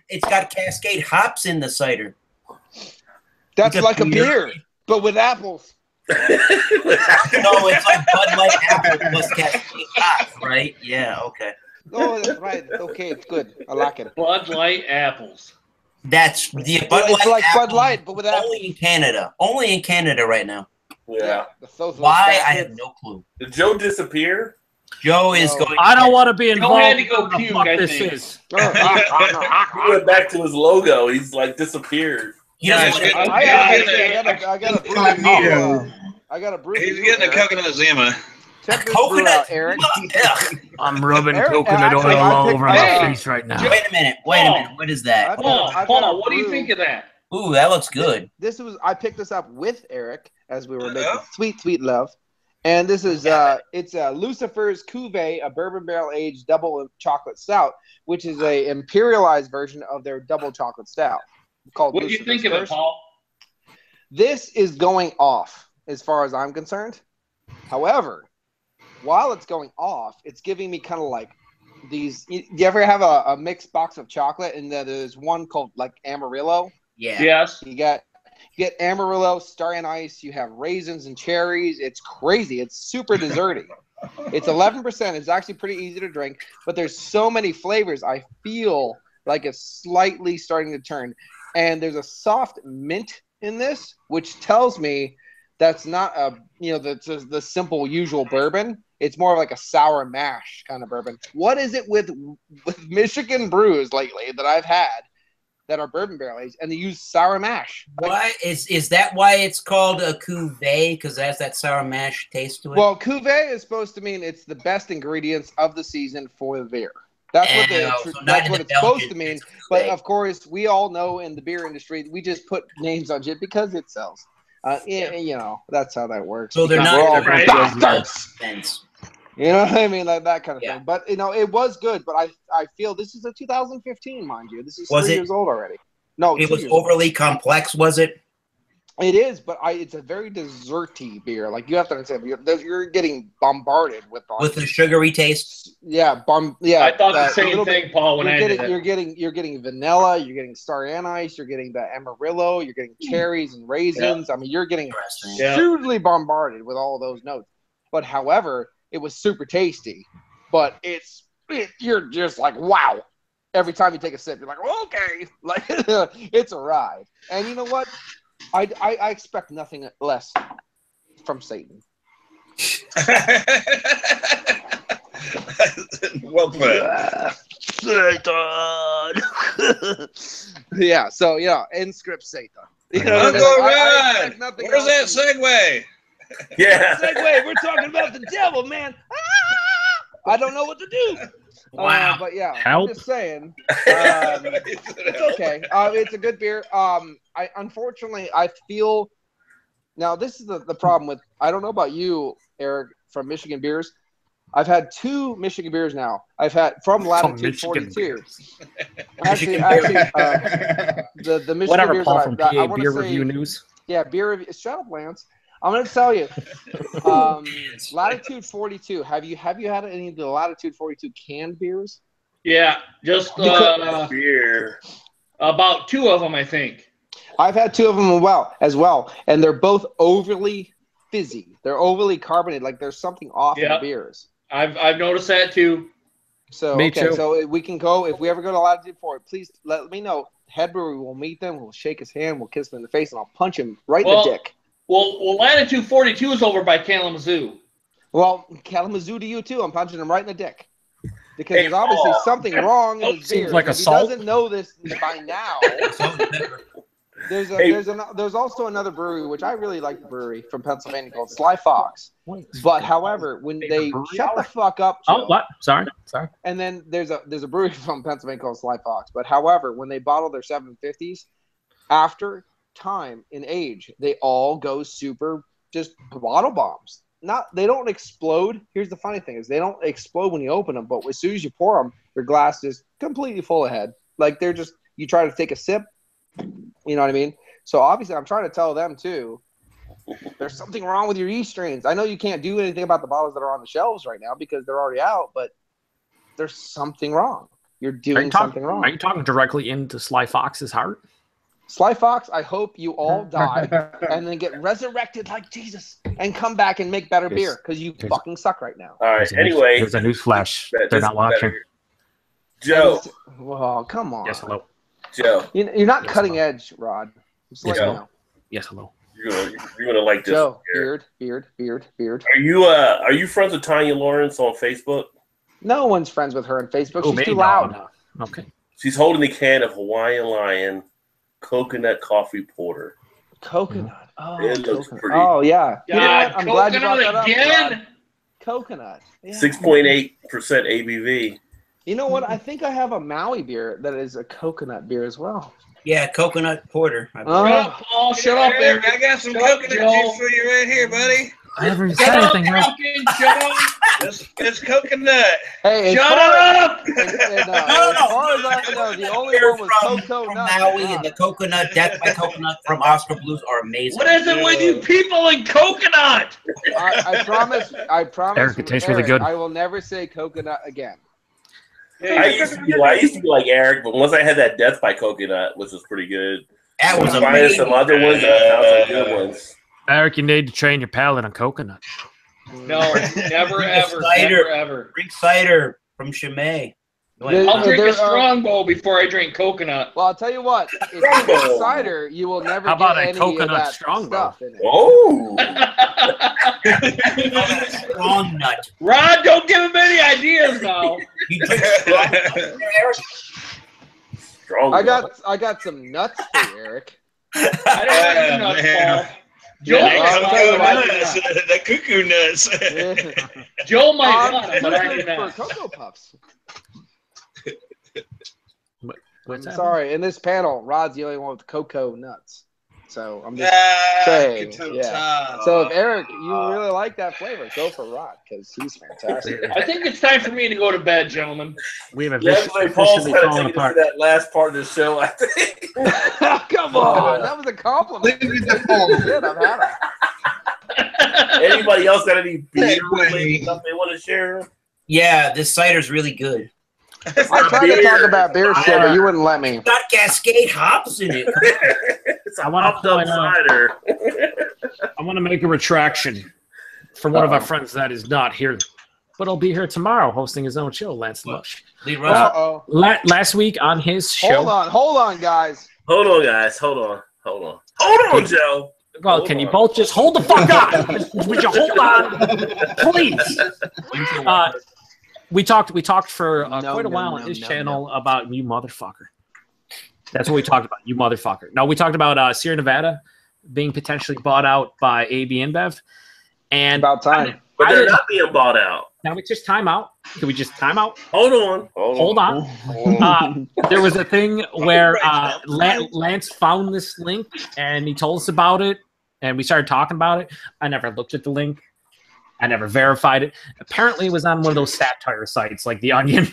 it's got Cascade hops in the cider. That's like a beer, but with apples. No, it's like Bud Light apple plus Cascade hops, right? Yeah, okay. Oh, that's right. Okay, it's good. I like it. Bud Light apples. That's the Bud Light. It's like Bud Light, but with apples. Only in Canada. Only in Canada right now. Yeah. Why? I have no clue. Did Joe disappear? Joe is going. I don't want to be involved. Had to go puke, what I this think. is. He went back to his logo. He's like disappeared. Yeah, I got a brew. He's getting a coconut Zima. Coconut, Eric. I'm rubbing Eric, coconut actually, oil I all picked- over Hey. my face right now. Wait a minute. What is that? Paul, what do you think of that? Ooh, that looks good. I picked this up with Eric as we were making sweet love, and this is it's Lucifer's Cuvée, a bourbon barrel aged double chocolate stout, which is a imperialized version of their double chocolate stout called. What do you think of it, Paul? This is going off as far as I'm concerned. However, while it's going off, it's giving me kind of like these. You ever have a mixed box of chocolate, and there's one called like Amarillo? Yeah. Yes. You get Amarillo, Star Anise. You have raisins and cherries. It's crazy. It's super desserty. It's 11%. It's actually pretty easy to drink, but there's so many flavors. I feel like it's slightly starting to turn, and there's a soft mint in this, which tells me that's not the simple usual bourbon. It's more like a sour mash kind of bourbon. What is it with Michigan brews lately that I've had that are bourbon barrel aged and they use sour mash? Why is that why it's called a cuvee? Because it has that sour mash taste to it. Well, cuvee is supposed to mean it's the best ingredients of the season for the beer. That's what it's supposed to mean. But of course, we all know in the beer industry, we just put names on shit because it sells. That's how that works. So they're Because not bastards. You know what I mean? Like that kind of thing. But, it was good. But I feel this is a 2015, mind you. This is 3 years old already. No, it was overly complex, was it? It is, but it's a very desserty beer. Like you have to understand, you're getting bombarded with the sugary taste. Yeah, I thought the same thing, Paul. When you're getting vanilla, you're getting Star Anise, you're getting the Amarillo, you're getting cherries and raisins. Yeah. I mean, you're getting hugely bombarded with all of those notes. But however, it was super tasty. But you're just like, wow. Every time you take a sip, you're like, okay, like it's a ride. And you know what? I expect nothing less from Satan. Well put. Yeah. So end script Satan. You know, Uncle I Rod, expect nothing where's that else from- segue? Yeah. Segue. We're talking about the devil, man. I don't know what to do. Wow. But yeah, Help. I'm just saying. It's okay. It's a good beer. Unfortunately, I feel now this is the problem with. I don't know about you, Eric, from Michigan Beers. I've had 2 Michigan beers now. I've had from Latitude Michigan 42. Beers. Actually, the Michigan Whatever, beers Paul that from I PA wanna Beer say- Review News. Yeah, beer review. Shut up, Lance. I'm going to tell you. Latitude 42. Have you had any of the Latitude 42 canned beers? Yeah, just Beer. about 2 of them, I think. I've had 2 of them as well, and they're both overly fizzy. They're overly carbonated. Like there's something off in the Yep. beers. I've noticed that too. So Me okay, too. so we can go if we ever go to Latitude 4. Please let me know. Head brewery will meet them. We'll shake his hand. We'll kiss him in the face, and I'll punch him right in the dick. Well, Latitude 42 is over by Kalamazoo. Well, Kalamazoo to you too. I'm punching him right in the dick because there's obviously something wrong in his Seems beer. like If he assault. doesn't know this by now, there's also another brewery which I really like the brewery from Pennsylvania called Sly Fox. But however, when they shut the fuck up, Joe, Oh, what? Sorry. and then there's a brewery from Pennsylvania called Sly Fox. But however, when they bottle their 750s, after time in age, they all go super just bottle bombs. They don't explode. Here's the funny thing is they don't explode when you open them, but as soon as you pour them, your glass is completely full ahead. Like they're just, you try to take a sip, you know what I mean? So obviously I'm trying to tell them too, there's something wrong with your yeast strains. I know you can't do anything about the bottles that are on the shelves right now because they're already out, but there's something wrong. You're doing something wrong. Are you talking directly into Sly Fox's heart? Sly Fox, I hope you all die and then get resurrected like Jesus and come back and make better beer because you fucking suck right now. All right. Anyway, There's a news flash. They're not watching. Joe. Oh, come on. Yes, hello. Joe. You're not cutting edge, Rod. Just let you know. Yes, hello. You're gonna like this. Joe, beer. beard. Are you friends with Tanya Lawrence on Facebook? No one's friends with her on Facebook. Oh, She's maybe too loud. no. Okay. She's holding the can of Hawaiian Lion coconut coffee porter. Coconut. Oh, It looks coconut. pretty. Oh, yeah. You know God, what? I'm glad you brought that up, again? Rod. Coconut. Yeah. 6.8% ABV. You know what? I think I have a Maui beer that is a coconut beer as well. Yeah, coconut porter. Shut up, Paul. Shut up, Eric. Eric. I got some Shut up, coconut Joe. juice for you right here, buddy. I haven't Shut said up, anything. Right? fucking Joe. It's coconut. Hey, Shut up. As far as I know, the only one was from coconut. Maui and the coconut, Death by Coconut from Oscar Blues are amazing. What is it with you people in coconut? I promise. Eric, it tastes really good. I will never say coconut again. I used to be like Eric, but once I had that Death by Coconut, which was pretty good. That was Finding amazing. some other ones, and I found some good ones. Eric, you need to train your palate on coconut. No, never, ever, Cider. never, ever. Drink cider from Chimay. I'll drink a Strongbow before I drink coconut. Well, I'll tell you what. If you drink cider, you will never How about get a any coconut of that Strongbow? stuff in it. Oh, Strong nut. Rod, don't give him any ideas now. You drink strong nut, Eric? strong. I got some nuts for you, Eric. I don't like the nuts, man. Paul. Joel, Yeah, I'll tell you what, nuts, the cuckoo nuts. Joel might want I'm them, but I do good for not. Cocoa Puffs. What's I'm that? sorry. In this panel, Rod's the only one with cocoa nuts. So I'm just Ah, saying. good Yeah. time. So if Eric, you really like that flavor, go for Rod because he's fantastic. I think it's time for me to go to bed, gentlemen. We have Yeah, officially Paul's kind of fallen taking us apart. to that last part of the show, I think. Come on, that was a compliment. Shit, I've had it. Anybody else got any beer-related stuff they want to share? Yeah, this cider's really good. I tried to talk about beer shit, but you wouldn't let me. It's got Cascade hops in it. It's a hopped up cider. I want to make a retraction for one of our friends that is not here, but I'll be here tomorrow hosting his own show, Lance Lush. Lee Russell. Uh-oh. Last week on his show. Hold on, guys. Hold on, guys. Hold on, Joe. Well, can you both just hold the fuck up? Would you hold on, please? We talked for quite a while on his channel about you motherfucker. That's what we talked about, you motherfucker. No, we talked about Sierra Nevada being potentially bought out by AB InBev. And about time. But they're not being bought out. Now we just time out. Can we just time out? Hold on. There was a thing where Lance found this link and he told us about it, and we started talking about it. I never looked at the link. I never verified it. Apparently, it was on one of those satire sites like The Onion,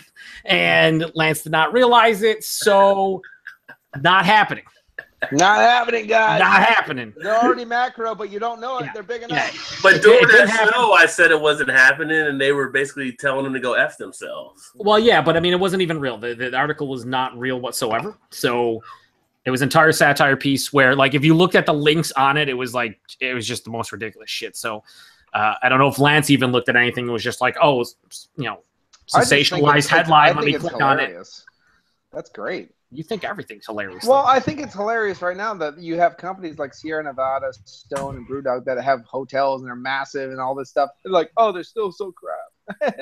and Lance did not realize it, so not happening. Not happening, guys. Not happening. They're already macro, but you don't know it. They're big enough. Yeah. But during that show, I said it wasn't happening, and they were basically telling them to go F themselves. Well, yeah, but I mean, it wasn't even real. The article was not real whatsoever. So it was an entire satire piece where, like, if you looked at the links on it, it was just the most ridiculous shit. So I don't know if Lance even looked at anything. It was just like, oh, sensationalized headline. Let me click on it. That's great. You think everything's hilarious. Well, I think it's hilarious right now that you have companies like Sierra Nevada, Stone, and Brewdog that have hotels and they're massive and all this stuff. They're like, oh, they're still so crap.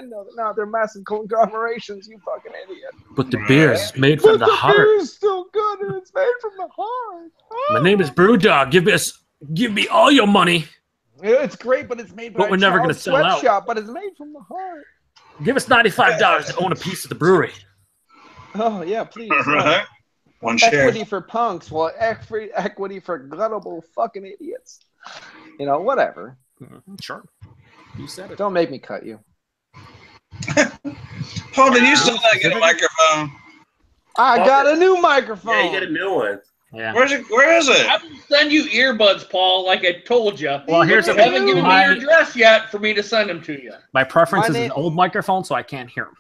No, they're massive conglomerations, you fucking idiot. But the beer is made from the heart. The beer is still good and it's made from the heart. Oh. My name is Brewdog. Give me all your money. It's great, but it's made by we're never going to sell out. Shop, but it's made from the heart. Give us $95 to own a piece of the brewery. Oh, yeah, please. One share. Equity for punks, well, equity for gullible fucking idiots. Whatever. Sure. You said it. Don't make me cut you. Paul, did you still not get a microphone? I got a new microphone. Yeah, you get a new one. Yeah. Where is it? I will send you earbuds, Paul, like I told you. Well, here's you haven't given me your address yet for me to send them to you. My preference is an old microphone, so I can't hear them.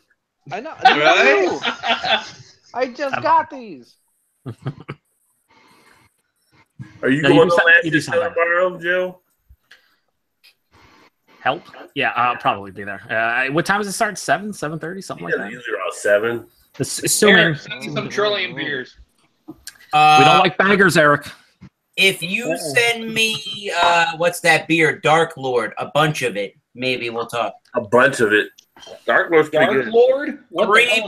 I know. Right? I just got these. Are you going to Lance's tomorrow, Joe? Help? Yeah, I'll probably be there. What time does it start? 7, 7:30, something like that? Usually around 7. Assuming Eric, send me some Trillium beers. We don't like baggers, Eric. If you send me, what's that beer? Dark Lord, a bunch of it, maybe we'll talk. A bunch of it. Dark Lord's pretty good. Lord? What A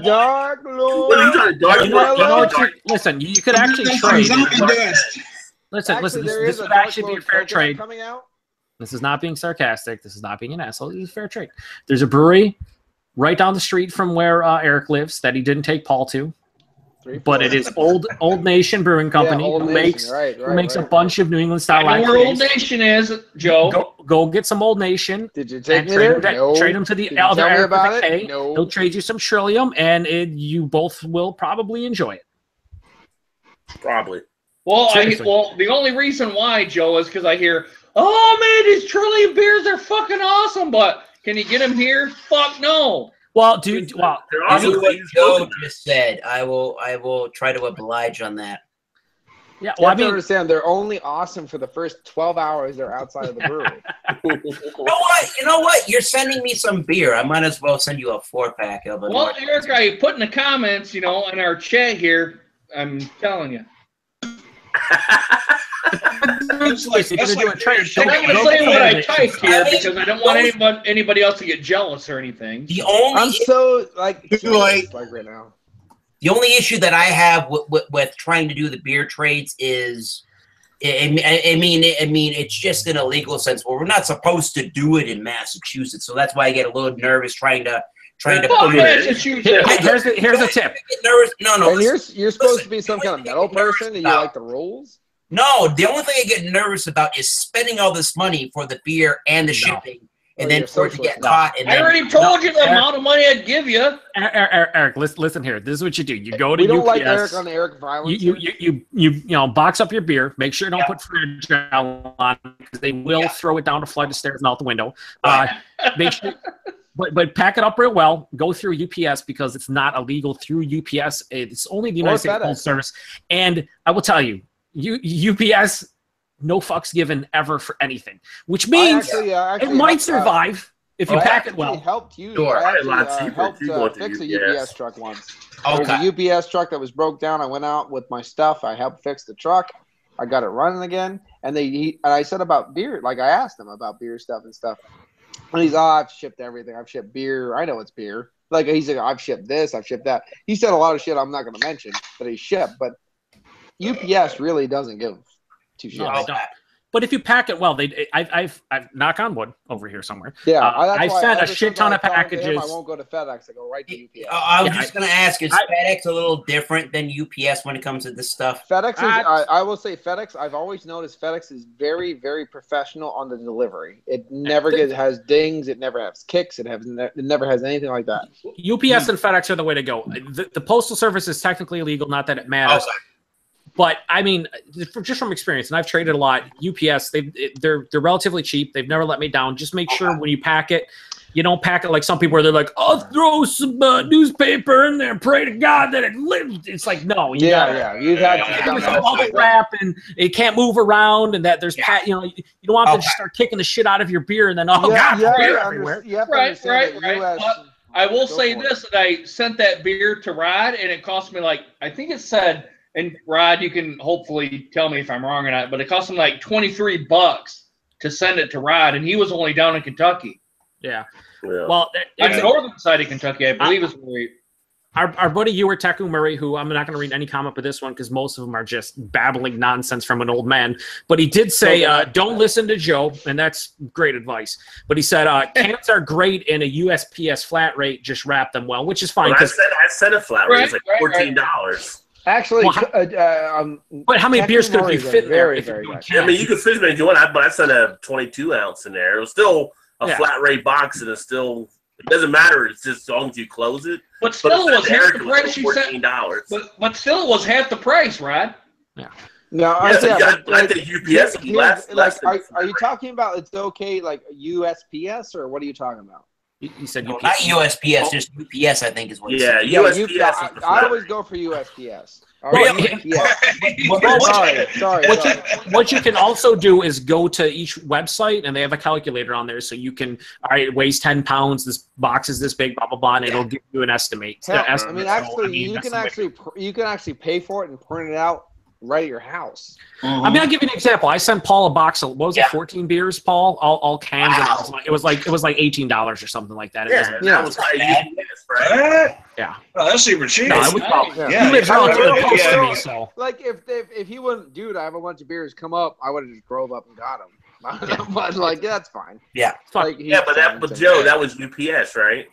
Dark Lord. What are you talking Dark Lord? Listen, you could actually trade. Listen, this would actually be a fair trade. Coming out? This is not being sarcastic. This is not being an asshole. This is a fair trade. There's a brewery right down the street from where Eric lives that he didn't take Paul to. But it is Old Nation Brewing Company who makes a bunch of New England style IPAs. I know where Old Nation is, Joe. Go get some Old Nation. Did you take me there? No. Trade them to the other Eric with a K. No. He'll trade you some Trillium, and you both will probably enjoy it. Probably. Well, the only reason why, Joe, is because I hear, oh man, these Trillium beers are fucking awesome, but can you get them here? Fuck no. Well, dude, what Joe just said, I will try to oblige on that. Yeah, well, I mean, understand they're only awesome for the first 12 hours they're outside of the brewery. You know what? You're sending me some beer. I might as well send you a 4-pack of it. Well, Eric, I put in the comments, in our chat here. I'm telling you. I'm not going to say what I typed here because I don't want anybody else to get jealous or anything. I'm so like right now. The only issue that I have with trying to do the beer trades is, I mean, it's just in a legal sense. Well, we're not supposed to do it in Massachusetts, so that's why I get a little nervous trying to. Here's a tip. No. And you're supposed to be some kind of metal person, and you like the rules. No, the only thing I get nervous about is spending all this money for the beer and the shipping, and then for it to get caught. And I already told you the amount of money I'd give you. Eric, listen here. This is what you do. You go to UPS. We don't like Eric on the Eric violence. You box up your beer. Make sure you don't put fragile on because they will throw it down a flight of stairs and out the window. Make sure. But pack it up real well. Go through UPS because it's not illegal through UPS. It's only the United States Postal Service. And I will tell you, UPS, no fucks given ever for anything, which means it might survive if you pack it well. Helped you. I helped fix a UPS truck once. There was a UPS truck that was broke down. I went out with my stuff. I helped fix the truck. I got it running again. And and I said about beer, like I asked him about beer stuff and stuff. And he's, I've shipped everything. I've shipped beer. I know it's beer. Like he's like, I've shipped this, I've shipped that. He said a lot of shit I'm not going to mention that he shipped, but UPS really doesn't give two shits. No, they don't. But if you pack it well, I've knock on wood over here somewhere. Yeah, I've sent a shit ton of packages. I won't go to FedEx. I go right to UPS. I was just going to ask, is FedEx a little different than UPS when it comes to this stuff? FedEx is, I will say FedEx, I've always noticed FedEx is very, very professional on the delivery. It never has dings. It never has kicks. It never has anything like that. UPS and FedEx are the way to go. The Postal Service is technically illegal, not that it matters. Okay. But I mean, just from experience, and I've traded a lot. UPS, they're relatively cheap. They've never let me down. Just make sure when you pack it, you don't pack it like some people where they're like, "I'll throw some newspaper in there and pray to God that it lives." It's like, no, you've had bubble wrap and it can't move around, and that there's you don't want to just start kicking the shit out of your beer and then beer everywhere. Right. I will say this: that I sent that beer to Rod, and it cost me I think it said. And Rod, you can hopefully tell me if I'm wrong or not, but it cost him like $23 to send it to Rod, and he was only down in Kentucky. Yeah. Well, on the northern side of Kentucky, I believe is where our buddy Ewer Teku Murray, who I'm not going to read any comment with this one because most of them are just babbling nonsense from an old man. But he did say, don't listen to Joe, and that's great advice. But he said, cans are great in a USPS flat rate, just wrap them well, which is fine. Well, I said a flat rate is like $14. Actually, but how many beers could you fit there? I mean, you could fit it if you want, but I sent a 22 ounce in there. It was still a flat rate box, and it doesn't matter. It's just as long as you close it. But still, it was half the price you said. But still, it was half the price, Rod. Yeah. No, I think UPS would less. Are you talking about it's okay, like USPS, or what are you talking about? You said UPS. Not USPS, just UPS, I think is what you said. USPS. I always go for USPS. What you can also do is go to each website, and they have a calculator on there, so you can, it weighs 10 pounds, this box is this big, blah, blah, blah, and it'll give you an estimate. You can actually pay for it and print it out right at your house. I mean, I'll give you an example. I sent Paul a box of, what was it, 14 beers, Paul? All cans. Wow. And it was like $18 or something like that. That was like right? Yeah. Oh, that's super cheap. No, he lives relatively close to me, so. Like, if he wouldn't, dude, I have a bunch of beers come up, I would have just drove up and got them. But, that's fine. Yeah. But Joe, that was UPS, right?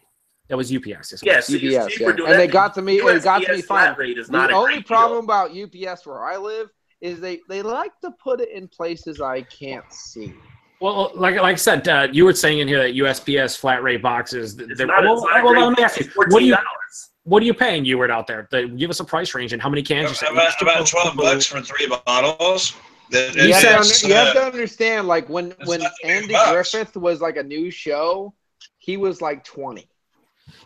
That was UPS. Yes, UPS, and they got to me. It got to me fine. The only problem about UPS where I live is they like to put it in places I can't see. Well, like I said, you were saying in here that USPS flat rate boxes. Let me ask you, what are you paying, Ewart, out there? Give us a price range and how many cans you said. About $12 for 3 bottles. You have to understand, like when Andy Griffith was like a new show, he was like 20.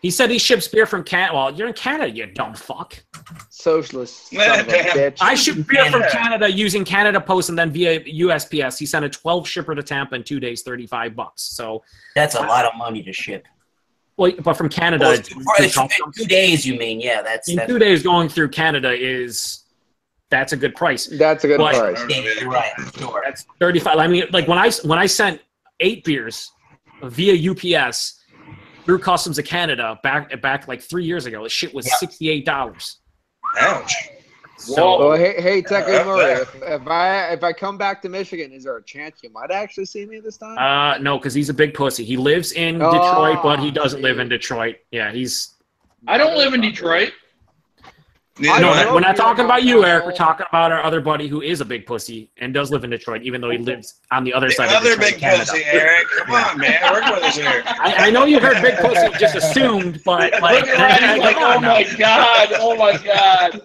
He said he ships beer from Canada. Well, you're in Canada, you dumb fuck. Socialist son of a bitch. I ship beer from Canada using Canada Post and then via USPS. He sent a 12 shipper to Tampa in 2 days, $35. So that's a lot of money to ship. Well, but from Canada, in 2 days, you mean? Yeah, that's 2 days going through Canada that's a good price. That's a good price. Right, sure. That's 35. I mean, like when I sent 8 beers via UPS. Through Customs of Canada back like 3 years ago. The shit was $68. Ouch. So hey, Teku Murray, if I come back to Michigan, is there a chance you might actually see me this time? No, because he's a big pussy. He lives in Detroit, but he doesn't live in Detroit. Yeah, I don't live in Detroit. We're not talking about you, Eric. We're talking about our other buddy who is a big pussy and does live in Detroit, even though he lives on the other side of Detroit. Another big pussy, Eric. Come on, man. Work with us here. I know you heard big pussy, just assumed, but like, oh my god.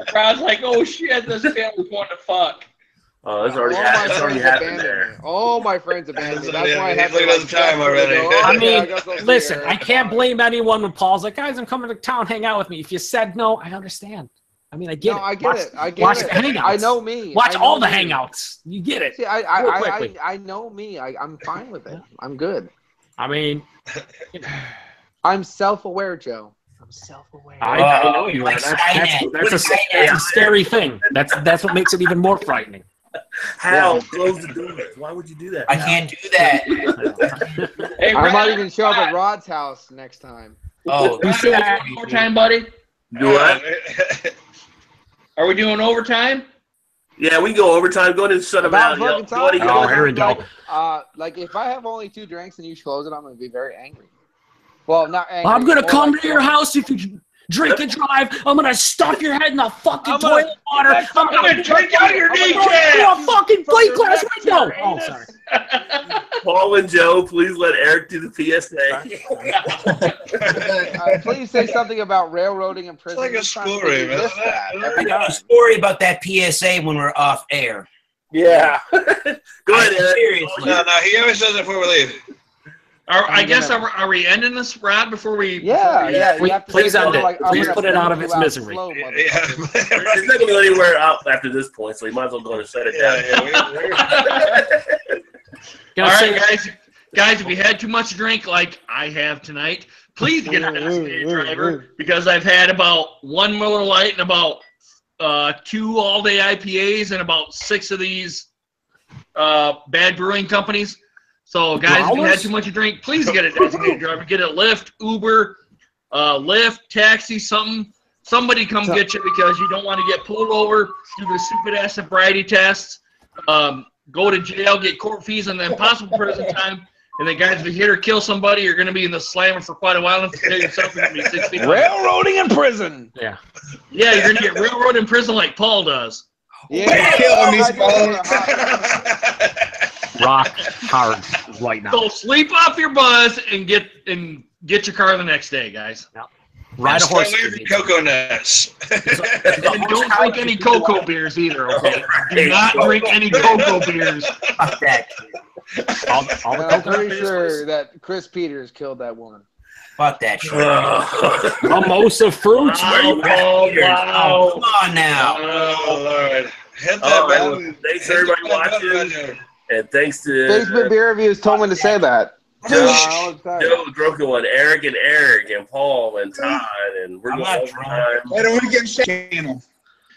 Crowd's like, oh shit, this family's wanting to fuck. Oh, it's already happened there. All my friends abandoned me. That's why I have the time already. I mean, listen, I can't blame anyone when Paul's like, guys, I'm coming to town, hang out with me. If you said no, I understand. I mean, I get it. I get it. Watch the hangouts. I know me. Watch all the hangouts. You get it. See, I know me. I'm fine with it. I'm good. I mean, I'm self-aware, Joe. I'm self-aware. I know you are. That's a scary thing. That's what makes it even more frightening. Hal, close the doors. Why would you do that? I can't do that. Hey, I might even show up at Rod's house next time. Oh, you should have overtime, buddy. Do what? Are we doing overtime? Yeah, we can go overtime. Go ahead and shut him out. Oh, here we go. Like, if I have only 2 drinks and you close it, I'm going to be very angry. Well, not angry. I'm going to come to your house if you drink and drive. I'm going to stuff your head in the fucking toilet water. I'm going to drink out your kneecap. A fucking plate glass window. Oh, sorry. Paul and Joe, please let Eric do the PSA. Please say something about railroading in prison. It's like a story, man. I got a story about that PSA when we're off air. Yeah. Go ahead, Eric. Seriously. No, he always does it before we leave. Are we ending this, Rod, before we... Yeah. Please end it. Please put it out of its misery. It's not going to go anywhere out after this point, so you might as well go and shut it down. All right, guys, if you had too much to drink like I have tonight, please get a designated driver, because I've had about 1 Miller Lite and about 2 all-day IPAs and about 6 of these bad brewing companies. So, guys, if you had too much to drink, please get a designated driver. Get a Lyft, Uber, Lyft, taxi, something. Somebody come get you, because you don't want to get pulled over, do the stupid-ass sobriety tests, go to jail, get court fees, and then possible prison time. And then, guys, if you hit or kill somebody, you're going to be in the slammer for quite a while. And if you kill yourself, you're going to be 6 feet. Railroading in prison. Yeah, you're going to get railroaded in prison like Paul does. Yeah, killing these balls. Rock hard right now. So sleep off your buzz and get your car the next day, guys. Yep. Ride a horse. Cocoa nuts. And don't drink any cocoa beers either, okay? Do not drink any cocoa beers. Fuck that. I'm pretty sure that Chris Peters killed that woman. Fuck that shit. Mimosa fruits. Wow. Come on now. Oh, Lord. Hit that button. Thanks for everybody watching. And thanks to Facebook Beer Reviews told me to say that. Joe, the broken one, Eric, and Paul, and Todd, and we're going overtime. I don't want to get channel.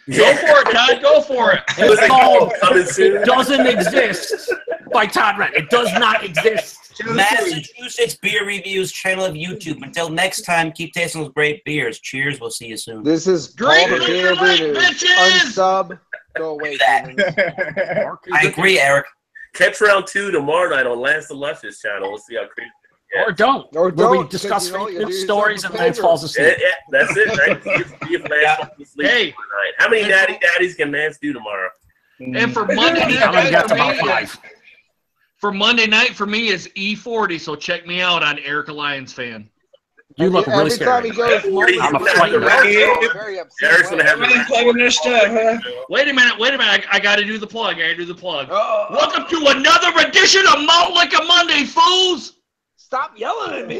Go for it, Todd. Go for it. It's called It Doesn't Exist by Todd Rent. It does not exist. Massachusetts Beer Reviews channel of YouTube. Until next time, keep tasting those great beers. Cheers. We'll see you soon. This is Paul the Beer Reviews. Unsub. Go away. I agree, Eric. Catch round 2 tomorrow night on Lance the Luscious channel. We'll see how crazy. Or don't. Where we discuss stories and Lance falls asleep. Yeah, that's it. Right? Hey, how many daddies can Lance do tomorrow? And for Monday night, for Monday night for me is E40. So check me out on Eric Alliance Fan. You look really scary. I'm a fighter. Eric's gonna have plugging their stuff, huh? Wait a minute. I gotta do the plug. Welcome to another edition of Malt Like a Monday, fools. Stop yelling at me.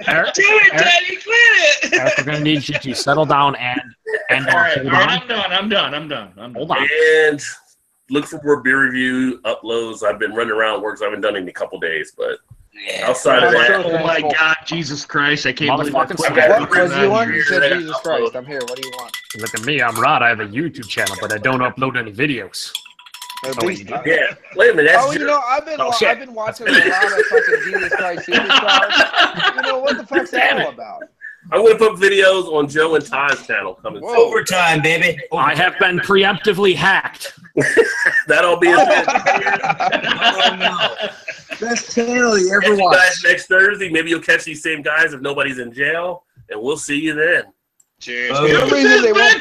Eric, Daddy, quit it. Eric, we're gonna need you to settle down and all right, I'm done. Hold on. And look for more beer review uploads. I've been running around work, so I haven't done it in a couple days, but outside of that, oh my God, Jesus Christ, I can't believe What do you want? You said Jesus Christ. I'm here. What do you want? Look at me. I'm Rod. I have a YouTube channel, but I don't upload any videos. Yeah. Wait a minute. Oh, you know, I've been watching a lot of fucking Jesus Christ superstars. You know, what the fuck's that all about? I'm going to put videos on Joe and Todd's channel coming soon. Overtime, baby. I have been preemptively hacked. That'll be a Best channel you ever watched. watched. Next Thursday, maybe you'll catch these same guys if nobody's in jail, and we'll see you then. Cheers. For some reason, they won't